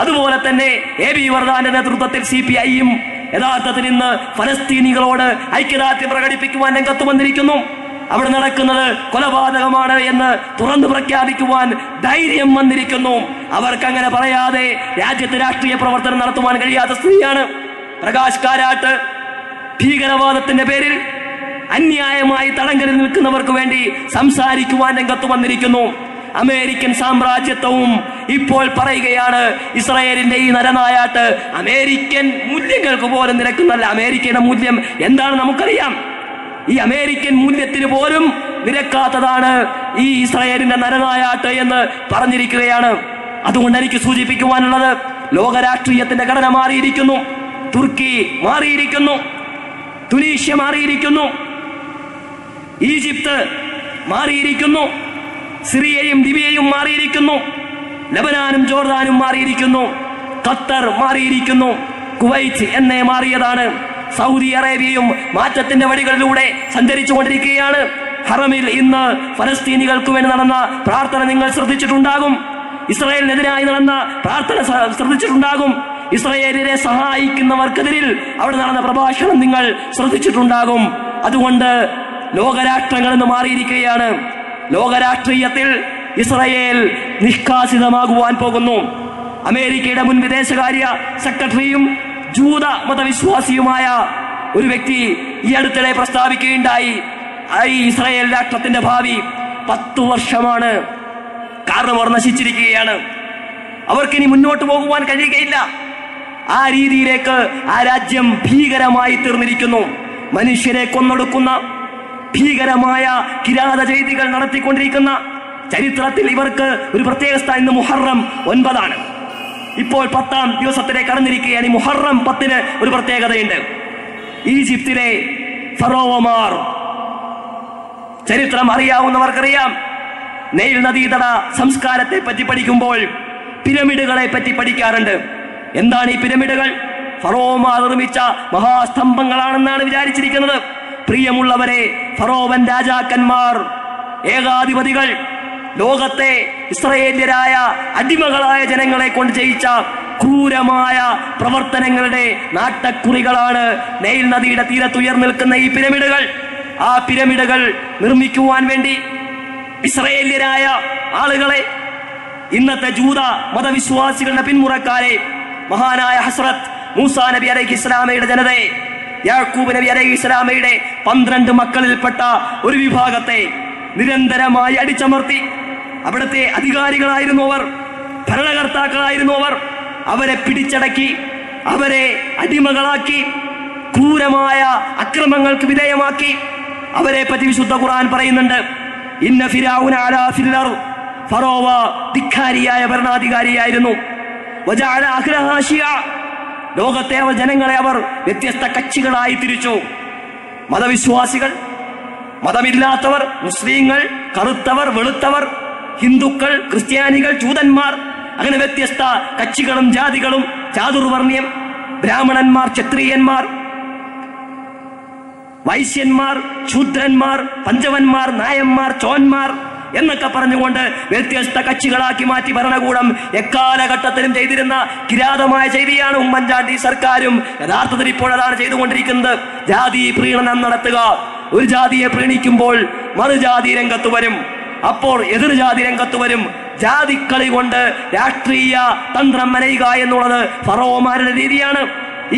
അതുപോലെ തന്നെ എ.ബി. വർധാന്റെ നേതൃത്വത്തിൽ CPI-യും യഥാർത്ഥത്തിൽ ഇന്ന് ഫലസ്തീനികളോട് ഐക്യദാർഢ്യം പ്രകടിപ്പിക്കുവാൻ രംഗത്ത് വന്നിരിക്കുന്നു. അവിടെ നടക്കുന്നത് കൊലപാതകമാണ് എന്ന് തുറന്നു പ്രഖ്യാപിക്കുവാൻ ധൈര്യം വന്നിരിക്കുന്നു. അവർക്ക് അങ്ങനെ പറയാതെ രാജ്യത്ത് രാഷ്ട്രീയ പ്രവർത്തനം നടത്തുവാൻ കഴിയാത്ത സ്ഥിതിയാണ്. പ്രകാശ് കാരാട്ട് ഭീകരവാദത്തിന്റെ പേരിൽ അന്യായമായി തടങ്കലിൽ നിൽക്കുന്നവർക്ക് വേണ്ടി സംസാരിക്കുവാൻ രംഗത്ത് വന്നിരിക്കുന്നു. അമേരിക്കൻ സാമ്രാജ്യത്വവും ഇപ്പോൾ പറയുകയാണ് ഇസ്രായേലിന്റെ ഈ നരനായാട്ട് അമേരിക്കൻ മൂല്യങ്ങൾക്ക് പോലും നിരക്കുന്നല്ല. അമേരിക്കയുടെ മൂല്യം എന്താണ് നമുക്കറിയാം. ഈ അമേരിക്കൻ മൂല്യത്തിന് പോലും നിരക്കാത്തതാണ് ഈ ഇസ്രായേലിന്റെ നരനായാട്ട് എന്ന് പറഞ്ഞിരിക്കുകയാണ്. അതുകൊണ്ട് എനിക്ക് സൂചിപ്പിക്കുവാനുള്ളത്, ലോകരാഷ്ട്രീയത്തിന്റെ ഘടന മാറിയിരിക്കുന്നു. തുർക്കി മാറിയിരിക്കുന്നു, തുനീഷ്യ മാറിയിരിക്കുന്നു, ഈജിപ്ത് മാറിയിരിക്കുന്നു, സിറിയയും ലിബിയയും മാറിയിരിക്കുന്നു, ലബനാനും ജോർദാനും മാറിയിരിക്കുന്നു, ഖത്തർ മാറിയിരിക്കുന്നു, കുവൈറ്റ് എന്നേ മാറിയതാണ്. സൗദി അറേബ്യയും മാറ്റത്തിന്റെ വഴികളിലൂടെ സഞ്ചരിച്ചു കൊണ്ടിരിക്കുകയാണ്. ഹറമിൽ ഇന്ന് ഫലസ്തീനികൾക്ക് വേണ്ടി നടന്ന പ്രാർത്ഥന നിങ്ങൾ ശ്രദ്ധിച്ചിട്ടുണ്ടാകും. ഇസ്രായേലിനെതിരായി നടന്ന പ്രാർത്ഥന ശ്രദ്ധിച്ചിട്ടുണ്ടാകും. ഇസ്രായേലിനെ സഹായിക്കുന്നവർക്കെതിരിൽ അവിടെ നടന്ന പ്രഭാഷണം നിങ്ങൾ ശ്രദ്ധിച്ചിട്ടുണ്ടാകും. അതുകൊണ്ട് ലോകരാഷ്ട്രങ്ങൾ എന്ന് മാറിയിരിക്കുകയാണ്. ലോകരാഷ്ട്രീയത്തിൽ ഇസ്രായേൽ നിഷ്കാസിതമാകുവാൻ പോകുന്നു. അമേരിക്കയുടെ മുൻ വിദേശകാര്യ സെക്രട്ടറിയും ജൂത മതവിശ്വാസിയുമായ ഒരു വ്യക്തി ഈ അടുത്തിടെ പ്രസ്താവിക്കുകയുണ്ടായി, ഈ ഇസ്രായേൽ രാഷ്ട്രത്തിന്റെ ഭാവി 10 വർഷമാണ്. കാരണം അവർ നശിച്ചിരിക്കുകയാണ്. അവർക്കിനി മുന്നോട്ട് പോകുവാൻ കഴിയുകയില്ല. ആ രീതിയിലേക്ക് ആ രാജ്യം ഭീകരമായി തീർന്നിരിക്കുന്നു. മനുഷ്യരെ കൊന്നൊടുക്കുന്ന ഭീകരമായ കിരാത ചെയ്തികൾ നടത്തിക്കൊണ്ടിരിക്കുന്ന ചരിത്രത്തിൽ ഇവർക്ക് ഒരു പ്രത്യേക സ്ഥാനം. ഇന്ന് മുഹറം 9 ഇപ്പോൾ 10ാം ദിവസത്തിലേക്ക് കടന്നിരിക്കുകയാണ്. ഈ മുഹറം 10 ഒരു പ്രത്യേകതയുണ്ട്. ഈജിപ്തിലെ ഫറോവമാർ, ചരിത്രം അറിയാവുന്നവർക്കറിയാം. നൈൽ നദീതട സംസ്കാരത്തെ പറ്റി പഠിക്കുമ്പോൾ പിരമിഡുകളെ പറ്റി പഠിക്കാറുണ്ട്. എന്താണ് ഈ പിരമിഡുകൾ? ഫറോവമാർ നിർമ്മിച്ച മഹാസ്തംഭങ്ങളാണെന്നാണ് വിചാരിച്ചിരിക്കുന്നത്. പ്രിയമുള്ളവരെ, ഫറോവൻ രാജാക്കന്മാർ, ഏകാധിപതികൾ, ലോകത്തെ ഇസ്രായേല്യരായ അടിമകളായ ജനങ്ങളെ കൊണ്ട് ചെയ്യിച്ച ക്രൂരമായ പ്രവർത്തനങ്ങളുടെ നാട്ടക്കുറികളാണ് നൈൽ നദിയുടെ തീരത്തുയർന്നു നിൽക്കുന്ന ഈ പിരമിഡുകൾ. ആ പിരമിഡുകൾ നിർമ്മിക്കുവാൻ വേണ്ടി ഇസ്രായേല്യരായ ആളുകളെ, ഇന്നത്തെ ജൂത മതവിശ്വാസികളുടെ പിന്മുറക്കാരെ, മഹാനായ ഹസ്രത്ത് മൂസാ നബി അലൈഹി ഇസ്ലാമയുടെ ജനതയെ, യാക്കൂബ് നബി അലൈഹി ഇസ്ലാമയുടെ 12 മക്കളിൽപ്പെട്ട ഒരു വിഭാഗത്തെ നിരന്തരമായി അടിച്ചമർത്തി, അവിടുത്തെ അധികാരികളായിരുന്നു അവർ, ഭരണകർത്താക്കളായിരുന്നു അവർ, അവരെ പിടിച്ചടക്കി, അവരെ അടിമകളാക്കി, ക്രൂരമായ അക്രമങ്ങൾക്ക് വിധേയമാക്കി. അവരെ പറ്റി വിശുദ്ധ ഖുർആൻ പറയുന്നുണ്ട്, ഇന്ന ഫിർഔന അലാ ഫിൽ അർദ്, ഫറോവ ധിക്കാരിയായ ഭരണാധികാരിയായിരുന്നു. വജഅല അഹ്ലഹാ ശിയ, ലോകത്തെ ജനങ്ങളെ അവർ വ്യത്യസ്ത കക്ഷികളായി തിരിച്ചു. മതവിശ്വാസികൾ, മതമില്ലാത്തവർ, മുസ്ലിങ്ങൾ, കറുത്തവർ, വെളുത്തവർ, ഹിന്ദുക്കൾ, ക്രിസ്ത്യാനികൾ, ജൂതന്മാർ, അങ്ങനെ വ്യത്യസ്ത കക്ഷികളും ജാതികളും, ചാതുർവർണ്ണ്യം, ബ്രാഹ്മണന്മാർ, ക്ഷത്രിയന്മാർ, വൈശ്യന്മാർ, ശൂദ്രന്മാർ, പഞ്ചവന്മാർ, നായന്മാർ, ചോന്മാർ എന്നൊക്കെ പറഞ്ഞുകൊണ്ട് വ്യത്യസ്ത കക്ഷികളാക്കി മാറ്റി ഭരണകൂടം എക്കാലഘട്ടത്തിലും ചെയ്തിരുന്ന കിരാതമായ ചെയ്തിയാണ് ഉമ്മൻചാണ്ടി സർക്കാരും യഥാർത്ഥത്തിൽ ഇപ്പോൾ അതാണ് ചെയ്തുകൊണ്ടിരിക്കുന്നത്. ജാതി പ്രീണനം നടത്തുക. ഒരു ജാതിയെ പ്രീണിക്കുമ്പോൾ മറുജാതി രംഗത്ത് വരും, അപ്പോൾ എതിർജാതി രംഗത്ത് വരും. ജാതിക്കളി കൊണ്ട് രാഷ്ട്രീയ തന്ത്രം മെനയുക എന്നുള്ളത് ഫറോവമാരുടെ രീതിയാണ്.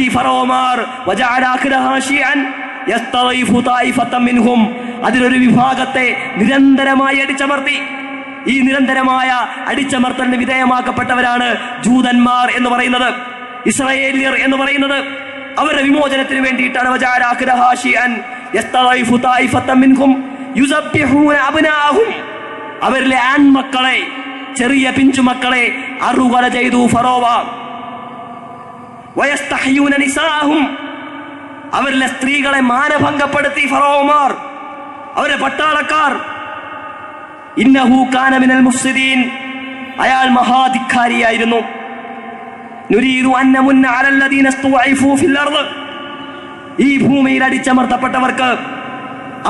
ഈ ഫറോമാർ അതിലൊരു വിഭാഗത്തെ നിരന്തരമായി അടിച്ചമർത്തി. ഈ നിരന്തരമായ അടിച്ചമർത്തലിന് വിധേയമാക്കപ്പെട്ടവരാണ് ജൂതന്മാർ എന്ന് പറയുന്നത്, ഇസ്രായേലിയർ എന്ന് പറയുന്നത്. അവരുടെ വിമോചനത്തിന് വേണ്ടിയിട്ടാണ് അവരിലെ ആൺമക്കളെ, ചെറിയ പിഞ്ചുമക്കളെ അറുകൊല ചെയ്തു ഫറോവ. അവരിലെ സ്ത്രീകളെ മാനഭംഗപ്പെടുത്തി ഫറോവമാർ, അവരുടെ പട്ടാളക്കാർ. ഇന്നഹു കാന മിനൽ മുഫ്സിദീൻ, അയാൾ മഹാധിക്കാരിയായിരുന്നു. നുരീദു അൻ നമുന്ന അലല്ലദീന സ്തുഇഫു ഫിൽ അർദ്, ഈ ഭൂമിയിൽ അടിച്ചമർത്തപ്പെട്ടവർക്ക്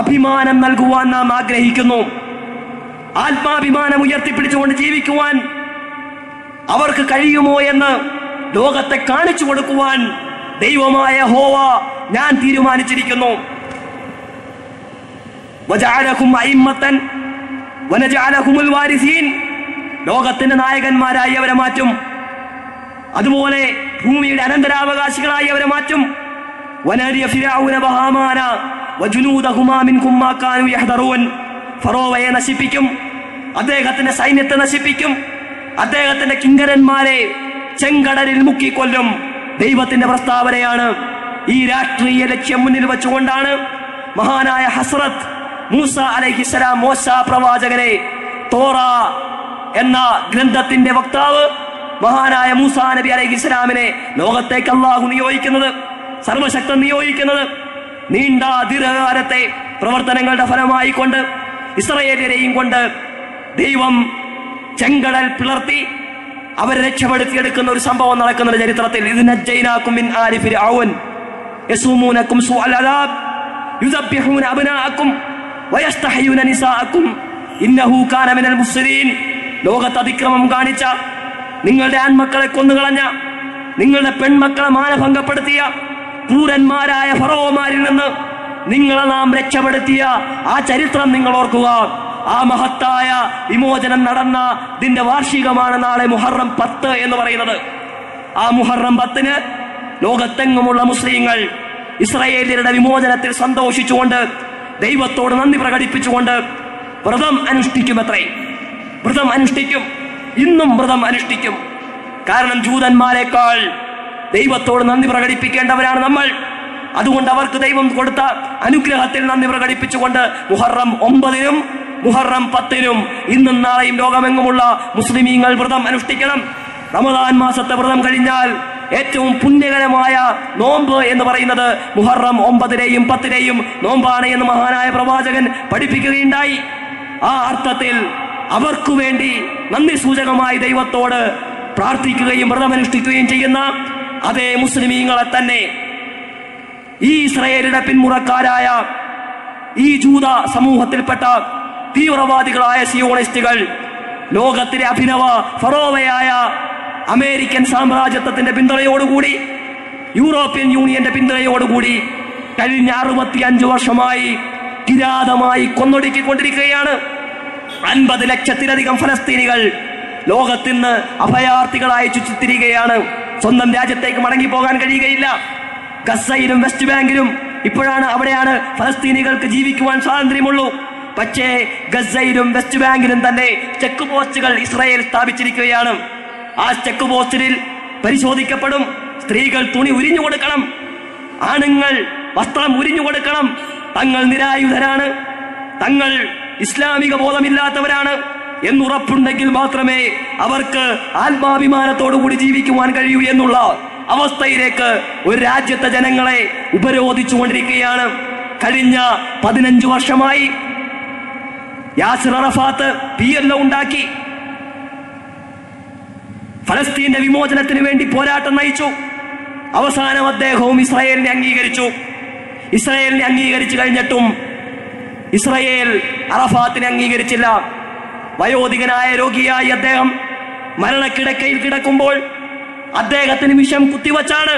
അഭിമാനം നൽകുവാൻ നാം ആഗ്രഹിക്കുന്നു. ആത്മാഭിമാനം ഉയർത്തിപ്പിടിച്ചുകൊണ്ട് ജീവിക്കുവാൻ അവർക്ക് കഴിയുമോ എന്ന് ലോകത്തെ കാണിച്ചു കൊടുക്കുവാൻ ദൈവമായ യഹോവ ഞാൻ തീരുമാനിച്ചിരിക്കുന്നു. വജഅലഹും അയിമ്മത്തൻ വനജഅലഹുമുൽ വാരിസീൻ, ലോകത്തിന്റെ നായകന്മാരായി അവരെ മാറ്റും. അതുപോലെ ഭൂമിയുടെ അനന്തരാവകാശികളായി അവരെ മാറ്റും. വനരിയ ഫിർഔന വഹാമാന വജുനൂദഹുമാ മിൻകും മാ കാനൂ യഹ്ദറൂൻ, ഫറോവയെ നശിപ്പിക്കും, അദ്ദേഹത്തിന്റെ സൈന്യത്തെ നശിപ്പിക്കും, അദ്ദേഹത്തിന്റെ കിങ്കരന്മാരെ ചെങ്കടലിൽ മുക്കിക്കൊല്ലും. ദൈവത്തിന്റെ പ്രസ്താവനയാണ്. ഈ രാഷ്ട്രീയ ലക്ഷ്യം മുന്നിൽ വെച്ചുകൊണ്ടാണ് മഹാനായ ഹസ്രത്ത് മൂസ അലൈഹിസ്സലാം, മോശ പ്രവാചകനെ, തോറ എന്ന ഗ്രന്ഥത്തിന്റെ വക്താവ് മഹാനായ മൂസ നബി അലൈഹിസ്സലാമിനെ ലോകത്തേക്ക് അല്ലാഹു നിയോഗിക്കുന്നത്, സർവശക്തൻ നിയോഗിക്കുന്നത്. നീണ്ട ദീർഘകാലത്തെ പ്രവർത്തനങ്ങളുടെ ഫലമായി കൊണ്ട് ഇസ്രായേലിനെയും കൊണ്ട് ദൈവം ചെങ്കടൽ പിളർത്തി അവരെ രക്ഷപ്പെടുത്തിയെടുക്കുന്ന ഒരു സംഭവം നടക്കുന്ന ചരിത്രത്തിൽ. ഇത് നജ്ജൈനാകും മിൻ ആലി ഫിർഔൻ യസൂമൂനകും സൂഅൽ അദാബ് യുസബ്ബിഹൂന അബ്നാഅകും വയസ്തഹയൂന നിസാഅകും ഇന്നഹു കാന മിനൽ മുഫ്സിദീൻ. ലോകത്ത് അതിക്രമം കാണിച്ച, നിങ്ങളുടെ ആൺമക്കളെ കൊന്നുകളഞ്ഞ, നിങ്ങളുടെ പെൺമക്കളെ മാനഭംഗപ്പെടുത്തിയ ക്രൂരന്മാരായ ഫറോവമാരിൽ നിന്ന് നിങ്ങളെ നാം രക്ഷപ്പെടുത്തിയ ആ ചരിത്രം നിങ്ങൾ ഓർക്കുക. ആ മഹത്തായ വിമോചനം നടന്ന ഇതിന്റെ വാർഷികമാണ് നാളെ മുഹറം 10 എന്ന് പറയുന്നത്. ആ മുഹറം 10-ന് ലോകത്തെങ്ങുമുള്ള മുസ്ലിങ്ങൾ ഇസ്രായേലിയരുടെ വിമോചനത്തിൽ സന്തോഷിച്ചുകൊണ്ട് ദൈവത്തോട് നന്ദി പ്രകടിപ്പിച്ചുകൊണ്ട് വ്രതം അനുഷ്ഠിക്കുമത്രേ. വ്രതം അനുഷ്ഠിക്കും, ഇന്നും വ്രതം അനുഷ്ഠിക്കും. കാരണം ജൂതന്മാരെക്കാൾ ദൈവത്തോട് നന്ദി പ്രകടിപ്പിക്കേണ്ടവരാണ് നമ്മൾ. അതുകൊണ്ട് അവർക്ക് ദൈവം കൊടുത്ത അനുഗ്രഹത്തിൽ നന്ദി പ്രകടിപ്പിച്ചുകൊണ്ട് മുഹറം 9-നും മുഹറം 10-നും ഇന്നും നാളെയും ലോകമെങ്ങുമുള്ള മുസ്ലിമീങ്ങൾ വ്രതം അനുഷ്ഠിക്കണം. റമദാൻ മാസത്തെ വ്രതം കഴിഞ്ഞാൽ ഏറ്റവും പുണ്യകരമായ നോമ്പ് എന്ന് പറയുന്നത് മുഹറം 9-നെയും 10-നെയും നോമ്പാണ് എന്ന് മഹാനായ പ്രവാചകൻ പഠിപ്പിക്കുകയുണ്ടായി. ആ അർത്ഥത്തിൽ അവർക്കു വേണ്ടി നന്ദി സൂചകമായി ദൈവത്തോട് പ്രാർത്ഥിക്കുകയും വ്രതമനുഷ്ഠിക്കുകയും ചെയ്യുന്ന അതേ മുസ്ലിമീങ്ങളെ തന്നെ ഈ ഇസ്രായേലിന്റെ പിന്മുറക്കാരായ ഈ ജൂത സമൂഹത്തിൽപ്പെട്ട തീവ്രവാദികളായ സിയോണിസ്റ്റുകൾ ലോകത്തിലെ അഭിനവ ഫറോവയായ അമേരിക്കൻ സാമ്രാജ്യത്വത്തിന്റെ പിന്തുണയോടുകൂടി, യൂറോപ്യൻ യൂണിയന്റെ പിന്തുണയോടുകൂടി കഴിഞ്ഞ 65 വർഷമായി കിരാതമായി കൊന്നൊടുക്കിക്കൊണ്ടിരിക്കുകയാണ്. 50 ലക്ഷത്തിലധികം ഫലസ്തീനികൾ ലോകത്തിന്ന് അഭയാർത്ഥികളായി ചുറ്റിത്തിരികയാണ്. സ്വന്തം രാജ്യത്തേക്ക് മടങ്ങിപ്പോകാൻ കഴിയുകയില്ല. ഗസയിലും വെസ്റ്റ് ബാങ്കിലും ഇപ്പോഴാണ്, അവിടെയാണ് ഫലസ്തീനികൾക്ക് ജീവിക്കുവാൻ സ്വാതന്ത്ര്യമുള്ളൂ. പക്ഷേ ഗസയിലും വെസ്റ്റ് ബാങ്കിലും തന്നെ ചെക്ക് പോസ്റ്റുകൾ ഇസ്രായേൽ സ്ഥാപിച്ചിരിക്കുകയാണ്. ആ ചെക്ക് പോസ്റ്റിൽ പരിശോധിക്കപ്പെടും. സ്ത്രീകൾ തുണി ഉരിഞ്ഞു കൊടുക്കണം, ആണുങ്ങൾ വസ്ത്രം ഉരിഞ്ഞു കൊടുക്കണം. തങ്ങൾ നിരായുധരാണ്, തങ്ങൾ ഇസ്ലാമിക ബോധമില്ലാത്തവരാണ് എന്നുറപ്പുണ്ടെങ്കിൽ മാത്രമേ അവർക്ക് ആത്മാഭിമാനത്തോടുകൂടി ജീവിക്കുവാൻ കഴിയൂ എന്നുള്ള അവസ്ഥയിലേക്ക് ഒരു രാജ്യത്തെ ജനങ്ങളെ ഉപരോധിച്ചുകൊണ്ടിരിക്കുകയാണ്. കഴിഞ്ഞ 15 വർഷമായി യാസിർ അറഫാത്ത് PLO ഉണ്ടാക്കി ഫലസ്തീന്റെ വിമോചനത്തിന് വേണ്ടി പോരാട്ടം നയിച്ചു. അവസാനം അദ്ദേഹവും ഇസ്രായേലിനെ അംഗീകരിച്ചു. ഇസ്രായേലിനെ അംഗീകരിച്ചു കഴിഞ്ഞിട്ടും ഇസ്രായേൽ അറഫാത്തിനെ അംഗീകരിച്ചില്ല. വയോധികനായ രോഗിയായി അദ്ദേഹം മരണക്കിടക്കയിൽ കിടക്കുമ്പോൾ അദ്ദേഹത്തിന് വിഷം കുത്തിവച്ചാണ്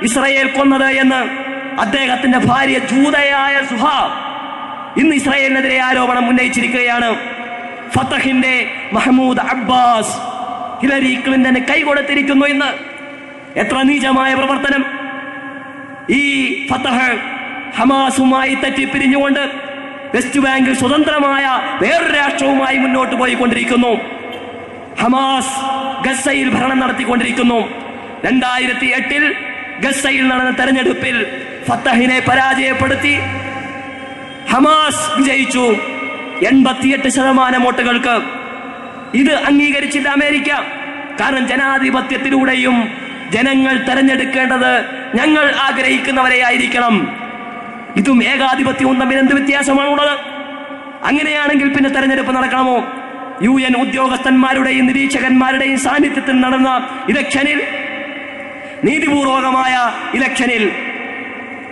ഇസ്രായേൽ കൊന്നത് എന്ന് അദ്ദേഹത്തിന്റെ ഭാര്യ ജൂതയായ സുഹാ ഇന്ന് ഇസ്രായേലിനെതിരെ ആരോപണം ഉന്നയിച്ചിരിക്കുകയാണ്. ഫതഹിന്റെ മഹ്മൂദ് അബ്ബാസ് ഹിലരി ക്ലിന്റന് കൈകൊടുത്തിരിക്കുന്നു. ഇന്ന് എത്ര നീചമായ പ്രവർത്തനം! ഈ ഫതഹ് ഹമാസുമായി തെറ്റിപ്പിരിഞ്ഞുകൊണ്ട് വെസ്റ്റ് ബാങ്കിൽ സ്വതന്ത്രമായ വേറൊരു രാഷ്ട്രവുമായി മുന്നോട്ട് പോയിക്കൊണ്ടിരിക്കുന്നു. ഹമാസ് ഗസയിൽ ഭരണം നടത്തിക്കൊണ്ടിരിക്കുന്നു. 2008 ഗസയിൽ നടന്ന തെരഞ്ഞെടുപ്പിൽ ഫതഹിനെ പരാജയപ്പെടുത്തി ഹമാസ് വിജയിച്ചു 88% വോട്ടുകൾക്ക്. ഇത് അംഗീകരിച്ചില്ല അമേരിക്ക. കാരണം ജനാധിപത്യത്തിലൂടെയും ജനങ്ങൾ തെരഞ്ഞെടുക്കേണ്ടത് ഞങ്ങൾ ആഗ്രഹിക്കുന്നവരെ ആയിരിക്കണം. ഇതും ഏകാധിപത്യവും തമ്മിൽ എന്ത് വ്യത്യാസമാണുള്ളത്? അങ്ങനെയാണെങ്കിൽ പിന്നെ തെരഞ്ഞെടുപ്പ് നടക്കണമോ? UN ഉദ്യോഗസ്ഥന്മാരുടെയും നിരീക്ഷകന്മാരുടെയും സാന്നിധ്യത്തിൽ നടന്ന ഇലക്ഷനിൽ, നീതിപൂർവകമായ ഇലക്ഷനിൽ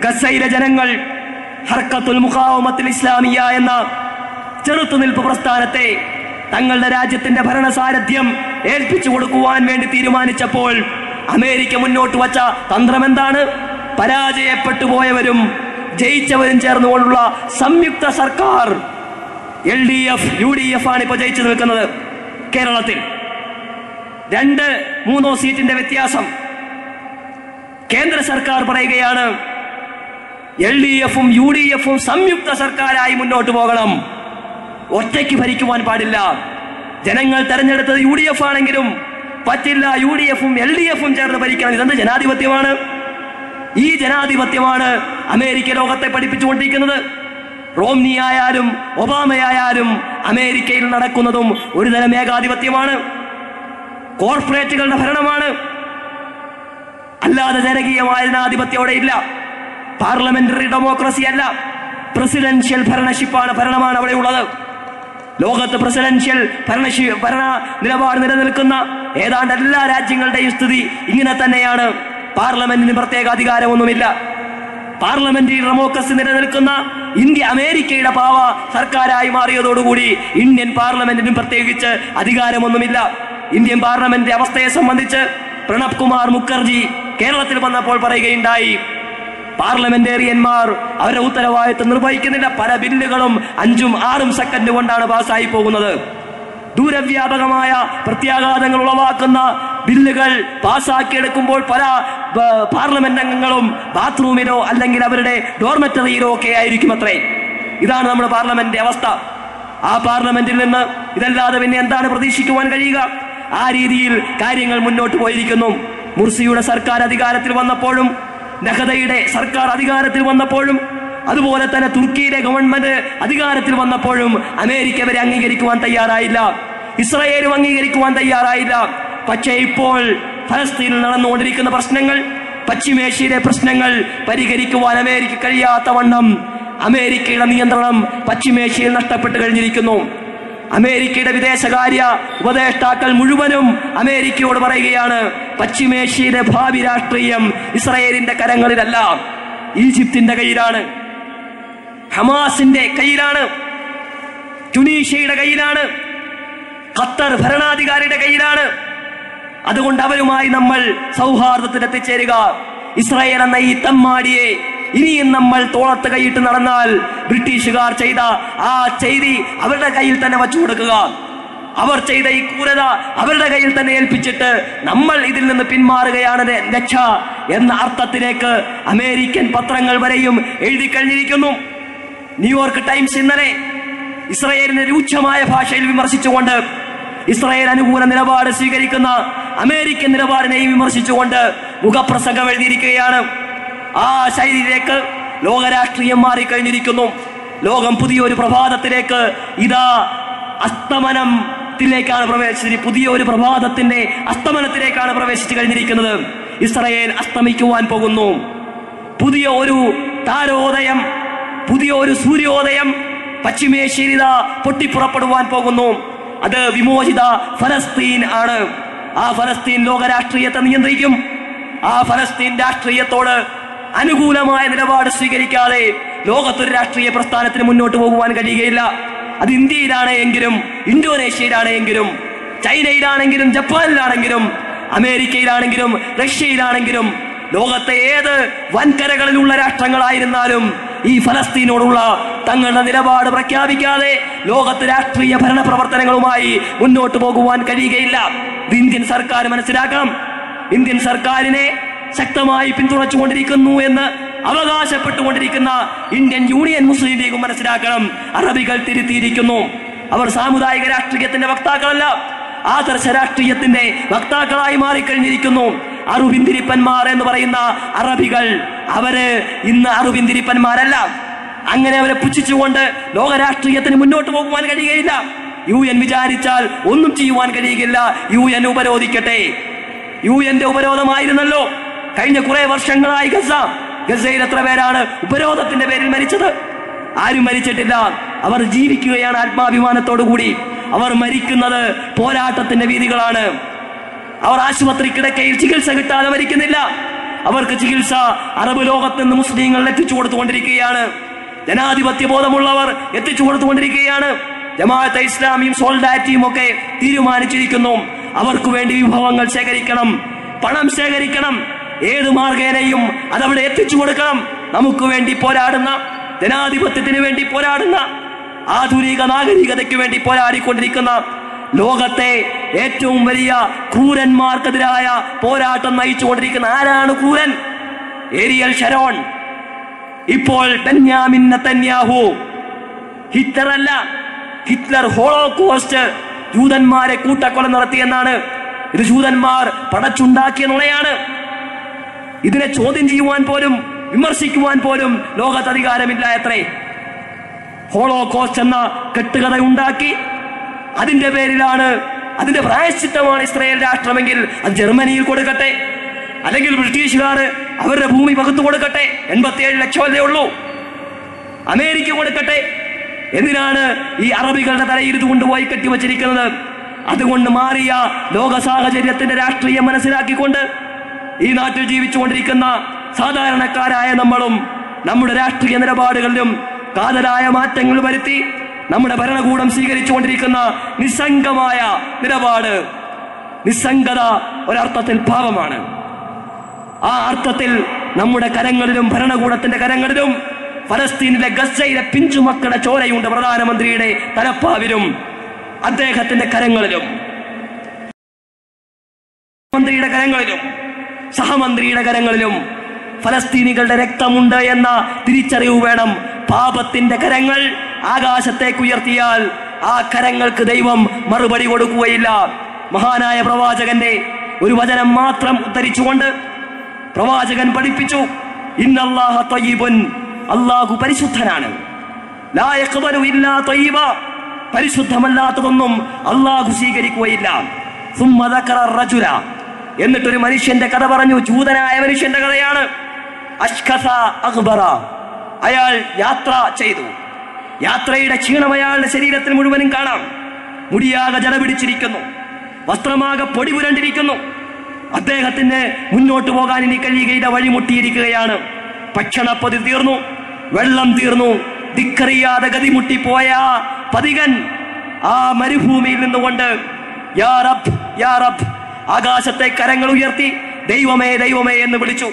ഗസയിലെ ജനങ്ങൾ ഹർക്കത്തുൽ മുഖാവമത്തുൽ ഇസ്ലാമിയ എന്ന ചെറുത്തുനിൽപ്പ് പ്രസ്ഥാനത്തെ തങ്ങളുടെ രാജ്യത്തിന്റെ ഭരണസാരഥ്യം ഏൽപ്പിച്ചു കൊടുക്കുവാൻ വേണ്ടി തീരുമാനിച്ചപ്പോൾ അമേരിക്ക മുന്നോട്ട് വച്ച തന്ത്രം എന്താണ്? പരാജയപ്പെട്ടു പോയവരും ജയിച്ചവരും ചേർന്നുകൊണ്ടുള്ള സംയുക്ത സർക്കാർ. LDF UDF ആണ് ഇപ്പൊ ജയിച്ചു നിൽക്കുന്നത്. കേരളത്തിൽ 2-3 സീറ്റിന്റെ വ്യത്യാസം. കേന്ദ്ര സർക്കാർ പറയുകയാണ് LDFും UDFും സംയുക്ത സർക്കാരായി മുന്നോട്ട് പോകണം, ഒറ്റയ്ക്ക് ഭരിക്കുവാൻ പാടില്ല. ജനങ്ങൾ തെരഞ്ഞെടുത്തത് UDF ആണെങ്കിലും പറ്റില്ല, UDFും LDFും ചേർന്ന് ഭരിക്കണം. ഇതെന്ത് ജനാധിപത്യമാണ്? ഈ ജനാധിപത്യമാണ് അമേരിക്ക ലോകത്തെ പഠിപ്പിച്ചുകൊണ്ടിരിക്കുന്നത്. റോംനി ആയാലും ഒബാമയായാലും അമേരിക്കയിൽ നടക്കുന്നതും ഒരുതരം ഏകാധിപത്യമാണ്, കോർപ്പറേറ്റുകളുടെ ഭരണമാണ്. അല്ലാതെ ജനകീയമായ ജനാധിപത്യം അവിടെ ഇല്ല. പാർലമെന്ററി ഡെമോക്രസി അല്ല, പ്രസിഡൻഷ്യൽ ഭരണമാണ് അവിടെ ഉള്ളത്. ലോകത്ത് പ്രസിഡൻഷ്യൽ ഭരണ നിലപാട് നിലനിൽക്കുന്ന ഏതാണ്ട് എല്ലാ രാജ്യങ്ങളുടെയും സ്ഥിതി ഇങ്ങനെ തന്നെയാണ്. പാർലമെന്റിന് പ്രത്യേക അധികാരമൊന്നുമില്ല. പാർലമെന്ററി ഡെമോക്രസി നിലനിൽക്കുന്ന ഇന്ത്യ അമേരിക്കയുടെ പാവ സർക്കാരായി മാറിയതോടുകൂടി ഇന്ത്യൻ പാർലമെന്റിനും പ്രത്യേകിച്ച് അധികാരമൊന്നുമില്ല. ഇന്ത്യൻ പാർലമെന്റിന്റെ അവസ്ഥയെ സംബന്ധിച്ച് പ്രണബ് കുമാർ മുഖർജി കേരളത്തിൽ വന്നപ്പോൾ പറയുകയുണ്ടായി, പാർലമെന്റേറിയന്മാർ അവരുടെ ഉത്തരവാദിത്വം നിർവഹിക്കുന്നില്ല. പല ബില്ലുകളും 5-6 സെക്കൻഡ് കൊണ്ടാണ് പാസ്സായി പോകുന്നത്. ദൂരവ്യാപകമായ പ്രത്യാഘാതങ്ങൾ ഉളവാക്കുന്ന ബില്ലുകൾ പാസ്സാക്കിയെടുക്കുമ്പോൾ പല പാർലമെന്റ് അംഗങ്ങളും ബാത്റൂമിലോ അല്ലെങ്കിൽ അവരുടെ ഡോർമെറ്ററിയിലോ ഒക്കെ ആയിരിക്കും അത്രേ. ഇതാണ് നമ്മുടെ പാർലമെന്റിന്റെ അവസ്ഥ. ആ പാർലമെന്റിൽ നിന്ന് ഇതല്ലാതെ പിന്നെ എന്താണ് പ്രതീക്ഷിക്കുവാൻ കഴിയുക? ആ രീതിയിൽ കാര്യങ്ങൾ മുന്നോട്ട് പോയിരിക്കുന്നു. മുർസിയുടെ സർക്കാർ അധികാരത്തിൽ വന്നപ്പോഴും, നഹദയുടെ സർക്കാർ അധികാരത്തിൽ വന്നപ്പോഴും, അതുപോലെ തന്നെ തുർക്കിയിലെ ഗവൺമെന്റ് അധികാരത്തിൽ വന്നപ്പോഴും അമേരിക്ക അവരെ അംഗീകരിക്കുവാൻ തയ്യാറായില്ല, ഇസ്രായേലും അംഗീകരിക്കുവാൻ തയ്യാറായില്ല. പക്ഷേ ഇപ്പോൾ ഫലസ്തീനിൽ നടന്നുകൊണ്ടിരിക്കുന്ന പ്രശ്നങ്ങൾ, പശ്ചിമേഷ്യയിലെ പ്രശ്നങ്ങൾ പരിഹരിക്കുവാൻ അമേരിക്ക കഴിയാത്ത വണ്ണം അമേരിക്കയുടെ നിയന്ത്രണം പശ്ചിമേഷ്യയിൽ നഷ്ടപ്പെട്ടു കഴിഞ്ഞിരിക്കുന്നു. അമേരിക്കയുടെ വിദേശകാര്യ ഉപദേഷ്ടാക്കൾ മുഴുവനും അമേരിക്കയോട് പറയുകയാണ്, പശ്ചിമേഷ്യയിലെ ഭാവി രാഷ്ട്രീയം ഇസ്രായേലിന്റെ കരങ്ങളിലല്ല, ഈജിപ്തിന്റെ കയ്യിലാണ്, ഹമാസിന്റെ കയ്യിലാണ്, ട്യൂണീഷ്യയുടെ കയ്യിലാണ്, ഖത്തർ ഭരണാധികാരിയുടെ കയ്യിലാണ്. അതുകൊണ്ട് അവരുമായി നമ്മൾ സൗഹാർദ്ദത്തിൽ എത്തിച്ചേരുക. ഇസ്രായേൽ എന്ന ഈ തമ്മാടിയെ ഇനിയും നമ്മൾ തോളത്ത് കൈയിട്ട് നടന്നാൽ ബ്രിട്ടീഷുകാർ ചെയ്ത ആ ചെയ്തി അവരുടെ കയ്യിൽ തന്നെ വച്ചു കൊടുക്കുക. അവർ ചെയ്ത ഈ ക്രൂരത അവരുടെ കയ്യിൽ തന്നെ ഏൽപ്പിച്ചിട്ട് നമ്മൾ ഇതിൽ നിന്ന് പിന്മാറുകയാണ് രക്ഷ എന്ന അർത്ഥത്തിലേക്ക് അമേരിക്കൻ പത്രങ്ങൾ വരെയും എഴുതി കഴിഞ്ഞിരിക്കുന്നു. ന്യൂയോർക്ക് ടൈംസ് ഇന്നലെ ഇസ്രായേലിനെ രൂക്ഷമായ ഭാഷയിൽ വിമർശിച്ചുകൊണ്ട്, ഇസ്രായേൽ അനുകൂല നിലപാട് സ്വീകരിക്കുന്ന അമേരിക്കൻ നിലപാടിനെയും വിമർശിച്ചുകൊണ്ട് മുഖപ്രസംഗം എഴുതിയിരിക്കുകയാണ്. ആ ശൈലിയിലേക്ക് ലോകരാഷ്ട്രീയം മാറിക്കഴിഞ്ഞിരിക്കുന്നു. ലോകം പുതിയൊരു പ്രഭാതത്തിലേക്ക്, ഇതാ അസ്തമനത്തിലേക്കാണ് പ്രവേശിച്ചത്. പുതിയൊരു പ്രഭാതത്തിന്റെ അസ്തമനത്തിലേക്കാണ് പ്രവേശിച്ചു കഴിഞ്ഞിരിക്കുന്നത്. ഇസ്രായേൽ അസ്തമിക്കുവാൻ പോകുന്നു. പുതിയ ഒരു താരോദയം, പുതിയ ഒരു സൂര്യോദയം പശ്ചിമേഷ്യയിൽ ഇതാ പൊട്ടിപ്പുറപ്പെടുവാൻ പോകുന്നു. അത് വിമോചിത ഫലസ്തീൻ ആണ്. ആ ഫലസ്തീൻ ലോകരാഷ്ട്രീയത്തെ നിയന്ത്രിക്കും. ആ ഫലസ്തീൻ രാഷ്ട്രീയത്തോട് അനുകൂലമായ നിലപാട് സ്വീകരിക്കാതെ ലോകത്തൊരു രാഷ്ട്രീയ പ്രസ്ഥാനത്തിന് മുന്നോട്ട് പോകുവാൻ കഴിയുകയില്ല. അത് ഇന്ത്യയിലാണ് എങ്കിലും, ഇന്തോനേഷ്യയിലാണ് എങ്കിലും, ചൈനയിലാണെങ്കിലും, ജപ്പാനിലാണെങ്കിലും, അമേരിക്കയിലാണെങ്കിലും, റഷ്യയിലാണെങ്കിലും, ലോകത്തെ ഏത് വൻകരകളിലുള്ള രാഷ്ട്രങ്ങളായിരുന്നാലും ഈ ഫലസ്തീനോടുള്ള തങ്ങളുടെ നിലപാട് പ്രഖ്യാപിക്കാതെ ലോകത്ത് രാഷ്ട്രീയ ഭരണ പ്രവർത്തനങ്ങളുമായി മുന്നോട്ട് പോകുവാൻ കഴിയുകയില്ല. ഇത് ഇന്ത്യൻ സർക്കാർ മനസ്സിലാക്കാം. ഇന്ത്യൻ സർക്കാരിനെ ശക്തമായി പിന്തുണച്ചുകൊണ്ടിരിക്കുന്നു എന്ന് അവകാശപ്പെട്ടുകൊണ്ടിരിക്കുന്ന ഇന്ത്യൻ യൂണിയൻ മുസ്ലിം ലീഗ് മനസ്സിലാക്കണം, അറബികൾ തിരുത്തിയിരിക്കുന്നു. അവർ സാമുദായിക രാഷ്ട്രീയത്തിന്റെ വക്താക്കളല്ല, ആദർശ രാഷ്ട്രീയത്തിന്റെ വക്താക്കളായി മാറിക്കഴിഞ്ഞിരിക്കുന്നു. അറുപിന്തിരിപ്പന്മാർ എന്ന് പറയുന്ന അറബികൾ, അവര് ഇന്ന് അറുപിന്തിരിപ്പന്മാരല്ല. അങ്ങനെ അവരെ പുച്ഛിച്ചുകൊണ്ട് ലോകരാഷ്ട്രീയത്തിന് മുന്നോട്ട് പോകുവാൻ കഴിയുകയില്ല. UN വിചാരിച്ചാൽ ഒന്നും ചെയ്യുവാൻ കഴിയുകയില്ല. UN ഉപരോധിക്കട്ടെ. UN ഉപരോധമായിരുന്നല്ലോ കഴിഞ്ഞ കുറെ വർഷങ്ങളായി ഗസയിൽ എത്ര പേരാണ് ഉപരോധത്തിന്റെ പേരിൽ മരിച്ചത്? ആരും മരിച്ചിട്ടില്ല. അവർ ജീവിക്കുകയാണ് ആത്മാഭിമാനത്തോടു കൂടി. അവർ മരിക്കുന്നത് പോരാട്ടത്തിന്റെ വീതികളാണ്. അവർ ആശുപത്രി കിടക്കയിൽ ചികിത്സ കിട്ടാതെ മരിക്കുന്നില്ല. അവർക്ക് ചികിത്സ അറബ് ലോകത്ത് നിന്ന് മുസ്ലിങ്ങൾ എത്തിച്ചു കൊടുത്തുകൊണ്ടിരിക്കുകയാണ്. ജനാധിപത്യ ബോധമുള്ളവർ എത്തിച്ചു കൊടുത്തുകൊണ്ടിരിക്കുകയാണ്. ജമാഅത്തെ ഇസ്ലാമിയും സോൾഡാറ്റിയും ഒക്കെ തീരുമാനിച്ചിരിക്കുന്നു, അവർക്ക് വേണ്ടി വിഭവങ്ങൾ ശേഖരിക്കണം, പണം ശേഖരിക്കണം, ഏത് മാർഗേനയും അതവിടെ എത്തിച്ചു കൊടുക്കണം. നമുക്ക് വേണ്ടി പോരാടുന്ന, ജനാധിപത്യത്തിന് വേണ്ടി പോരാടുന്ന, ആധുനിക നാഗരികതയ്ക്ക് വേണ്ടി പോരാടിക്കൊണ്ടിരിക്കുന്ന ലോകത്തെ ഏറ്റവും വലിയ ക്രൂരന്മാർക്കെതിരായ പോരാട്ടം നയിച്ചുകൊണ്ടിരിക്കുന്ന ആരാണ് ക്രൂരൻ? ഏരിയൽ ഷരോൺ, ഇപ്പോൾ ബെന്യാമിൻ നെതന്യാഹു. ഹിറ്റ്ലർ അല്ല, ഹിറ്റ്ലർ ഹോളോകോസ്റ്റ്, ജൂതന്മാരെ കൂട്ടക്കൊല നടത്തിയെന്നാണ്. ഇത് ജൂതന്മാർ പടച്ചുണ്ടാക്കിയ നുണയാണ്. ഇതിനെ ചോദ്യം ചെയ്യുവാൻ പോലും വിമർശിക്കുവാൻ പോലും ലോകത്ത് അധികാരമില്ല എത്രേ. ഹോളോകോസ്റ്റ് എന്ന കെട്ടുകഥ ഉണ്ടാക്കി അതിന്റെ പേരിലാണ്, അതിന്റെ പ്രായശ്ചിത്തമാണ് ഇസ്രായേൽ രാഷ്ട്രമെങ്കിൽ അത് ജർമ്മനിയിൽ കൊടുക്കട്ടെ, അല്ലെങ്കിൽ ബ്രിട്ടീഷുകാർ അവരുടെ ഭൂമി പകുത്തു കൊടുക്കട്ടെ. 87 ലക്ഷമല്ലേ ഉള്ളൂ. അമേരിക്ക കൊടുക്കട്ടെ. എന്തിനാണ് ഈ അറബികളുടെ തലയിൽ ഇത് കൊണ്ടുപോയി കെട്ടിവച്ചിരിക്കുന്നത്? അതുകൊണ്ട് മാറിയ ലോക സാഹചര്യത്തിന്റെ രാഷ്ട്രീയം മനസ്സിലാക്കിക്കൊണ്ട് ഈ നാട്ടിൽ ജീവിച്ചുകൊണ്ടിരിക്കുന്ന സാധാരണക്കാരായ നമ്മളും നമ്മുടെ രാഷ്ട്രീയ നിലപാടുകളിലും കാതലായ മാറ്റങ്ങൾ വരുത്തി നമ്മുടെ ഭരണകൂടം സ്വീകരിച്ചുകൊണ്ടിരിക്കുന്ന നിസ്സംഗമായ നിലപാട്, നിസ്സംഗത ഒരർത്ഥത്തിൽ പാപമാണ്. ആ അർത്ഥത്തിൽ നമ്മുടെ കരങ്ങളിലും ഭരണകൂടത്തിന്റെ കരങ്ങളിലും ഫലസ്തീനിലെ ഗസയിലെ പിഞ്ചുമക്കളുടെ ചോരയുണ്ട്. പ്രധാനമന്ത്രിയുടെ തലപ്പാവിലും അദ്ദേഹത്തിന്റെ കരങ്ങളിലും, മന്ത്രിയുടെ കരങ്ങളിലും സഹമന്ത്രിയുടെ കരങ്ങളിലും ഫലസ്തീനികളുടെ രക്തമുണ്ട് എന്ന തിരിച്ചറിവ് വേണം. പാപത്തിന്റെ കരങ്ങൾ ആകാശത്തേക്ക് ഉയർത്തിയാൽ ആ കരങ്ങൾക്ക് ദൈവം മറുപടി കൊടുക്കുകയില്ല. മഹാനായ പ്രവാചകന്റെ ഒരു വചനം മാത്രം ഉദ്ധരിച്ചുകൊണ്ട് പ്രവാചകൻ പഠിപ്പിച്ചു, ഇന്നല്ലാഹ തയ്യിബുൻ, അല്ലാഹു പരിശുദ്ധനാണ്. ലാ യഖ്ബലു ഇല്ലാ തയ്യിബ, പരിശുദ്ധമല്ലാത്തതൊന്നും അല്ലാഹു സ്വീകരിക്കുകയില്ല. സുമ്മ ദക്കറ റജുല, എന്നിട്ടൊരു മനുഷ്യന്റെ കഥ പറഞ്ഞു. ജൂതനായ മനുഷ്യന്റെ കഥയാണ്. അഷ്കസ അഖ്ബറ, അയാൾ യാത്ര ചെയ്തു. യാത്രയുടെ ക്ഷീണം അയാളുടെ ശരീരത്തിൽ മുഴുവനും കാണാം. മുടിയാകെ ജട പിടിച്ചിരിക്കുന്നു, വസ്ത്രമാകെ പൊടി പുരണ്ടിരിക്കുന്നു. അദ്ദേഹത്തിന് മുന്നോട്ട് പോകാൻ ഇനി കഴിയുകയില്ല, വഴിമുട്ടിയിരിക്കുകയാണ്. ഭക്ഷണപ്പൊതി തീർന്നു, വെള്ളം തീർന്നു. ധിക്കറിയാതെ ഗതിമുട്ടിപ്പോയ പതികൻ ആ മരുഭൂമിയിൽ നിന്നുകൊണ്ട് യാ റബ്ബ് യാ റബ്ബ്, ആകാശത്തെ കരങ്ങൾ ഉയർത്തി ദൈവമേ ദൈവമേ എന്ന് വിളിച്ചു.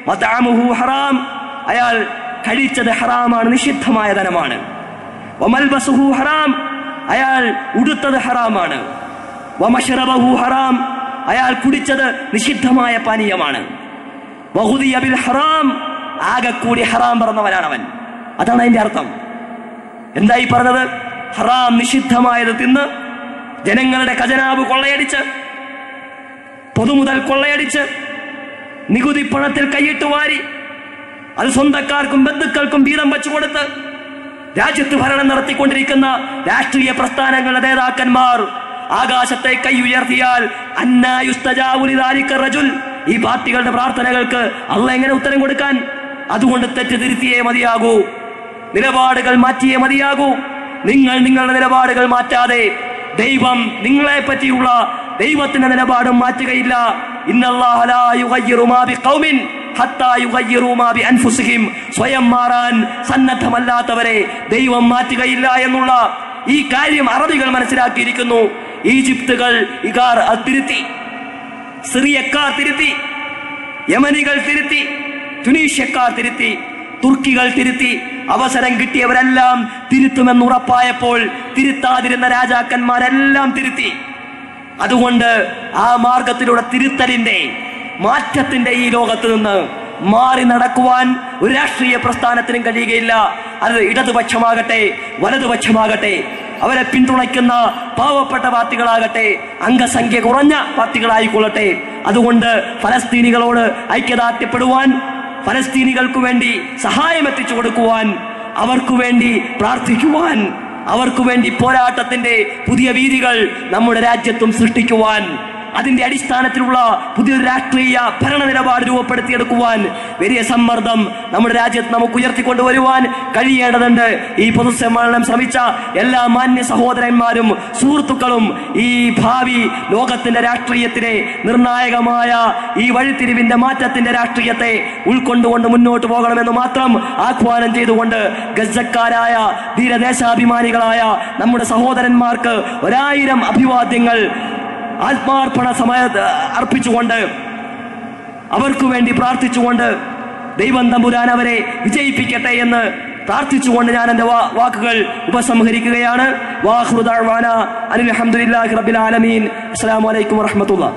മത്അമുഹു ഹറാം, അയാൾ കഴിച്ചത് ഹറാമാണ്, നിഷിദ്ധമായ ധനമാണ്. വമൽബസുഹു ഹറാം, അയാൾ ഉടുത്തത് ഹറാമാണ്. വമശ്റബഹു ഹറാം, അയാൾ കുടിച്ചത് നിഷിദ്ധമായ പാനീയമാണ്. വഗുദിയ ബിൽ ഹറാം, ആകെ കൂടി ഹറാം പറഞ്ഞവനാണവൻ. അതാണ് അതിന്റെ അർത്ഥം. എന്തായി പറഞ്ഞത്? ഹറാം, നിഷിദ്ധമായത് തിന്ന് ജനങ്ങളുടെ ഖജനാവ് കൊള്ളയടിച്ച്, പൊതുമുതൽ കൊള്ളയടിച്ച്, നികുതി പണത്തിൽ കൈയിട്ട് വാരി അത് സ്വന്തക്കാർക്കും ബന്ധുക്കൾക്കും വീതം വെച്ചു കൊടുത്ത് രാജ്യത്ത് ഭരണം നടത്തിക്കൊണ്ടിരിക്കുന്ന രാഷ്ട്രീയ പ്രസ്ഥാനങ്ങളുടെ നേതാക്കന്മാർ ആകാശത്തെ കൈ ഉയർത്തിയാൽ അന്നാ യുസ്തജാബു ലിദാലിക റജുൽ, ഈ പാർട്ടികളുടെ പ്രാർത്ഥനകൾക്ക് അല്ലാഹ് എങ്ങനെ ഉത്തരം കൊടുക്കാൻ? അതുകൊണ്ട് തെറ്റ് തിരുത്തിയേ മതിയാകൂ, നിലപാടുകൾ മാറ്റിയേ മതിയാകൂ. നിങ്ങൾ നിങ്ങളുടെ നിലപാടുകൾ മാറ്റാതെ ദൈവം നിങ്ങളെ പറ്റിയുള്ള ദൈവത്തിന്റെ നിലപാടും മാറ്റുകയില്ല. ഇന്നല്ലാഹ ലാ യുഗയ്യിറു മാ ബിഖൗമിൻ ഹത്താ യുഗയ്യിറു മാ ബിഅൻഫുസിഹിം, സ്വയം മാറാൻ സന്നദ്ധമല്ലാത്തവരെ ദൈവം മാറ്റുകയില്ല എന്നുള്ള ഈ കാര്യം അറബികൾ മനസ്സിലാക്കിയിരിക്കുന്നു. ഈജിപ്തുകൾ ഇഗാർ തിരുത്തി, സിറിയക്കാർ തിരുത്തി, യമനികൾ തിരുത്തി, തുനീഷ്യക്കാർ തിരുത്തി, തുർക്കികൾ തിരുത്തി. അവസരം കിട്ടിയവരെല്ലാം തിരുത്തുമെന്നുറപ്പായപ്പോൾ തിരുത്താതിരുന്ന രാജാക്കന്മാരെല്ലാം തിരുത്തി. അതുകൊണ്ട് ആ മാർഗത്തിലൂടെ തിരുത്തലിന്റെ, മാറ്റത്തിന്റെ ഈ ലോകത്ത് നിന്ന് മാറി നടക്കുവാൻ ഒരു രാഷ്ട്രീയ പ്രസ്ഥാനത്തിനും കഴിയുകയില്ല. അത് ഇടതുപക്ഷമാകട്ടെ വലതുപക്ഷമാകട്ടെ, അവരെ പിന്തുണയ്ക്കുന്ന പാവപ്പെട്ട പാർട്ടികളാകട്ടെ, അംഗസംഖ്യ കുറഞ്ഞ പാർട്ടികളായിക്കൊള്ളട്ടെ. അതുകൊണ്ട് ഫലസ്തീനികളോട് ഐക്യദാർഢ്യപ്പെടുവാൻ, ഫലസ്തീനികൾക്ക് വേണ്ടി സഹായം എത്തിച്ചു കൊടുക്കുവാൻ, അവർക്കു വേണ്ടി പ്രാർത്ഥിക്കുവാൻ, അവർക്കു വേണ്ടി പോരാട്ടത്തിന്റെ പുതിയ വീതികൾ നമ്മുടെ രാജ്യത്തും സൃഷ്ടിക്കുവാൻ, അതിന്റെ അടിസ്ഥാനത്തിലുള്ള പുതിയൊരു രാഷ്ട്രീയ ഭരണ നിലപാട് രൂപപ്പെടുത്തിയെടുക്കുവാൻ വലിയ സമ്മർദ്ദം നമ്മുടെ രാജ്യത്ത് നമുക്ക് ഉയർത്തിക്കൊണ്ടുവരുവാൻ കഴിയേണ്ടതുണ്ട്. ഈ പൊതുസമ്മേളനം ശ്രമിച്ച എല്ലാ മാന്യ സഹോദരന്മാരും സുഹൃത്തുക്കളും ഈ ഭാവി ലോകത്തിന്റെ രാഷ്ട്രീയത്തിലെ നിർണായകമായ ഈ വഴിത്തിരിവിന്റെ മാറ്റത്തിന്റെ രാഷ്ട്രീയത്തെ ഉൾക്കൊണ്ടുകൊണ്ട് മുന്നോട്ട് പോകണമെന്ന് മാത്രം ആഹ്വാനം ചെയ്തുകൊണ്ട് ഗസക്കാരായ ധീരദേശാഭിമാനികളായ നമ്മുടെ സഹോദരന്മാർക്ക് 1000 അഭിവാദ്യങ്ങൾ ആത്മാർപ്പണ സമയത്ത് അർപ്പിച്ചുകൊണ്ട്, അവർക്കു വേണ്ടി പ്രാർത്ഥിച്ചുകൊണ്ട് ദൈവം തമ്പുരാൻ അവരെ വിജയിപ്പിക്കട്ടെ എന്ന് പ്രാർത്ഥിച്ചുകൊണ്ട് ഞാൻ എന്റെ വാക്കുകൾ ഉപസംഹരിക്കുകയാണ്. വാഖിറു ദഅ്വാനാ അനിൽ ഹംദുലില്ലാഹി റബ്ബിൽ ആലമീൻ. അസ്സലാമു അലൈക്കും വറഹ്മത്തുള്ളാഹി.